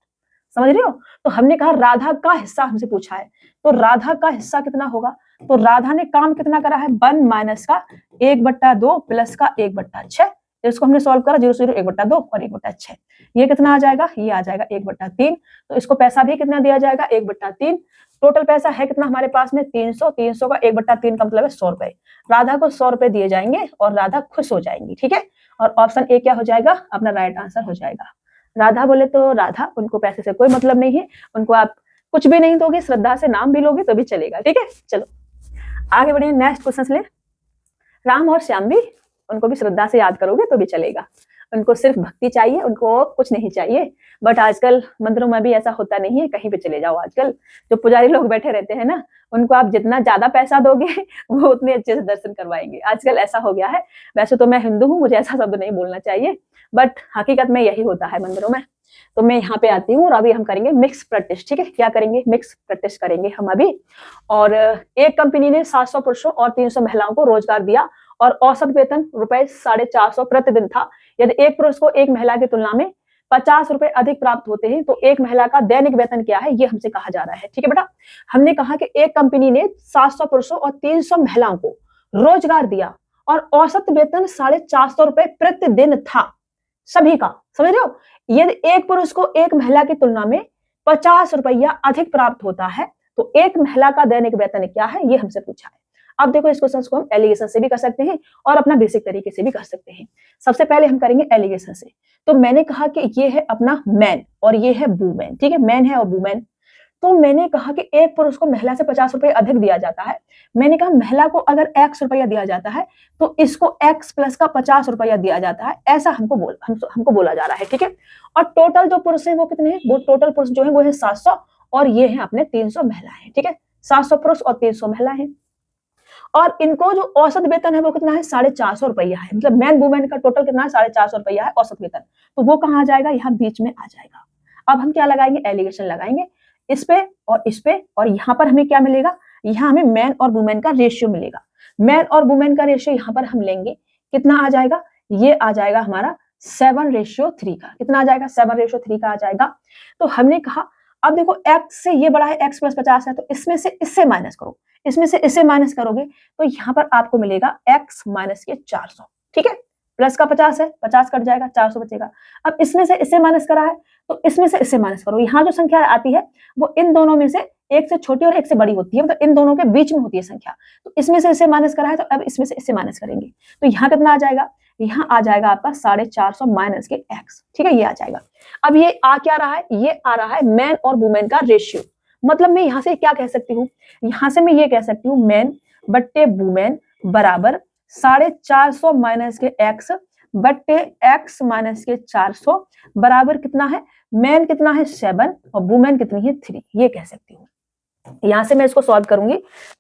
Speaker 1: समझ रहे हो? तो हमने कहा राधा का हिस्सा हमसे पूछा है, तो राधा का हिस्सा कितना होगा? तो राधा ने काम कितना करा है? 1 माइनस का 1/2 प्लस का 1/6। इसको हमने सॉल्व करा 0 0 1/2 और 1/6। ये कितना आ जाएगा? ये आ जाएगा 1/3। तो इसको पैसा भी कितना दिया जाएगा? 1/3। टोटल पैसा है कितना हमारे पास में? 300। 300 का 1/3 का मतलब है 100 रुपए। राधा को 100 रुपए दिए जाएंगे और राधा खुश हो जाएंगी। ठीक है, और ऑप्शन ए क्या हो जाएगा? अपना राइट आंसर हो जाएगा। राधा बोले तो राधा, उनको पैसे से कोई मतलब नहीं है, उनको आप कुछ भी नहीं दोगे, श्रद्धा से नाम भी लोगे तो भी चलेगा। ठीक है, चलो आगे बढ़िए, नेक्स्ट क्वेश्चन ले। राम और श्याम भी, उनको भी श्रद्धा से याद करोगे तो भी चलेगा, उनको सिर्फ भक्ति चाहिए, उनको कुछ नहीं चाहिए। बट आजकल मंदिरों में भी ऐसा होता नहीं है, कहीं पे चले जाओ आजकल जो पुजारी लोग बैठे रहते हैं ना, उनको आप जितना ज्यादा पैसा दोगे वो उतने अच्छे से दर्शन करवाएंगे। आजकल ऐसा हो गया है। वैसे तो मैं हिंदू हूँ, मुझे ऐसा शब्द नहीं बोलना चाहिए, बट हकीकत में यही होता है मंदिरों में। तो मैं यहाँ पे आती हूँ और अभी हम करेंगे मिक्स प्रैक्टिस। ठीक है, क्या करेंगे? मिक्स प्रैक्टिस करेंगे हम अभी। और एक कंपनी ने 700 पुरुषों और 300 महिलाओं को रोजगार दिया और औसत वेतन ₹450 प्रतिदिन था। यदि एक पुरुष को एक महिला की तुलना में 50 रुपए अधिक प्राप्त होते हैं तो एक महिला का दैनिक वेतन क्या है? ये हमसे कहा जा रहा है। ठीक है बेटा, हमने कहा कि एक कंपनी ने 700 पुरुषों और 300 महिलाओं को रोजगार दिया और औसत वेतन ₹450 रुपए प्रतिदिन था सभी का। समझ रहे हो? यदि एक पुरुष को एक महिला की तुलना में 50 रुपया अधिक प्राप्त होता है तो एक महिला का दैनिक वेतन क्या है? ये हमसे पूछा है। अब देखो इस क्वेश्चन को हम एलिगेशन से भी कर सकते हैं और अपना बेसिक तरीके से भी कर सकते हैं। सबसे पहले हम करेंगे एलिगेशन से। तो मैंने कहा कि ये है अपना मैन और ये है वुमेन। ठीक है, मैन है और वुमेन। तो मैंने कहा कि एक पुरुष को महिला से 50 रुपए अधिक दिया जाता है। मैंने कहा महिला को अगर X रुपया दिया जाता है तो इसको X प्लस का 50 रुपया दिया जाता है, ऐसा हमको बोला जा रहा है। ठीक है, और टोटल जो पुरुष है वो कितने हैं? वो टोटल पुरुष जो है वो है 700 और ये है अपने 300 महिलाएं। ठीक है, 700 पुरुष और 300 महिलाएं। और इनको जो औसत वेतन है वो कितना है? 450 रुपया है। मतलब मैन वुमेन का टोटल कितना है? 450 रुपया है औसत वेतन। तो वो कहाँ आ जाएगा? यहाँ बीच में आ जाएगा। अब हम क्या लगाएंगे? एलिगेशन लगाएंगे इस पे और यहाँ पर हमें क्या मिलेगा? यहाँ हमें मैन और वुमेन का रेशियो मिलेगा। मैन और वुमेन का रेशियो यहाँ पर हम लेंगे, कितना आ जाएगा? ये आ जाएगा हमारा 7:3 का। कितना आ जाएगा? 7:3 का आ जाएगा। तो हमने कहा अब देखो x से ये बड़ा है, x प्लस 50 है, तो इसमें से इससे माइनस करो, इसमें से इससे माइनस करोगे तो यहाँ पर आपको मिलेगा x माइनस के 400। ठीक है, प्लस का 50 है, 50 कट जाएगा, 400 बचेगा। अब इसमें से इससे माइनस करा है तो इसमें से इससे माइनस करो। यहाँ जो संख्या आती है वो इन दोनों में से एक से छोटी और एक से बड़ी होती है, मतलब इन दोनों के बीच में होती है संख्या। तो इसमें से इससे माइनस करा है तो अब इसमें से इससे माइनस करेंगे तो यहाँ कितना आ जाएगा? यहाँ आ जाएगा आपका 450 माइनस के x। ठीक है, ये आ जाएगा। अब ये आ क्या रहा है? ये आ रहा है मैन और वुमेन का रेशियो। मतलब मैं यहाँ से क्या कह सकती हूँ? यहाँ से मैं ये कह सकती हूँ मैन बट्टे वुमेन बराबर 450 माइनस के x बट्टे x माइनस के 400 बराबर कितना है? मैन कितना है? 7 और वुमेन कितनी है? 3। ये कह सकती हूँ। यहां से मैं इसको सॉल्व करूंगी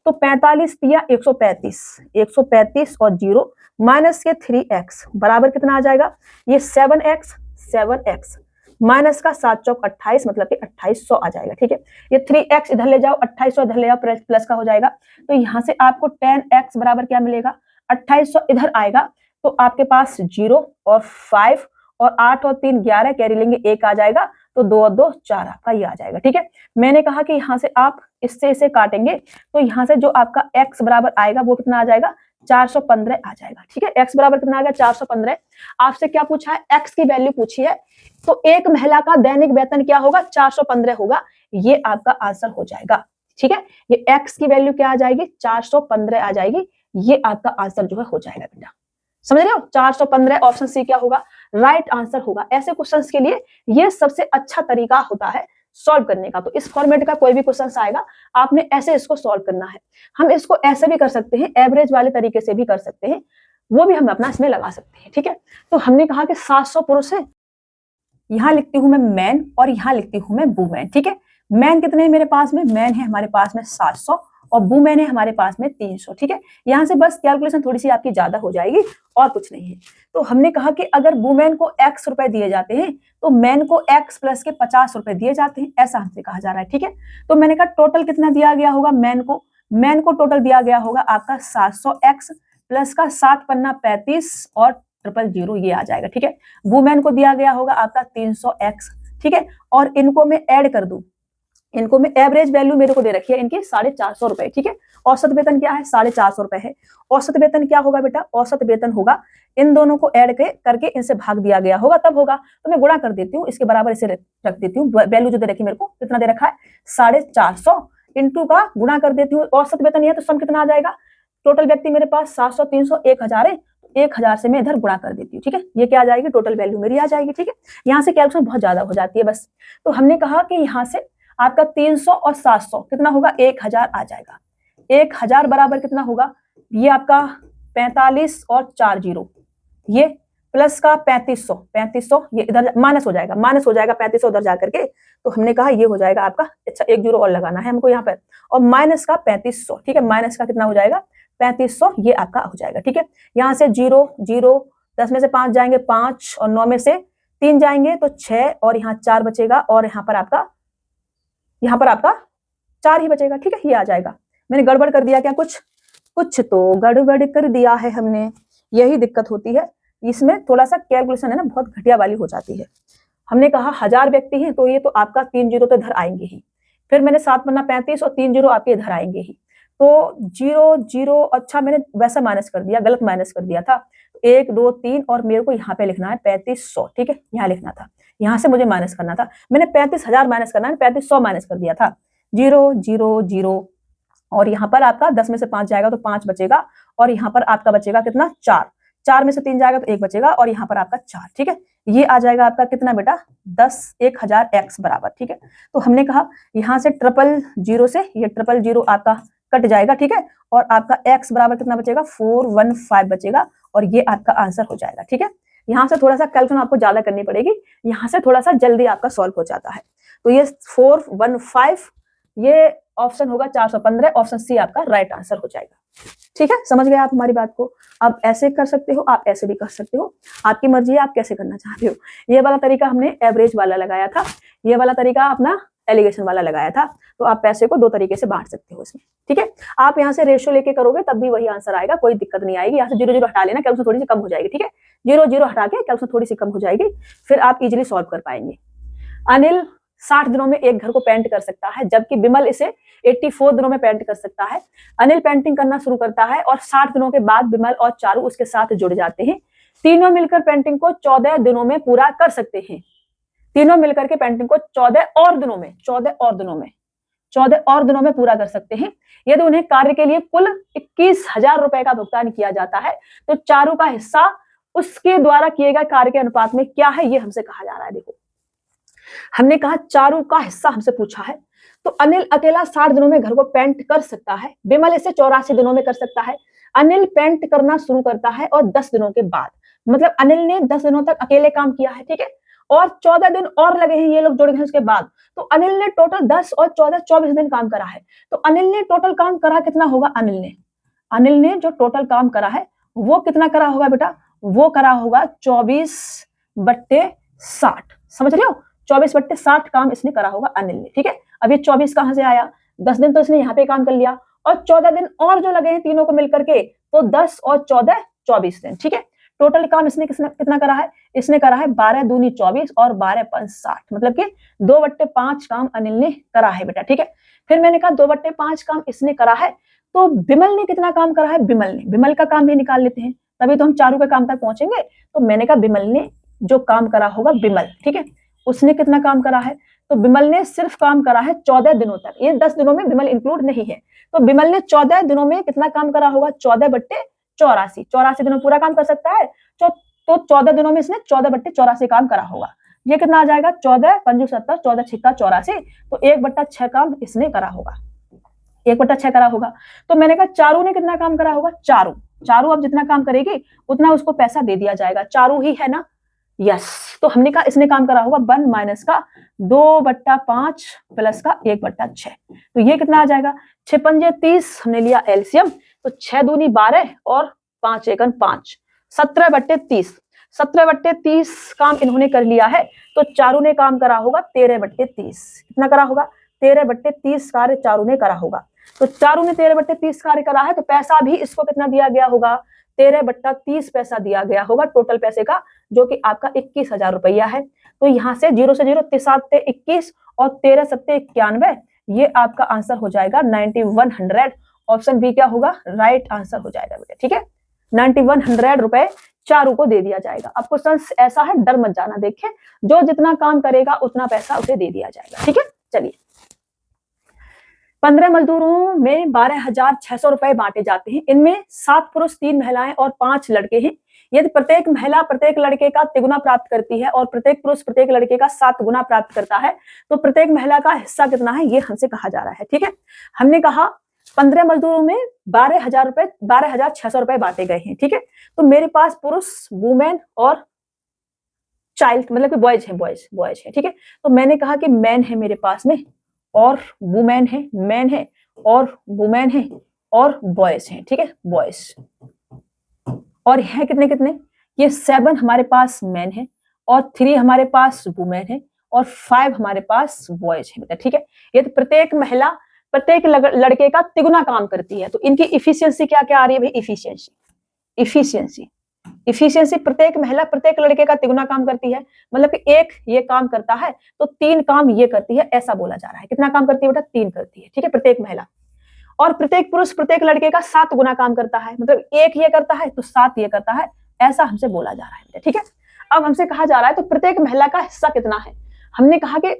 Speaker 1: तो 45 या 135 और 0 माइनस के 3x बराबर कितना आ जाएगा? ये 7x माइनस का 7 चौक 28 मतलब कि 2800 आ जाएगा। ठीक है, ये 3x इधर ले जाओ, 2800 इधर ले जाओ, प्लस का हो जाएगा। तो यहाँ से आपको 10x बराबर क्या मिलेगा? 2800 इधर आएगा तो आपके पास 0 और 5 और 8 और 3 11 कैरी लेंगे, 1 आ जाएगा तो 2 और 2 4 आपका ये आ जाएगा। ठीक है, मैंने कहा कि यहाँ से आप इससे इसे काटेंगे तो यहाँ से जो आपका x बराबर आएगा वो कितना आ जाएगा? 415 आ जाएगा। ठीक है, x बराबर कितना आ गया? 415। आपसे क्या पूछा है? x की वैल्यू पूछी है तो एक महिला का दैनिक वेतन क्या होगा? 415 होगा। ये आपका आंसर हो जाएगा। ठीक है, ये x की वैल्यू क्या आ जाएगी? 415 आ जाएगी। ये आपका आंसर जो है हो जाएगा बेटा। समझ रहे हो? 415 ऑप्शन सी क्या होगा? राइट आंसर होगा। ऐसे क्वेश्चंस के लिए ये सबसे अच्छा तरीका होता है सॉल्व करने का। तो इस फॉर्मेट का कोई भी क्वेश्चन आएगा आपने ऐसे इसको सॉल्व करना है। हम इसको ऐसे भी कर सकते हैं, एवरेज वाले तरीके से भी कर सकते हैं, वो भी हम अपना इसमें लगा सकते हैं। ठीक है, तो हमने कहा कि 700 पुरुष है, यहाँ लिखती हूं मैं मैन और यहाँ लिखती हूं मैं वुमेन। ठीक है, मैन कितने हैं मेरे पास में? मैन है हमारे पास में 700 और वुमेन है हमारे पास में 300। ठीक है, यहाँ से बस कैलकुलेशन थोड़ी सी आपकी ज्यादा हो जाएगी और कुछ नहीं है। तो हमने कहा कि अगर वुमेन को x रुपए दिए जाते हैं तो मैन को x प्लस के 50 रुपए दिए जाते हैं, ऐसा हमसे कहा जा रहा है। ठीक है, तो मैंने कहा टोटल कितना दिया गया होगा? मैन को टोटल दिया गया होगा आपका 700x प्लस का 7 पन्ना 35 और 000 ये आ जाएगा। ठीक है, वुमेन को दिया गया होगा आपका 300x। ठीक है, और इनको मैं ऐड कर दूं, इनको में एवरेज वैल्यू मेरे को दे रखी है इनकी 450 रुपए। ठीक है, औसत वेतन क्या है 450 रुपए है। औसत वेतन क्या होगा बेटा, औसत वेतन होगा इन दोनों को ऐड करके इनसे भाग दिया गया होगा, तब होगा। तो मैं गुणा कर देती हूँ, इसके बराबर इसे रख देती हूँ। वैल्यू जो दे रखी है मेरे को, कितना दे रखा है 450 इंटू का गुणा कर देती हूँ। औसत वेतन है तो सम कितना आ जाएगा, टोटल व्यक्ति मेरे पास 700, 300, 1000 है, 1000 से मैं इधर गुणा कर देती हूँ। ठीक है, ये क्या आ जाएगी, टोटल वैल्यू मेरी आ जाएगी। ठीक है, यहाँ से कैलकुलेशन बहुत ज्यादा हो जाती है बस। तो हमने कहा कि यहाँ से आपका 300 और 700 कितना होगा, 1000 आ जाएगा। 1000 बराबर कितना होगा, ये आपका 45 और 40, ये प्लस का 3500 ये इधर माइनस हो जाएगा, 3500 उधर जाकर के। तो हमने कहा ये हो जाएगा आपका, अच्छा 1 जीरो और लगाना है हमको यहाँ पर, और माइनस का 3500। ठीक है, माइनस का कितना हो जाएगा 3500, ये आपका हो जाएगा। ठीक है, यहाँ से 0 0, 10 में से 5 जाएंगे 5, और 9 में से 3 जाएंगे तो 6, और यहाँ 4 बचेगा, और यहाँ पर आपका 4 ही बचेगा। ठीक है, ये आ जाएगा। मैंने गड़बड़ कर दिया क्या, कुछ तो गड़बड़ कर दिया है हमने, यही दिक्कत होती है इसमें, थोड़ा सा कैलकुलेशन है ना बहुत घटिया वाली हो जाती है। हमने कहा 1000 व्यक्ति हैं तो ये तो आपका 3 जीरो तो इधर आएंगे ही, फिर मैंने 7 पन्ना 35 और 3 जीरो आपके इधर आएंगे ही, तो 0 0, अच्छा मैंने वैसा माइनस कर दिया, गलत माइनस कर दिया था। 1 2 3, और मेरे को यहाँ पे लिखना है 3500। ठीक है, यहाँ लिखना था, यहाँ से मुझे माइनस करना था, मैंने 35000 माइनस करना है, 3500 माइनस कर दिया था। 0 0 0, और यहाँ पर आपका 10 में से 5 जाएगा तो 5 बचेगा, और यहाँ पर आपका बचेगा कितना 4, 4 में से 3 जाएगा तो 1 बचेगा, और यहाँ पर आपका 4। ठीक है, ये आ जाएगा आपका कितना बेटा 10,000x बराबर। ठीक है, तो हमने कहा यहाँ से 000 से ये 000 आपका कट जाएगा। ठीक है, और आपका x बराबर कितना बचेगा 415 बचेगा, और ये आपका आंसर हो जाएगा। ठीक है, यहाँ से थोड़ा सा कैलकुलेशन आपको ज्यादा करनी पड़ेगी, यहाँ से थोड़ा सा जल्दी आपका सॉल्व हो जाता है। तो ये 415, ये ऑप्शन होगा 415, ऑप्शन सी आपका राइट आंसर हो जाएगा। ठीक है, समझ गए आप हमारी बात को। आप ऐसे कर सकते हो, आप ऐसे भी कर सकते हो, आपकी मर्जी है आप कैसे करना चाहते हो। ये वाला तरीका हमने एवरेज वाला लगाया था, ये वाला तरीका अपना एलिगेशन वाला लगाया था, तो आप पैसे को 2 तरीके से बांट सकते हो इसमें। ठीक है, आप यहाँ से रेशियो लेके करोगे तब भी वही आंसर आएगा, कोई दिक्कत नहीं आएगी। यहाँ से 0 0 हटा लेना, कैलकुलेशन थोड़ी सी कम हो जाएगी। ठीक है, 0 0 हटा के कैलकुलेशन थोड़ी सी कम हो जाएगी, फिर आप इजिली सॉल्व कर पाएंगे। अनिल 60 दिनों में एक घर को पेंट कर सकता है, जबकि बिमल इसे 84 दिनों में पेंट कर सकता है। अनिल पेंटिंग करना शुरू करता है और 60 दिनों के बाद बिमल और चारू उसके साथ जुड़ जाते हैं। तीनों मिलकर पेंटिंग को 14 दिनों में पूरा कर सकते हैं। तीनों मिलकर के पेंटिंग को 14 और दिनों में पूरा कर सकते हैं। यदि उन्हें कार्य के लिए कुल 21,000 रुपए का भुगतान किया जाता है, तो चारू का हिस्सा उसके द्वारा किए गए कार्य के अनुपात में क्या है, ये हमसे कहा जा रहा है। देखो, हमने कहा चारू का हिस्सा हमसे पूछा है, तो अनिल अकेला 60 दिनों में घर को पेंट कर सकता है, बिमल इसे 84 दिनों में कर सकता है। अनिल पेंट करना शुरू करता है और 10 दिनों के बाद, मतलब अनिल ने 10 दिनों तक अकेले काम किया है। ठीक है, और 14 दिन और लगे हैं, ये लोग जुड़ गए उसके बाद, तो अनिल ने टोटल 10 और 14 24 दिन काम करा है। तो अनिल ने टोटल काम करा कितना होगा, अनिल ने जो टोटल काम करा है वो कितना करा होगा बेटा, वो करा होगा 24/60। समझ रहे हो, 24/60 काम इसने करा होगा अनिल ने। ठीक है, अब ये 24 कहां से आया, 10 दिन तो इसने यहाँ पे काम कर लिया, और 14 दिन और जो लगे हैं तीनों को मिलकर के, तो 10 और 14 24 दिन। ठीक है, टोटल काम इसने कितना करा है, इसने करा है 12 दूनी 24 और 12 पंच 60, मतलब कि 2/5 काम अनिल ने करा है बेटा। ठीक है, फिर मैंने कहा 2/5 काम इसने करा है, तो बिमल ने कितना काम करा है, बिमल का काम भी निकाल लेते हैं, तभी तो हम चारू के काम तक पहुंचेंगे। तो मैंने कहा बिमल ने जो काम करा होगा, बिमल, ठीक है, उसने कितना काम करा है, तो बिमल ने सिर्फ काम करा है 14 दिनों तक, ये 10 दिनों में बिमल इंक्लूड नहीं है, तो बिमल ने 14 दिनों में कितना काम करा होगा, 14/84, 84 दिनों पूरा काम कर सकता है, तो 14 दिनों में इसने 14/84 काम करा होगा। ये कितना आ जाएगा, 14 पंजू 70, 14 छिक्का 84, तो 1/6 काम इसने करा होगा, 1/6 करा होगा। तो मैंने कहा चारू ने कितना काम करा होगा, चारू अब जितना काम करेगी उतना उसको पैसा दे दिया जाएगा, चारू ही है ना, यस। तो हमने कहा इसने काम करा होगा 1 माइनस का 2/5 प्लस का 1/6, तो ये कितना आ जाएगा, 6 पंजे 30, हमने लिया एलसीएम, तो 6 दूनी 12 और 5 एकन 5, 17/30, 17/30 काम इन्होंने कर लिया है। तो चारू ने काम करा होगा 13/30, कितना करा होगा, 13/30 कार्य चारू ने करा होगा। तो चारू ने 13/30 कार्य करा है, तो पैसा भी इसको कितना दिया गया होगा, 13/30 पैसा दिया गया होगा टोटल पैसे का, जो कि आपका 21,000 रुपया है। तो यहाँ से 0 से 0 3 21 और 13 7 91, ये आपका आंसर हो जाएगा 9100। ऑप्शन बी क्या होगा, राइट आंसर हो जाएगा बेटा। ठीक है, 9100 रुपए चारू को दे दिया जाएगा। अब क्वेश्चन ऐसा है, डर मत जाना, देखें जो जितना काम करेगा उतना पैसा उसे दे दिया जाएगा। ठीक है, चलिए 15 मजदूरों में 12,600 रुपए बांटे जाते हैं। इनमें 7 पुरुष 3 महिलाएं और 5 लड़के हैं। यदि प्रत्येक महिला प्रत्येक लड़के का 3 गुना प्राप्त करती है और प्रत्येक पुरुष प्रत्येक लड़के का 7 गुना प्राप्त करता है, तो प्रत्येक महिला का हिस्सा कितना है, ये हमसे कहा जा रहा है। ठीक है, हमने कहा 15 मजदूरों में 12,600 रुपए बांटे गए हैं। ठीक है, तो मेरे पास पुरुष, वुमेन और चाइल्ड, मतलब कि बॉयज है। ठीक है, तो मैंने कहा कि मैन है मेरे पास में, और वुमेन है, मैन है और वुमेन है और बॉयज है। ठीक है, बॉयज, और है कितने कितने, ये 7 हमारे पास मैन है और 3 हमारे पास वुमेन है और 5 हमारे पास बॉयज है बेटा। ठीक है, ये तो प्रत्येक महिला प्रत्येक लड़के का तिगुना काम करती है। तो इनकी इफिशियंसी क्या क्या आ रही है भाई, इफिशियंसी प्रत्येक महिला प्रत्येक लड़के का तिगुना काम करती है, मतलब कि एक ये काम करता है तो 3 काम ये करती है, ऐसा बोला जा रहा है। कितना काम करती है बेटा, 3 करती है। ठीक है, प्रत्येक महिला, और प्रत्येक पुरुष प्रत्येक लड़के का 7 गुना काम करता है, मतलब एक ये करता है तो 7 ये करता है, ऐसा हमसे बोला जा रहा है। ठीक है, अब हमसे कहा जा रहा है तो प्रत्येक महिला का हिस्सा कितना है। हमने कहा कि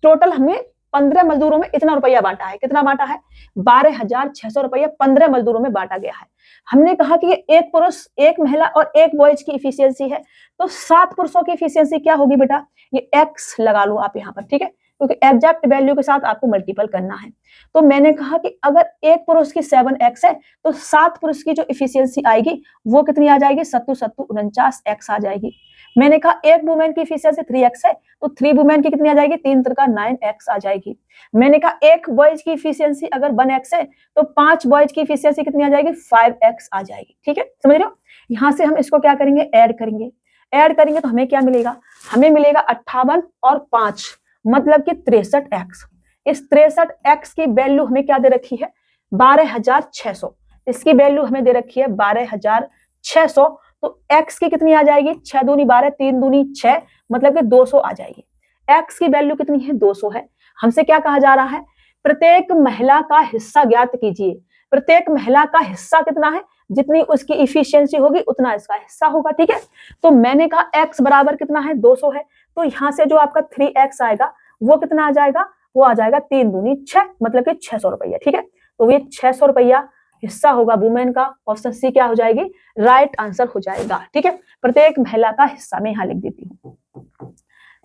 Speaker 1: टोटल हमने 15 मजदूरों में इतना रुपया बांटा है। कितना बांटा है, 12,600 रुपया 15 मजदूरों में बांटा गया है। हमने कहा कि एक पुरुष एक महिला और एक बॉयज की इफिशियंसी है, तो 7 पुरुषों की इफिशियंसी क्या होगी बेटा, ये x लगा लो आप यहाँ पर। ठीक है, क्योंकि एग्जैक्ट वैल्यू के साथ आपको मल्टीपल करना है। तो मैंने कहा कि अगर एक पुरुष की 7x है तो 7 पुरुष की जो इफिशियंसी आएगी वो कितनी आ जाएगी, 7 49x आ जाएगी। मैंने कहा एक वुमेन की इफिशियंसी 3x है, तो 3 वुमेन की कितनी आ जाएगी, 3 9x आ जाएगी। मैंने कहा एक बॉयज की इफिशियंसी अगर 1x है तो 5 बॉयज की इफिशियंसी कितनी आ जाएगी, 5x आ जाएगी। ठीक है, समझ रहे हो। यहाँ से हम इसको क्या करेंगे, ऐड करेंगे तो हमें क्या मिलेगा, हमें मिलेगा 58 और 5 मतलब कि 63x। इस 63x की वैल्यू हमें क्या दे रखी है, 12,600। इसकी वैल्यू हमें दे रखी है 12,600। तो x की कितनी आ जाएगी, 6 दूनी 12, 3 दूनी 6, मतलब कि 200 आ जाएगी। x की वैल्यू कितनी है, 200 है। हमसे क्या कहा जा रहा है, प्रत्येक महिला का हिस्सा ज्ञात कीजिए। प्रत्येक महिला का हिस्सा कितना है, जितनी उसकी इफिशियंसी होगी उतना इसका हिस्सा होगा। ठीक है, तो मैंने कहा x बराबर कितना है, 200 है। तो यहाँ से जो आपका 3x आएगा वो कितना आ जाएगा, वो आ जाएगा 3 दूनी 6, मतलब कि 600 रुपया। ठीक है, तो ये 600 रुपया हिस्सा होगा वुमेन का। ऑप्शन सी क्या हो जाएगी, राइट आंसर हो जाएगा। ठीक है, प्रत्येक महिला का हिस्सा मैं यहां लिख देती हूँ,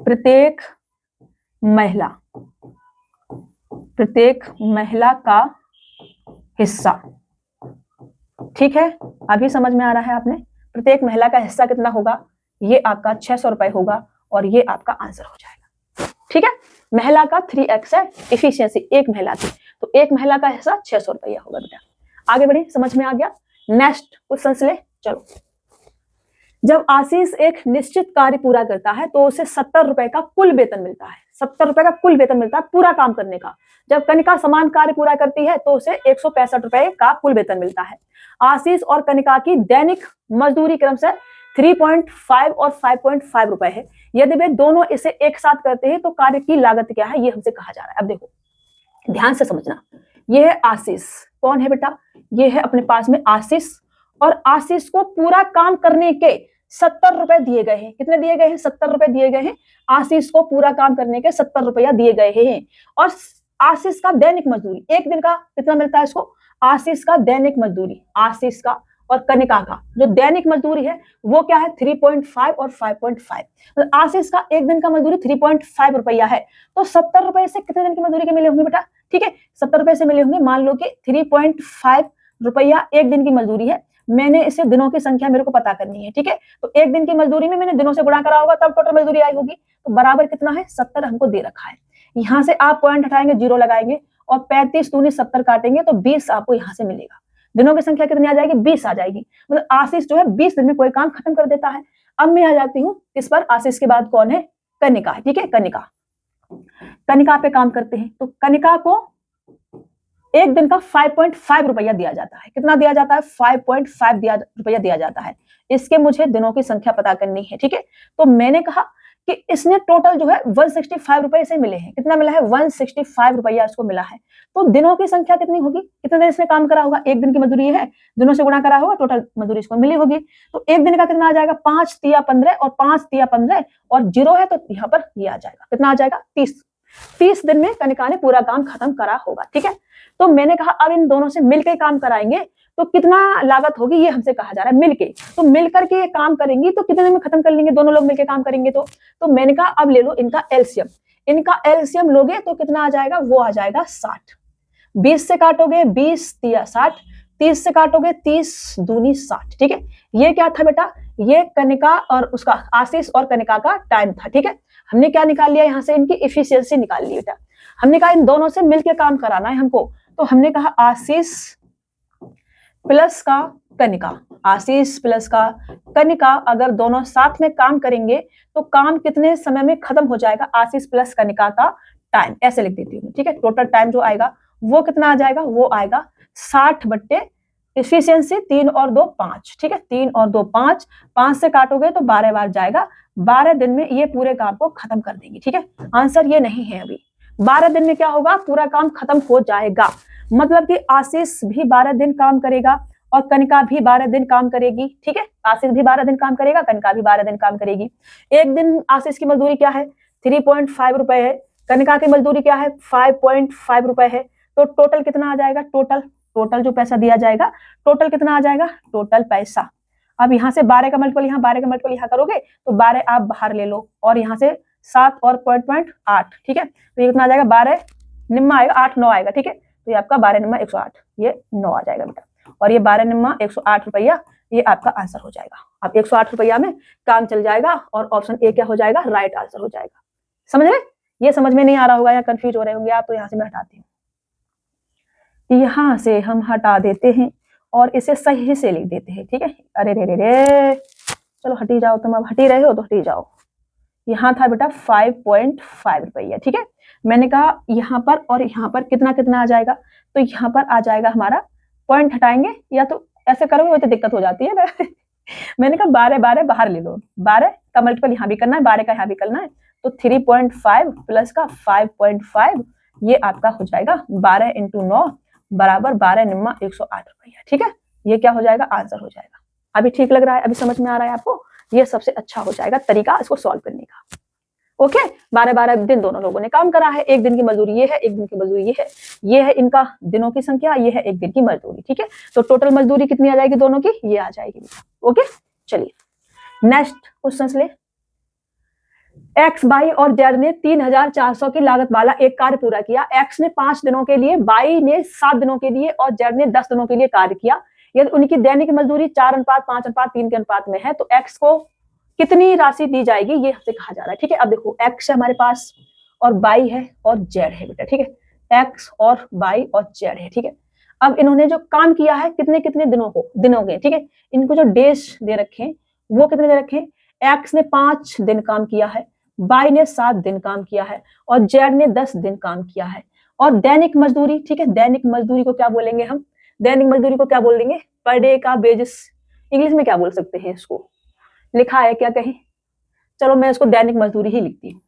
Speaker 1: प्रत्येक महिला का हिस्सा। ठीक है, अभी समझ में आ रहा है आपने, प्रत्येक महिला का हिस्सा कितना होगा, ये आपका 600 रुपए होगा और ये आपका आंसर हो जाएगा। ठीक है, महिला का 3x है इफिशियंसी, एक महिला की, तो एक महिला का हिस्सा 600 रुपया होगा बेटा। आगे बढ़े, समझ में आ गया। नेक्स्ट क्वेश्चन ले चलो। जब आशीष एक निश्चित कार्य पूरा करता है तो उसे 70 रुपए का कुल वेतन मिलता है। 70 रुपए का कुल वेतन मिलता है पूरा काम करने का। जब कनिका समान कार्य पूरा करती है तो उसे 165 रुपए का कुल वेतन मिलता है। आशीष और कनिका की दैनिक मजदूरी क्रमशः 3.5 और 5.5 रुपए है। यदि वे दोनों इसे एक साथ करते हैं तो कार्य की लागत क्या है, ये हमसे कहा जा रहा है। अब देखो ध्यान से समझना, ये है आशीष, कौन है बेटा, ये है अपने पास में आशीष, और आशीष को पूरा काम करने के 70 रुपए दिए गए हैं। कितने दिए गए हैं, 70 रुपए दिए गए हैं। आशीष को पूरा काम करने के 70 रुपया दिए गए हैं। और आशीष का दैनिक मजदूरी एक दिन का कितना मिलता है इसको, आशीष का दैनिक मजदूरी, आशीष का और कनिका का जो दैनिक मजदूरी है वो क्या है, 3.5 और 5.5। तो आशीष का एक दिन का मजदूरी 3.5 रुपया है, तो 70 रुपए से कितने दिन की मजदूरी के मिले होंगे बेटा। ठीक है, 70 रुपए से मिले होंगे। मान लो कि 3.5 रुपया एक दिन की मजदूरी है। मैंने इसे दिनों की संख्या मेरे को पता करनी है। ठीक है, तो एक दिन की मजदूरी में मैंने दिनों से गुणा करा होगा तब टोटल मजदूरी आई होगी। तो बराबर कितना है, 70 हमको दे रखा है। यहाँ से आप पॉइंट हटाएंगे, जीरो लगाएंगे और 35 दूनी 70 काटेंगे तो 20 आपको यहाँ से मिलेगा। दिनों की संख्या कितनी आ जाएगी, 20 आ जाएगी। मतलब आशीष जो है 20 दिन में कोई काम खत्म कर देता है। अब मैं आ जाती हूँ इस पर, आशीष के बाद कौन है, कनिका है। ठीक है, कनिका पे काम करते हैं। तो कनिका को एक दिन का 5.5 रुपया दिया जाता है। कितना दिया जाता है? 5.5 रुपया दिया जाता है। इसके मुझे दिनों की संख्या पता करनी है, ठीक है। तो मैंने कहा कि इसने टोटल जो है 165 रुपए से मिले हैं। कितना मिला है? 165 रुपया इसको मिला है। तो दिनों की संख्या कितनी होगी? कितने दिन इसने काम करा होगा? एक दिन की मजदूरी है, दिनों से गुणा करा होगा, टोटल मजदूरी इसको मिली होगी। तो एक दिन का कितना आ जाएगा? 5 तिया 15 और 5 तिया 15 और 0 है तो यहाँ पर ये आ जाएगा। कितना आ जाएगा? 30 दिन में कनिका ने पूरा काम खत्म करा होगा, ठीक है। तो मैंने कहा अब इन दोनों से मिलकर काम कराएंगे तो कितना लागत होगी ये हमसे कहा जा रहा है मिलके। तो मिलकर के ये काम करेंगी तो कितने दिन में खत्म कर लेंगे? दोनों लोग मिलकर काम करेंगे तो मैंने कहा अब ले लो इनका एलसीएम। इनका एलसीएम लोगे तो कितना आ जाएगा? वो आ जाएगा 60। 20 से काटोगे 20 तिया 60, 30 से काटोगे 30 दूनी 60, ठीक है। ये क्या था बेटा? ये कनिका और उसका आशीष और कनिका का टाइम था, ठीक है। हमने क्या निकाल लिया यहाँ से? इनकी इफिशियंसी निकाल ली बेटा। हमने कहा इन दोनों से मिलकर काम कराना है हमको, तो हमने कहा आशीष प्लस का कनिका, आशीष प्लस का कनिका अगर दोनों साथ में काम करेंगे तो काम कितने समय में खत्म हो जाएगा? आशीष प्लस कनिका का टाइम, ऐसे लिख देती हूँ, ठीक है। टोटल टाइम जो आएगा वो कितना आ जाएगा? वो आएगा 60 बट्टे इफिशियंसी 3 और 2 5, ठीक है। 3 और 2 5, 5 से काटोगे तो 12 बार जाएगा। 12 दिन में ये पूरे काम को खत्म कर देंगे, ठीक है। आंसर ये नहीं है अभी। 12 दिन में क्या होगा? पूरा काम खत्म हो जाएगा। मतलब कि आशीष भी 12 दिन काम करेगा और कनिका भी 12 दिन काम करेगी, ठीक है। आशीष भी 12 दिन काम करेगा, कनिका भी 12 दिन काम करेगी। एक दिन आशीष की मजदूरी क्या है? 3.5 रुपए है। कनिका की मजदूरी क्या है? 5.5 रुपए है। तो टोटल कितना आ जाएगा? टोटल जो पैसा दिया जाएगा, टोटल कितना आ जाएगा? टोटल पैसा। अब यहाँ से 12 का मल्टीपल यहाँ, 12 का मल्टीपल यहाँ करोगे तो 12 आप बाहर ले लो और यहाँ से 7 और 0.8, ठीक है। तो ये कितना आ जाएगा? 12 निम्मा आएगा, 8 9 आएगा, ठीक है। तो ये आपका 12 निम्मा 108, ये 9 आ जाएगा बेटा। और ये 12 निम्मा 108 रुपया, ये आपका आंसर हो जाएगा। अब 108 रुपया में काम चल जाएगा और ऑप्शन ए क्या हो जाएगा? राइट आंसर हो जाएगा। समझ रहे? ये समझ में नहीं आ रहा होगा या कंफ्यूज हो रहे होंगे आप, तो यहाँ से मैं हटाती हूँ। यहाँ से हम हटा देते हैं और इसे सही से लिख देते हैं, ठीक है। अरे रे रे रे, चलो हटी जाओ, तुम अब हटी रहे हो तो हटी जाओ। यहाँ था बेटा 5.5 रुपया, ठीक है। मैंने कहा यहाँ पर और यहाँ पर कितना कितना आ जाएगा? तो यहाँ पर आ जाएगा हमारा, पॉइंट हटाएंगे या तो ऐसे करोगे वो तो दिक्कत हो जाती है ना। मैंने कहा 12 12 बाहर ले लो, 12 का मल्टीपल यहाँ भी करना है, 12 का यहाँ भी करना है। तो 3.5 प्लस का 5.5, ये आपका हो जाएगा 12 × 9 बराबर 12 निम्मा 108 रुपया, ठीक है। ये क्या हो जाएगा? आंसर हो जाएगा। अभी ठीक लग रहा है? अभी समझ में आ रहा है आपको? ये सबसे अच्छा हो जाएगा तरीका इसको सॉल्व करने का। ओके, 12 दिन दोनों लोगों ने काम करा है। एक दिन की मजदूरी ये है, एक दिन की मजदूरी ये है इनका दिनों की संख्या, ये है एक दिन की मजदूरी, ठीक है। तो टोटल मजदूरी कितनी आ जाएगी दोनों की? ये आ जाएगी। ओके, चलिए नेक्स्ट क्वेश्चन ले। एक्स, वाई और जेड ने 3400 की लागत वाला एक कार्य पूरा किया। एक्स ने 5 दिनों के लिए, वाई ने 7 दिनों के लिए और जेड ने 10 दिनों के लिए कार्य किया। यदि उनकी दैनिक मजदूरी 4:5:3 के अनुपात में है तो एक्स को कितनी राशि दी जाएगी? ये हमसे कहा जा रहा है, ठीक है। अब देखो एक्स है हमारे पास और वाई है और जेड है बेटा, ठीक है। एक्स और वाई और जेड है, ठीक है। अब इन्होंने जो काम किया है कितने कितने दिनों के, ठीक है। इनको जो डेज दे रखे हैं वो कितने दे रखे हैं? एक्स ने 5 दिन काम किया है, वाई ने 7 दिन काम किया है और जेड ने 10 दिन काम किया है। और दैनिक मजदूरी, ठीक है, दैनिक मजदूरी को क्या बोलेंगे हम? दैनिक मजदूरी को क्या बोल देंगे? पर डे का वेजेस। इंग्लिश में क्या बोल सकते हैं इसको? लिखा है क्या कहीं? चलो मैं इसको दैनिक मजदूरी ही लिखती हूँ।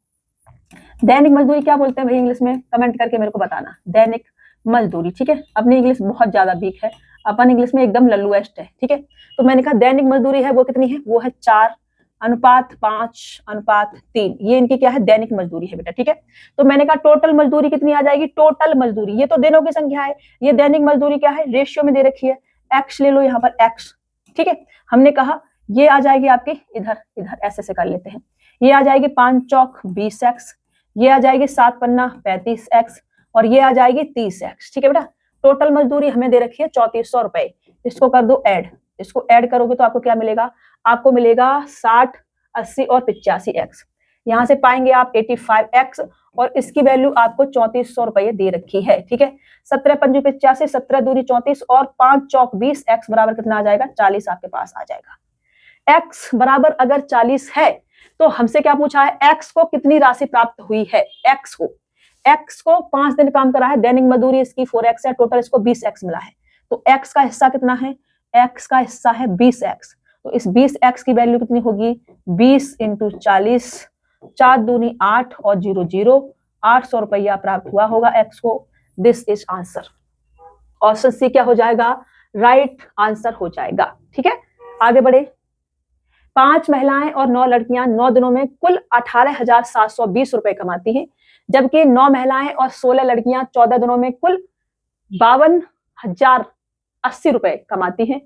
Speaker 1: दैनिक मजदूरी क्या बोलते हैं भाई इंग्लिश में? कमेंट करके मेरे को बताना। दैनिक मजदूरी, ठीक है। अपनी इंग्लिश बहुत ज्यादा वीक है, अपन इंग्लिश में एकदम लल्लूएस्ट है, ठीक है। तो मैंने कहा दैनिक मजदूरी है वो कितनी है? वो है 4:5:3। ये इनकी क्या है? दैनिक मजदूरी है बेटा, ठीक है। तो मैंने कहा टोटल मजदूरी कितनी आ जाएगी? टोटल मजदूरी, ये तो दिनों की संख्या है, ये दैनिक मजदूरी क्या है? रेशियो में दे रखी है। एक्स ले लो यहाँ पर एक्स, ठीक है। हमने कहा ये आ जाएगी आपकी इधर इधर, ऐसे कर लेते हैं। ये आ जाएगी 5 चौक 20x, ये आ जाएगी 7 पन्ना 35x और ये आ जाएगी 30x, ठीक है बेटा। टोटल मजदूरी हमें दे रखी है 3400 रुपए। इसको कर दो ऐड, इसको ऐड करोगे तो आपको क्या मिलेगा? आपको मिलेगा 60, 80 और 85x। यहाँ से पाएंगे आप 85x और इसकी वैल्यू आपको 3400 रुपये दे रखी है, ठीक है। 17 पंजू 85, 17 दूनी 34 और 5 चौक 20x बराबर कितना आ जाएगा? 40 आपके पास आ जाएगा। x बराबर अगर 40 है तो हमसे क्या पूछा है? x को कितनी राशि प्राप्त हुई है? x x को 5 दिन काम करा है, दैनिक मजदूरी इसकी 4x है, टोटल इसको 20x मिला है। तो x का हिस्सा कितना है? x का हिस्सा है 20x। तो इस 20x की वैल्यू कितनी होगी? 20 × 40, 4 दूनी 8 और 0 0, 800 रुपया प्राप्त हुआ होगा x को। This is answer. Option C क्या हो जाएगा? राइट आंसर हो जाएगा। ठीक है, आगे बढ़े। 5 महिलाएं और 9 लड़कियां 9 दिनों में कुल 18,720 रुपए कमाती हैं, जबकि 9 महिलाएं और 16 लड़कियां 14 दिनों में कुल 52,080 रुपए कमाती हैं।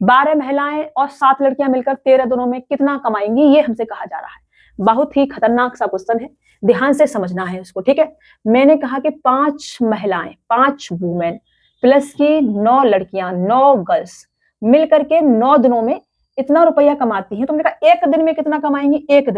Speaker 1: 12 महिलाएं और 7 लड़कियां मिलकर 13 दिनों में कितना कमाएंगी, ये हमसे कहा जा रहा है। बहुत ही खतरनाक सा क्वेश्चन है, ध्यान से समझना है इसको। ठीक है, मैंने कहा कि 5 महिलाएं, 5 वुमेन प्लस की 9 लड़कियां, 9 गर्ल्स मिलकर के 9 दिनों में इतना रुपया कमाती हैं। तो मैंने कहा एक दिन में कितना कमाएंगी? एक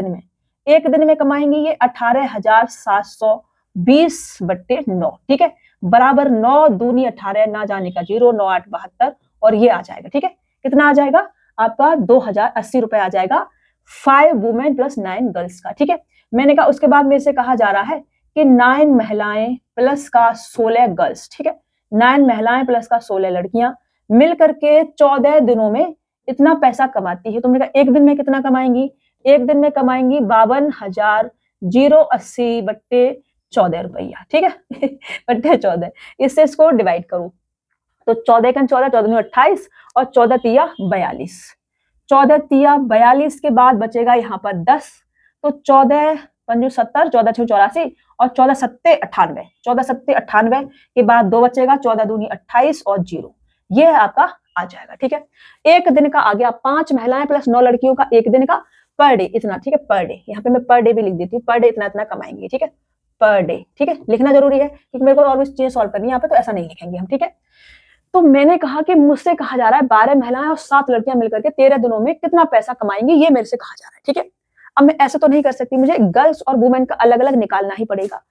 Speaker 1: दिन में कमाएंगी ये 18,720/9। ठीक है, बराबर 9 दूनी 18, ना जाने का 0, 9 8 72 और ये आ जाएगा। ठीक है, कितना आ जाएगा आपका? 2,080 रुपए आ जाएगा 5 वुमेन प्लस 9 गर्ल्स का। ठीक है, मैंने कहा उसके बाद मेरे से कहा जा रहा है कि 9 महिलाएं प्लस का 16 गर्ल्स। ठीक है, 9 महिलाएं प्लस का 16 लड़कियां मिलकर के 14 दिनों में इतना पैसा कमाती है। तुमने कहा एक दिन में कितना कमाएंगी? एक दिन में कमाएंगी 52,080/14 रुपया। ठीक है बट्टे 14, इससे इसको डिवाइड करो तो 14 × 14, 14 × 28 और 14 तिया 42। 14 तिया 42 के बाद बचेगा यहाँ पर 10। तो 14 पंजू 70, 14 छू 84 और 14 सत्ते 98। 14 सत्ते 98 के बाद 2 बचेगा, 14 दूनी 28 और 0, ये आपका आ जाएगा। ठीक है, एक दिन का आ गया। 5 महिलाएं प्लस 9 लड़कियों का एक दिन का पर डे इतना। ठीक है, पर डे, यहाँ पे मैं पर डे भी लिख देती हूँ, पर डे इतना इतना कमाएंगे। ठीक है, पर डे। ठीक है, लिखना जरूरी है क्योंकि मेरे को और भी चीजें सॉल्व करनी है यहाँ पे, तो ऐसा नहीं लिखेंगे हम। ठीक है, तो मैंने कहा कि मुझसे कहा जा रहा है 12 महिलाएं और 7 लड़कियां मिलकर के 13 दिनों में कितना पैसा कमाएंगी, ये मेरे से कहा जा रहा है। ठीक है, अब मैं ऐसे तो नहीं कर सकती, मुझे गर्ल्स और वुमेन का अलग अलग निकालना ही पड़ेगा।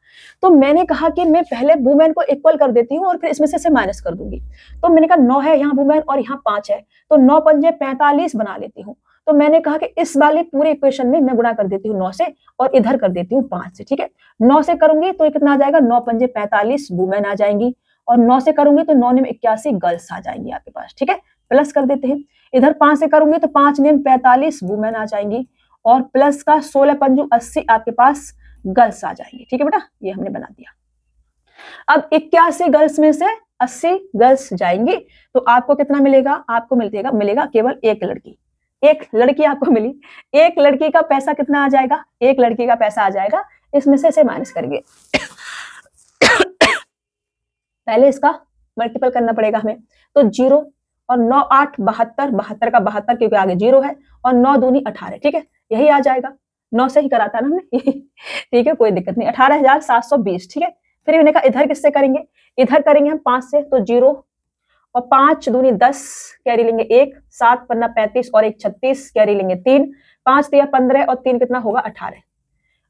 Speaker 1: तो मैंने कहा कि मैं पहले वुमेन को इक्वल कर देती हूँ और फिर इसमें से माइनस कर दूंगी। तो मैंने कहा 9 है यहाँ वुमेन और यहाँ 5 है, तो 9 पंजे 45 बना लेती हूँ। तो मैंने कहा कि इस वाले पूरे इक्वेशन में मैं गुणा कर देती हूँ 9 से और इधर कर देती हूँ 5 से। ठीक है, 9 से करूंगी तो कितना आ जाएगा? 9 पंजे 45 वुमेन आ जाएंगी और 9 से करूंगी तो 9 में 81 गर्ल्स आ जाएंगी आपके पास। ठीक है, प्लस कर देते हैं। इधर 5 से करूंगी तो 5 में 45 वुमेन आ जाएंगी और प्लस का 16 पंजू 80 आपके पास गर्ल्स आ जाएंगे। ठीक है बेटा, ये हमने बना दिया। अब 81 गर्ल्स में से 80 गर्ल्स जाएंगी तो आपको कितना मिलेगा? आपको मिलेगा केवल एक लड़की। एक लड़की आपको मिली। एक लड़की का पैसा कितना आ जाएगा? एक लड़की का पैसा आ जाएगा, इसमें से माइनस करेंगे पहले इसका मल्टीपल करना पड़ेगा हमें। तो 0 और 9 8 72, 72 का 72 क्योंकि आगे 0 है और 9 दूनी 18। ठीक है, यही आ जाएगा। 9 से ही करा था ना हमने ठीक है, कोई दिक्कत नहीं। 18,720। ठीक है, फिर मैंने कहा इधर किससे करेंगे? इधर करेंगे हम 5 से, तो 0 और 5 दूनी 10, कैरी लेंगे 1, 7 पन्ना 35 और 1 36, कैरी लेंगे 3, 5 तिया 15 और 3 कितना होगा? 18।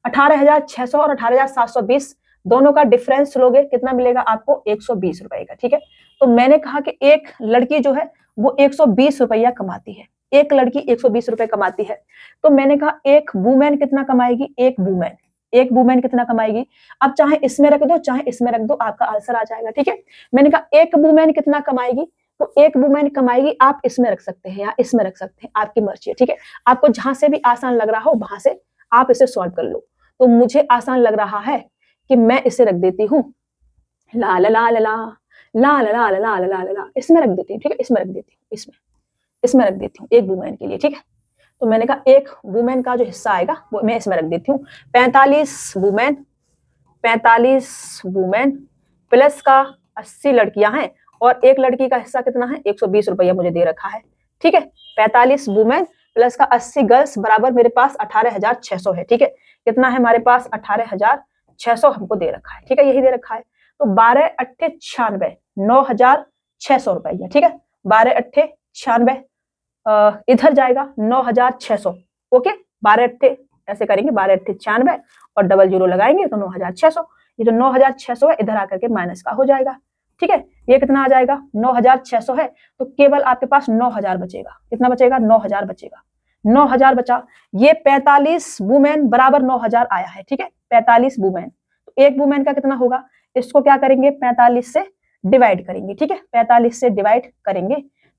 Speaker 1: 18,600 और 18,720 दोनों का डिफरेंस लोगे, कितना मिलेगा आपको? 120 रुपए का। ठीक है, तो मैंने कहा कि एक लड़की जो है वो 120 रुपया कमाती है। एक लड़की 120 रुपए कमाती है। तो मैंने कहा एक वुमेन कितना कमाएगी? एक वुमेन कितना कमाएगी? अब चाहे इसमें रख दो चाहे इसमें रख दो, आपका आंसर आ जाएगा। ठीक है, मैंने कहा एक वुमेन कितना कमाएगी, तो एक वुमेन कमाएगी, आप इसमें रख सकते हैं या इसमें रख सकते हैं, आपकी मर्जी है। ठीक है, आपको जहां से भी आसान लग रहा हो वहां से आप इसे सॉल्व कर लो। तो मुझे आसान लग रहा है कि मैं इसे रख देती हूँ ला ला ला ला ला ला ला ला ला ला ला ला, इसमें रख देती हूँ। ठीक है, इसमें रख देती हूँ, इसमें रख देती हूँ एक वुमेन के लिए। ठीक है, तो मैंने कहा एक वुमेन का जो हिस्सा आएगा वो मैं इसमें रख देती हूँ। 45 वुमेन प्लस का 80 लड़कियां हैं और एक लड़की का हिस्सा कितना है? 120 रुपया मुझे दे रखा है। ठीक है, 45 वुमेन प्लस का 80 गर्ल्स बराबर मेरे पास 18,600 है। ठीक है, कितना है हमारे पास? 18,600 हमको दे रखा है। ठीक है, यही दे रखा है। तो 12 अट्ठे 96, 9,600 रुपया। ठीक है, 12 अट्ठे 96 इधर जाएगा 9,600। ओके, 12 अट्ठे ऐसे करेंगे, 12 अट्ठे 96 और डबल 0 लगाएंगे तो 9,600। ये जो 9,600 है इधर आकर के माइनस का हो जाएगा। ठीक है, ये कितना आ जाएगा? 9,600 है तो केवल आपके पास 9,000 बचेगा। कितना बचेगा? 9,000 बचेगा। 9,000 बचा। ये 45 वुमेन बराबर 9,000 आया है। ठीक है, 45 वुमेन, तो एक वुमेन का कितना होगा, इसको क्या करेंगे 45 से डिवाइड करेंगे, ठीक है, 45 से डिवाइड करेंगे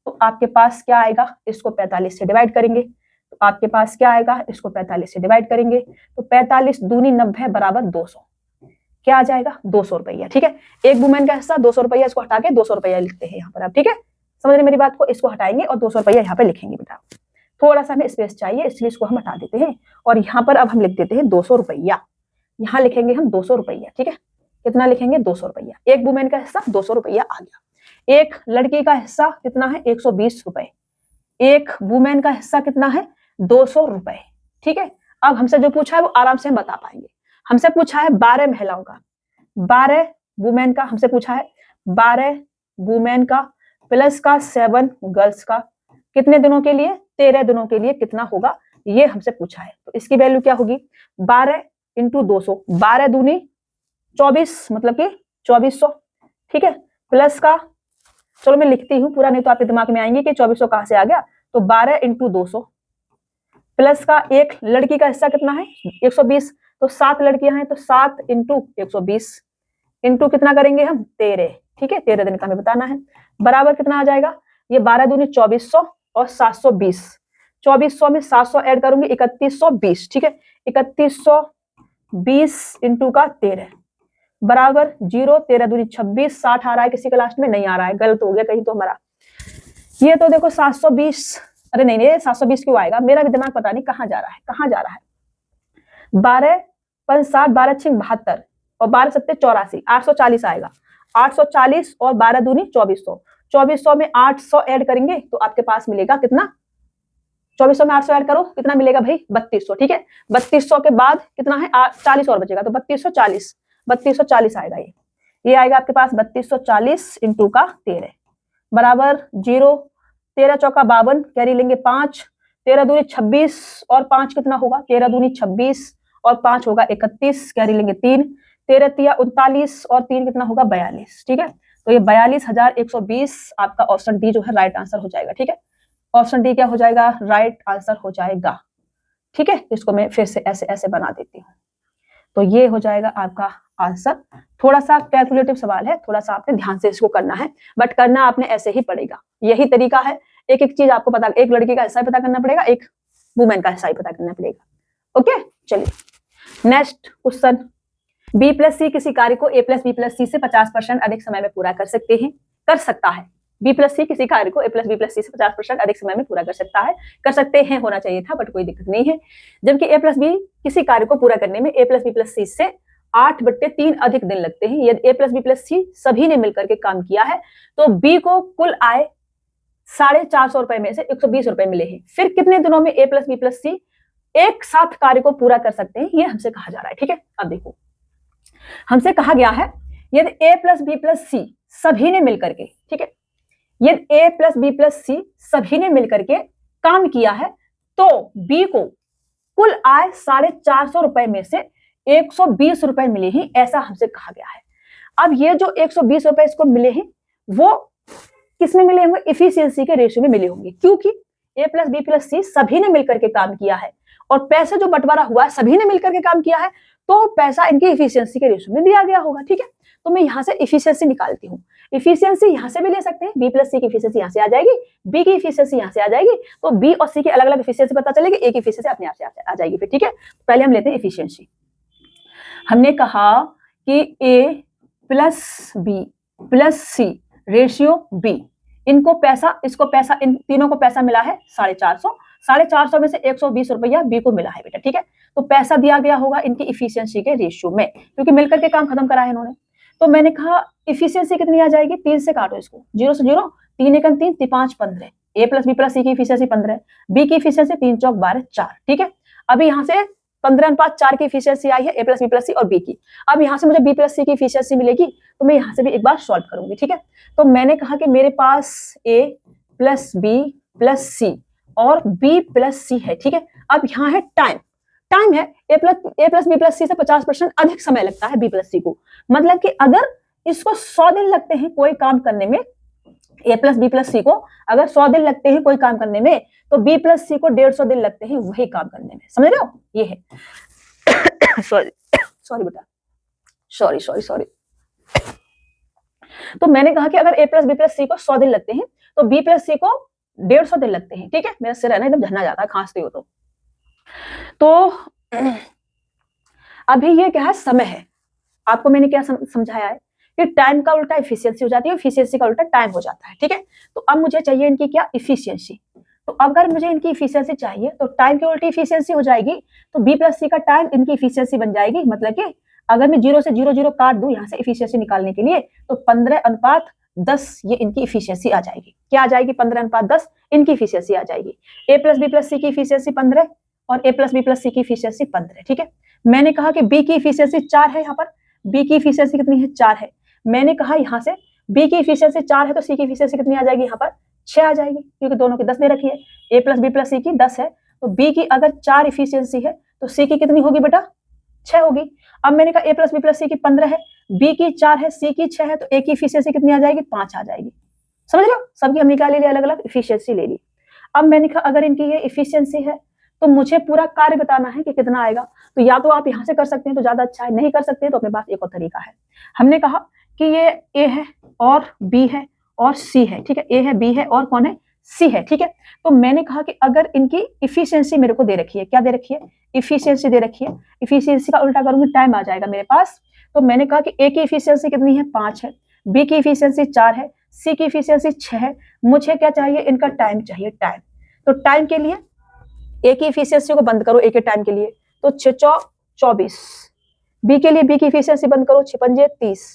Speaker 1: तो आपके पास क्या आएगा, इसको 45 से डिवाइड करेंगे तो आपके पास क्या आएगा, इसको 45 से डिवाइड करेंगे तो 45 दूनी 90 बराबर 200, क्या आ जाएगा 200 रुपया, ठीक है। एक वुमेन का हिस्सा 200 रुपया, इसको हटा के 200 रुपया लिखते हैं यहाँ पर आप, ठीक है, समझ रहे मेरी बात को, इसको हटाएंगे और 200 रुपया यहाँ पे लिखेंगे बेटा। थोड़ा सा हमें स्पेस चाहिए इसलिए इसको हम हटा देते हैं और यहाँ पर अब हम लिख देते हैं 200 रुपया, यहाँ लिखेंगे हम 200 रुपया, ठीक है, कितना लिखेंगे 200 रुपया। एक वुमेन का हिस्सा 200 रुपया आ गया। एक लड़की का हिस्सा कितना है 120 रुपए, एक वुमेन का हिस्सा कितना है 200 रुपए, ठीक है। अब हमसे जो पूछा है वो आराम से हम बता पाएंगे। हमसे पूछा है 12 महिलाओं का, 12 वुमेन का हमसे पूछा है, 12 वुमेन का प्लस का 7 गर्ल्स का, कितने दिनों के लिए 13 दिनों के लिए कितना होगा, ये हमसे पूछा है। तो इसकी वैल्यू क्या होगी 12 इंटू 200, 12 दूनी 24 मतलब कि 2400, ठीक है, प्लस का, चलो मैं लिखती हूँ पूरा नहीं तो आपके दिमाग में आएंगे कि 2400 कहां से आ गया, तो 12 इंटू 200 प्लस का, एक लड़की का हिस्सा कितना है 120, तो 7 लड़कियां हैं तो 7 इंटू 120 इंटू कितना करेंगे हम 13, ठीक है, 13 दिन का हमें बताना है, बराबर कितना आ जाएगा, ये 12 दूनी 2400 और 720, 2400 में 700 ऐड करूंगी 3120, ठीक है, 3120 इंटू का 13 बराबर 0, 13 दूनी 26, 60 आ रहा है किसी का लास्ट में, नहीं आ रहा है, गलत हो गया कहीं तो हमारा, ये तो देखो 720, अरे नहीं नहीं 720 क्यों आएगा, मेरा भी दिमाग पता नहीं कहाँ जा रहा है, कहाँ जा रहा है, 12 5 60, 12 6 72 और 12 7 84, 840 आएगा, 840 और 12 दूनी 2400, 2400 में 800 ऐड करेंगे तो आपके पास मिलेगा कितना, 2400 में 800 ऐड करो कितना मिलेगा भाई 3200, ठीक है, 3200 के बाद कितना है 40 और बचेगा तो 3240, 3240 आएगा, ये आएगा आपके पास 3240 इंटू का 13 बराबर 0, 13 चौका 52, कैरी लेंगे 5, 13 दूनी 26 और 5 कितना होगा, 13 दूनी 26 और 5 होगा 31, कैरी लेंगे 3, 13 तिया 39 और 3 कितना होगा 42, ठीक है, तो ये 42,120 आपका ऑप्शन डी जो है राइट आंसर हो जाएगा, ठीक है, ऑप्शन डी क्या हो जाएगा, राइट आंसर हो जाएगा, ठीक है। इसको मैं फिर से ऐसे ऐसे बना देती हूँ, तो ये हो जाएगा आपका आंसर। थोड़ा सा कैलकुलेटिव सवाल है, थोड़ा सा आपने ध्यान से इसको करना है, बट करना आपने ऐसे ही पड़ेगा, यही तरीका है, एक एक चीज आपको पता, एक लड़की का हिस्सा पता करना पड़ेगा, एक वुमेन का हिस्सा पता करना पड़ेगा, ओके। चलिए नेक्स्ट क्वेश्चन, बी प्लस सी किसी कार्य को ए प्लस बी प्लस सी से 50% अधिक समय में पूरा कर सकते हैं, कर सकता है, बी प्लस सी किसी कार्य को ए प्लस बी प्लस सी से 50% अधिक समय में पूरा कर सकता है, कर सकते हैं होना चाहिए था बट कोई दिक्कत नहीं है, जबकि ए प्लस बी किसी कार्य को पूरा करने में ए प्लस बी प्लस सी से 8/3 अधिक दिन लगते हैं। यदि ए प्लस बी प्लस सी सभी ने मिलकर के काम किया है तो बी को कुल आय 450 रुपए में से 120 रुपए मिले हैं, फिर कितने दिनों में ए प्लस बी प्लस सी एक साथ कार्य को पूरा कर सकते हैं, ये हमसे कहा जा रहा है, ठीक है। अब देखो हमसे कहा गया है यदि ए प्लस बी प्लस सी सभी ने मिलकर के, ठीक है, यदि ए प्लस बी प्लस सी सभी ने मिलकर के काम किया है तो बी को कुल आय 450 रुपए में से 120 रुपए मिले हैं, ऐसा हमसे कहा गया है। अब ये जो 120 रुपए इसको मिले हैं वो किसमें मिले होंगे, इफिशियंसी के रेशियो में मिले होंगे, क्योंकि ए प्लस बी प्लस सी सभी ने मिलकर के काम किया है और पैसे जो बंटवारा हुआ है सभी ने मिलकर के काम किया है तो पैसा इनकी इफिशियंसी के रेशियो में दिया गया होगा, ठीक है। तो मैं यहां से इफिशियंसी निकालती हूँ, इफिशियंसी यहां से भी ले सकते हैं, बी प्लस सी की इफिशियंसी यहां से आ जाएगी, बी की इफिशियंसी यहां से आ जाएगी, तो बी और सी की अलग अलग इफिशियंसी पता चलेगी, ए की इफिशियंसी अपने आप से आ जाएगी फिर, ठीक है। पहले हम लेते हैं इफिशियंसी, हमने कहा कि ए प्लस बी प्लस सी रेशियो बी, इनको पैसा, इसको पैसा, इन तीनों को पैसा मिला है 450, 450 में से 120 रुपया बी को मिला है बेटा, ठीक है। तो पैसा दिया गया होगा इनकी इफिशियंसी के रेशियो में, क्योंकि मिलकर के काम खत्म करा है इन्होंने। तो मैंने कहा इफिशियंसी कितनी आ जाएगी, 3 से काटो इसको, 0 से 0, 3 1 3, 3 5 15, ए प्लस बी प्लस सी की इफिशियंसी 15, बी की इफिशियंसी 3 चौक 12 4, ठीक है। अभी यहाँ से 15 अनुपात 4 की इफिशियंसी आई है ए प्लस बी प्लस सी और बी की, अब यहाँ से मुझे बी प्लस सी की इफिशियंसी मिलेगी तो मैं यहाँ से भी एक बार सॉल्व करूंगी, ठीक है। तो मैंने कहा कि मेरे पास ए प्लस बी प्लस सी और बी प्लस सी है, ठीक है। अब यहाँ है टाइम, टाइम है ए प्लस बी प्लस सी से 50% अधिक समय लगता है बी प्लस सी को, मतलब कि अगर इसको 100 दिन लगते हैं कोई काम करने में, ए प्लस बी प्लस सी को अगर 100 दिन लगते हैं कोई काम करने में तो बी प्लस सी को 150 दिन लगते हैं वही काम करने में, समझ रहे हो, ये है सॉरी बेटा, सॉरी। तो मैंने कहा कि अगर A प्लस बी प्लस सी को 100 दिन लगते हैं तो B प्लस सी को 150 दिन लगते हैं। ठीक है, मेरा सिर है ना एकदम झरना जाता है खांसती हो तो अभी ये क्या है, समय है। आपको मैंने क्या समझाया है कि टाइम का उल्टा इफिशियंसी हो जाती है, इफिशियंसी का उल्टा टाइम हो जाता है। ठीक है, तो अब मुझे चाहिए इनकी क्या, इफिशियंसी। तो अगर मुझे इनकी इफिशियंसी चाहिए तो टाइम की उल्टी इफिशियंसी हो जाएगी, तो B प्लस सी का टाइम इनकी इफिशियंसी बन जाएगी। मतलब कि अगर मैं 0 से 0 काट दूं यहाँ से इफिशियंसी निकालने के लिए, तो 15:10 ये इनकी इफिशियंसी आ जाएगी। क्या आ जाएगी, 15:10 इनकी इफिशियंसी आ जाएगी। A प्लस बी प्लस सी की इफिशियंसी 15 और A प्लस बी प्लस सी की इफिशियंसी 15। ठीक है, मैंने कहा कि B की इफिशियंसी 4 है। यहाँ पर B की इफिशियंसी कितनी है, 4 है। मैंने कहा यहाँ से B की इफिशियंसी 4 है तो C की इफिशियंसी कितनी आ जाएगी, यहाँ पर 6 आ जाएगी, क्योंकि दोनों की 10 दे रखी है। A प्लस बी प्लस सी की 10 है, तो B की अगर 4 इफिशियंसी है तो C की कितनी होगी बेटा, 6 होगी। अब मैंने कहा A प्लस बी प्लस सी की 15 है, B की 4 है, C की 6 है, तो A की इफिशियंसी कितनी आ जाएगी, 5 आ जाएगी। समझ रहे हो, सबकी हमने क्या ले लिया, अलग अलग इफिशियंसी ले ली। अब मैंने कहा अगर इनकी ये इफिशियंसी है तो मुझे पूरा कार्य बताना है कि कितना आएगा। तो या तो आप यहाँ से कर सकते हैं तो ज्यादा अच्छा है, नहीं कर सकते हैं तो अपने पास एक और तरीका है। हमने कहा कि ये A है और B है और C है। ठीक है, A है, B है और कौन है, C है। ठीक है, तो मैंने कहा कि अगर इनकी इफिशियंसी मेरे को दे रखी है, क्या दे रखी है, इफिशियंसी दे रखी है। इफिशियंसी का उल्टा करूंगी, टाइम आ जाएगा मेरे पास। तो मैंने कहा कि A की इफिशियंसी कितनी है, 5 है, B की इफिशियंसी 4 है, C की इफिशियंसी 6 है। मुझे क्या चाहिए, इनका टाइम चाहिए, टाइम। तो टाइम के लिए A की इफिशियंसी को बंद करो, A के टाइम के लिए, तो 6 चौक 24। B के लिए B की इफिशियंसी बंद करो, 6 पंजे 30।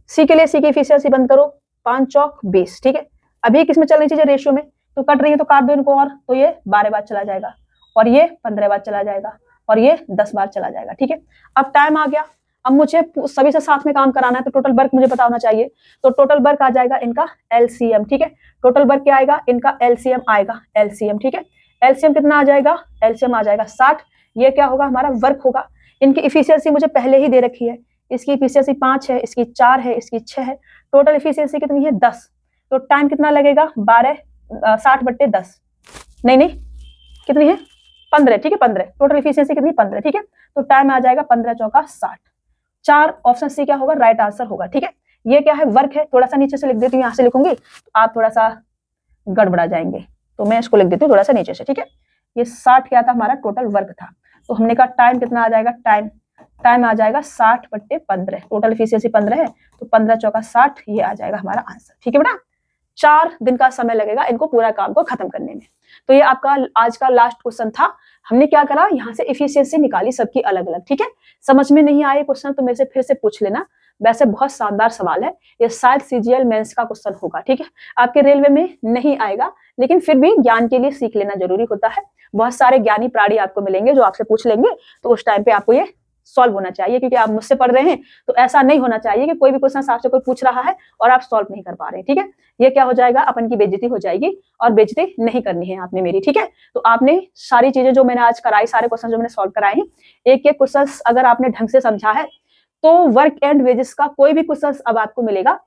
Speaker 1: C के लिए C की इफिशियंसी बंद करो, 5 चौक 20। ठीक है, अभी किसमें चल रही चीजें, रेशियो में, तो कट रही है तो काट दो इनको, और तो ये 12 बार चला जाएगा और ये 15 बार चला जाएगा और ये 10 बार चला जाएगा। ठीक है, अब टाइम आ गया। अब मुझे सभी से साथ में काम कराना है तो टोटल वर्क मुझे पता होना चाहिए। तो टोटल वर्क आ जाएगा इनका LCM। ठीक है, टोटल वर्क क्या आएगा, इनका LCM आएगा, LCM। ठीक है, LCM कितना आ जाएगा, LCM आ जाएगा 60। ये क्या होगा, हमारा वर्क होगा। इनकी इफिशियंसी मुझे पहले ही दे रखी है, इसकी इफिशियंसी 5 है, इसकी 4 है, इसकी 6 है। टोटल इफिशियंसी कितनी है, 10। तो टाइम कितना लगेगा, 60/10, नहीं कितनी है, 15। ठीक है, 15। टोटल इफिशियंसी कितनी, 15। ठीक है, तो टाइम आ जाएगा 15 चौका 60। 4 ऑप्शन सी क्या होगा, राइट आंसर होगा। ठीक है, ये क्या है, वर्क है। थोड़ा सा नीचे से लिख देती हूँ, यहाँ से लिखूंगी तो आप थोड़ा सा गड़बड़ा जाएंगे, तो मैं इसको लिख देती हूँ थोड़ा सा नीचे से। ठीक है, ये 60 क्या था, हमारा टोटल वर्क था। तो हमने कहा टाइम कितना आ जाएगा, टाइम आ जाएगा 60/15। टोटल इफिशियंसी 15 है, तो 15 चौका 60, ये आ जाएगा हमारा आंसर। ठीक है बेटा, 4 दिन का समय लगेगा इनको पूरा काम को खत्म करने में। तो ये आपका आज का लास्ट क्वेश्चन था। हमने क्या करा, यहाँ से इफिशियंसी निकाली सबकी अलग अलग। ठीक है, समझ में नहीं आए क्वेश्चन तो मेरे से फिर से पूछ लेना। वैसे बहुत शानदार सवाल है, ये शायद CGL मेंस का क्वेश्चन होगा। ठीक है, आपके रेलवे में नहीं आएगा, लेकिन फिर भी ज्ञान के लिए सीख लेना जरूरी होता है। बहुत सारे ज्ञानी प्राणी आपको मिलेंगे जो आपसे पूछ लेंगे, तो उस टाइम पे आपको ये सॉल्व होना चाहिए, क्योंकि आप मुझसे पढ़ रहे हैं तो ऐसा नहीं होना चाहिए कि कोई भी क्वेश्चन आपसे कोई पूछ रहा है और आप सॉल्व नहीं कर पा रहे। ठीक है, ये क्या हो जाएगा, अपन की बेइज्जती हो जाएगी, और बेइज्जती नहीं करनी है आपने मेरी। ठीक है, तो आपने सारी चीजें जो मैंने आज कराई, सारे क्वेश्चन जो मैंने सॉल्व कराए हैं, एक एक क्वेश्चन अगर आपने ढंग से समझा है तो वर्क एंड वेजेस का कोई भी क्वेश्चन अब आपको मिलेगा,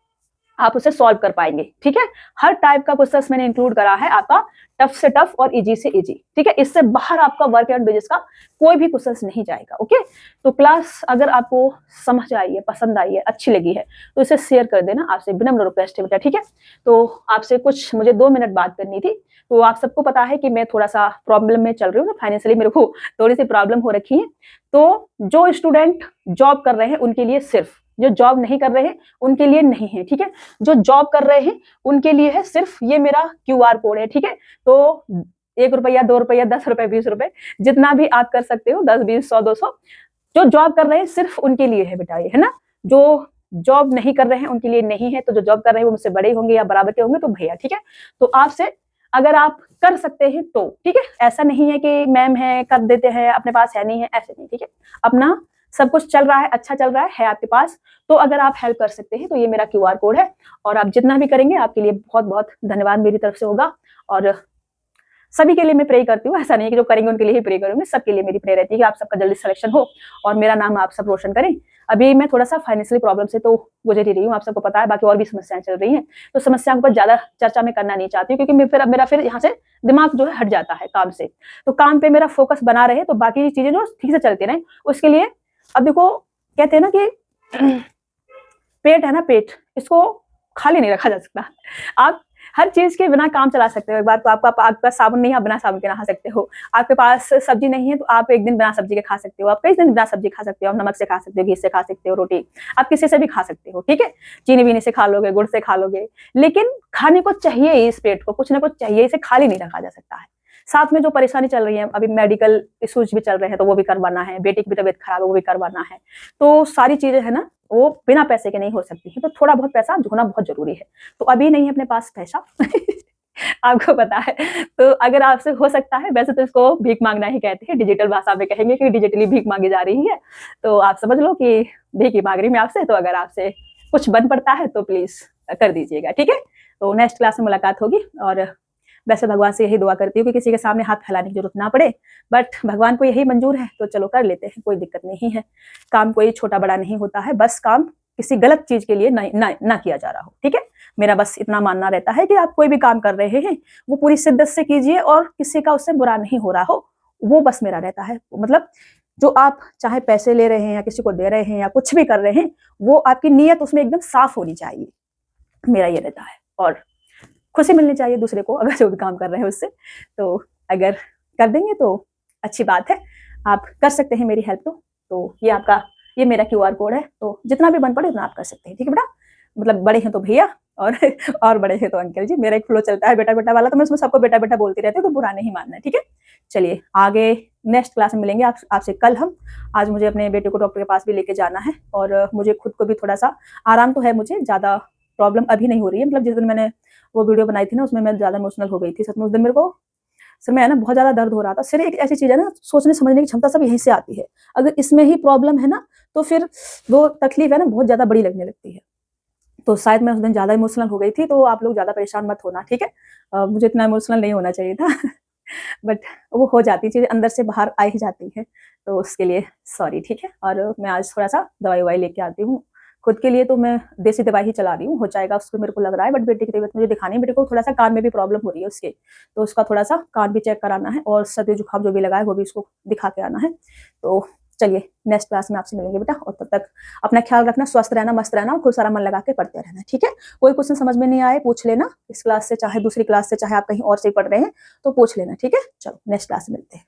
Speaker 1: आप उसे सॉल्व कर पाएंगे। ठीक है, हर टाइप का क्वेश्चन मैंने इंक्लूड करा है, आपका टफ से टफ और इजी से इजी। ठीक है, इससे बाहर आपका वर्क एंड वेजेस का कोई भी क्वेश्चन नहीं जाएगा। ओके, तो क्लास अगर आपको समझ आई है, पसंद आई है, अच्छी लगी है, तो इसे शेयर कर देना, आपसे विनम्र रिक्वेस्ट है बेटा। ठीक है, तो आपसे कुछ मुझे 2 मिनट बात करनी थी। तो आप सबको पता है कि मैं थोड़ा सा प्रॉब्लम में चल रही हूँ, फाइनेंशियली मेरे को थोड़ी सी प्रॉब्लम हो रखी है। तो जो स्टूडेंट जॉब कर रहे हैं उनके लिए सिर्फ, जो जॉब नहीं कर रहे हैं उनके लिए नहीं है। ठीक है, जो जॉब कर रहे हैं उनके लिए है सिर्फ ये मेरा QR कोड है। ठीक है, तो 1 रुपया, 2 रुपया, 10 रुपए, 20 रुपए, जितना भी आप कर सकते हो, 10, 20, 100, 200, जो जॉब कर रहे हैं सिर्फ उनके लिए है बेटा ये, है ना। जो जॉब नहीं कर रहे हैं उनके लिए नहीं है। तो जो जॉब कर रहे हैं वो मुझसे बड़े होंगे या बराबर के होंगे तो भैया। ठीक है, तो आपसे अगर आप कर सकते हैं तो ठीक है, ऐसा नहीं है कि मैम है कर देते हैं, अपने पास है नहीं है, ऐसे नहीं। ठीक है, अपना सब कुछ चल रहा है, अच्छा चल रहा है आपके पास, तो अगर आप हेल्प कर सकते हैं तो ये मेरा QR कोड है, और आप जितना भी करेंगे आपके लिए बहुत बहुत धन्यवाद मेरी तरफ से होगा। और सभी के लिए मैं प्रे करती हूँ, ऐसा नहीं है कि जो करेंगे उनके लिए ही प्रे करूंगी, सबके लिए मेरी प्रे रहती है कि आप सबका जल्दी सिलेक्शन हो और मेरा नाम आप सब रोशन करें। अभी मैं थोड़ा सा फाइनेंशियली प्रॉब्लम से तो गुजर ही रही हूँ, आप सबको पता है, बाकी और भी समस्याएं चल रही हैं, तो समस्याओं पर ज्यादा चर्चा मैं करना नहीं चाहती हूँ, क्योंकि मेरा फिर यहाँ से दिमाग जो है हट जाता है काम से। तो काम पे मेरा फोकस बना रहे, तो बाकी चीजें जो ठीक से चलती रहे, उसके लिए अब देखो कहते हैं ना कि पेट है ना, पेट, इसको खाली नहीं रखा जा सकता। आप हर चीज़ के बिना काम चला सकते हो। एक बार तो आपके पास साबुन नहीं है, आप बिना साबुन के नहा सकते हो। आपके पास सब्ज़ी नहीं है, तो आप एक दिन बिना सब्ज़ी के खा सकते हो। आप कई दिन बिना सब्ज़ी खा सकते हो। आप नमक से खा सकते हो, घी से खा सकते हो, रोटी आप किसी से भी खा सकते हो, ठीक है? चीनी-बीनी से खा लोगे, गुड़ से खा लोगे, लेकिन खाने को चाहिए ही इस पेट को, कुछ ना कुछ चाहिए, इसे खाली नहीं रखा जा सकता है। साथ में जो परेशानी चल रही है, अभी मेडिकल इश्यूज़ भी चल रहे हैं, तो वो भी करवाना है, बेटे की भी तबीयत खराब है, वो भी करवाना है। तो सारी चीज़ें है ना, वो बिना पैसे के नहीं हो सकती हैं, तो थोड़ा बहुत पैसा होना बहुत ज़रूरी है। तो अभी नहीं है अपने पास पैसा आपको पता है, तो अगर आपसे हो सकता है, वैसे तो इसको भीख माँगना ही कहते हैं, डिजिटल भाषा में कहेंगे कि डिजिटली भीख माँगी जा रही है। तो आप समझ लो कि भीख ही माँग रही हूँ मैं आपसे, तो अगर आपसे कुछ बन पड़ता है तो प्लीज़ कर दीजिएगा, ठीक है? तो नेक्स्ट क्लास में मुलाकात होगी और वैसे भगवान से यही दुआ करती हूँ कि किसी के सामने हाथ फैलाने की ज़रूरत ना पड़े, बट भगवान को यही मंज़ूर है, तो चलो कर लेते हैं, कोई दिक्कत नहीं है। काम कोई छोटा-बड़ा नहीं होता है, बस काम किसी गलत चीज़ के लिए ना किया जा रहा हो, ठीक है? मेरा बस इतना मानना रहता है कि आप कोई भी काम कर रहे हैं, वो पूरी शिद्दत से कीजिए और किसी का उससे बुरा नहीं हो रहा हो, वो बस मेरा रहता है। मतलब जो आप चाहे पैसे ले रहे हैं या किसी को दे रहे हैं या कुछ भी कर रहे हैं, वो आपकी नीयत उसमें एकदम साफ होनी चाहिए, मेरा ये रहता है। और खुशी मिलनी चाहिए दूसरे को अगर जो भी काम कर रहे हैं उससे, तो अगर कर देंगे तो अच्छी बात है। आप कर सकते हैं मेरी हेल्प तो ये मेरा क्यूआर कोड है, तो जितना भी बन पड़े उतना आप कर सकते हैं, ठीक है बेटा? मतलब बड़े हैं तो भैया और और बड़े हैं तो अंकल जी, मेरा एक फ्लो चलता है बेटा-बेटा वाला, तो मैं उसमें सबको बेटा-बेटा बोलती रहती हूँ, तो बुरा नहीं मानना है, ठीक है? चलिए आगे नेक्स्ट क्लास में मिलेंगे आपसे कल हम। आज मुझे अपने बेटे को डॉक्टर के पास भी लेके जाना है और मुझे खुद को भी थोड़ा-सा आराम तो है मुझे, ज़्यादा प्रॉब्लम अभी नहीं हो रही है। मतलब जिस दिन मैंने वो वीडियो बनाई थी ना, उसमें मैं ज़्यादा इमोशनल हो गई थी। सच में उस दिन मेरे को सर में है ना बहुत ज़्यादा दर्द हो रहा था। सिर एक ऐसी चीज़ है ना, सोचने समझने की क्षमता सब यहीं से आती है। अगर इसमें ही प्रॉब्लम है ना, तो फिर वो तकलीफ़ है ना बहुत ज़्यादा बड़ी लगने लगती है। तो शायद मैं उस दिन ज़्यादा इमोशनल हो गई थी, तो आप लोग ज़्यादा परेशान मत होना, ठीक है? मुझे इतना इमोशनल नहीं होना चाहिए था बट वो हो जाती है चीज़ें, अंदर से बाहर आ ही जाती हैं, तो उसके लिए सॉरी, ठीक है? और मैं आज थोड़ा-सा दवाई-ववाई लेके आती हूँ। खुद के लिए तो मैं देसी दवाई ही चला रही हूँ, हो जाएगा उसको मेरे को लग रहा है, बट बेटे की तबीयत मुझे दिखानी है। बेटे को थोड़ा-सा कान में भी प्रॉब्लम हो रही है उसके, तो उसका थोड़ा-सा कान भी चेक कराना है और सर्दी-जुकाम जो भी लगा है, वो भी उसको दिखा के आना है। तो चलिए नेक्स्ट क्लास में आपसे मिलेंगे बेटा, और तब तक अपना ख्याल रखना, स्वस्थ रहना, मस्त रहना और खूब सारा मन लगा के पढ़ते रहना, ठीक है? कोई क्वेश्चन समझ में नहीं आए पूछ लेना, इस क्लास से चाहे दूसरी क्लास से, चाहे आप कहीं और से पढ़ रहे हैं, तो पूछ लेना, ठीक है? चलो नेक्स्ट क्लास में मिलते हैं।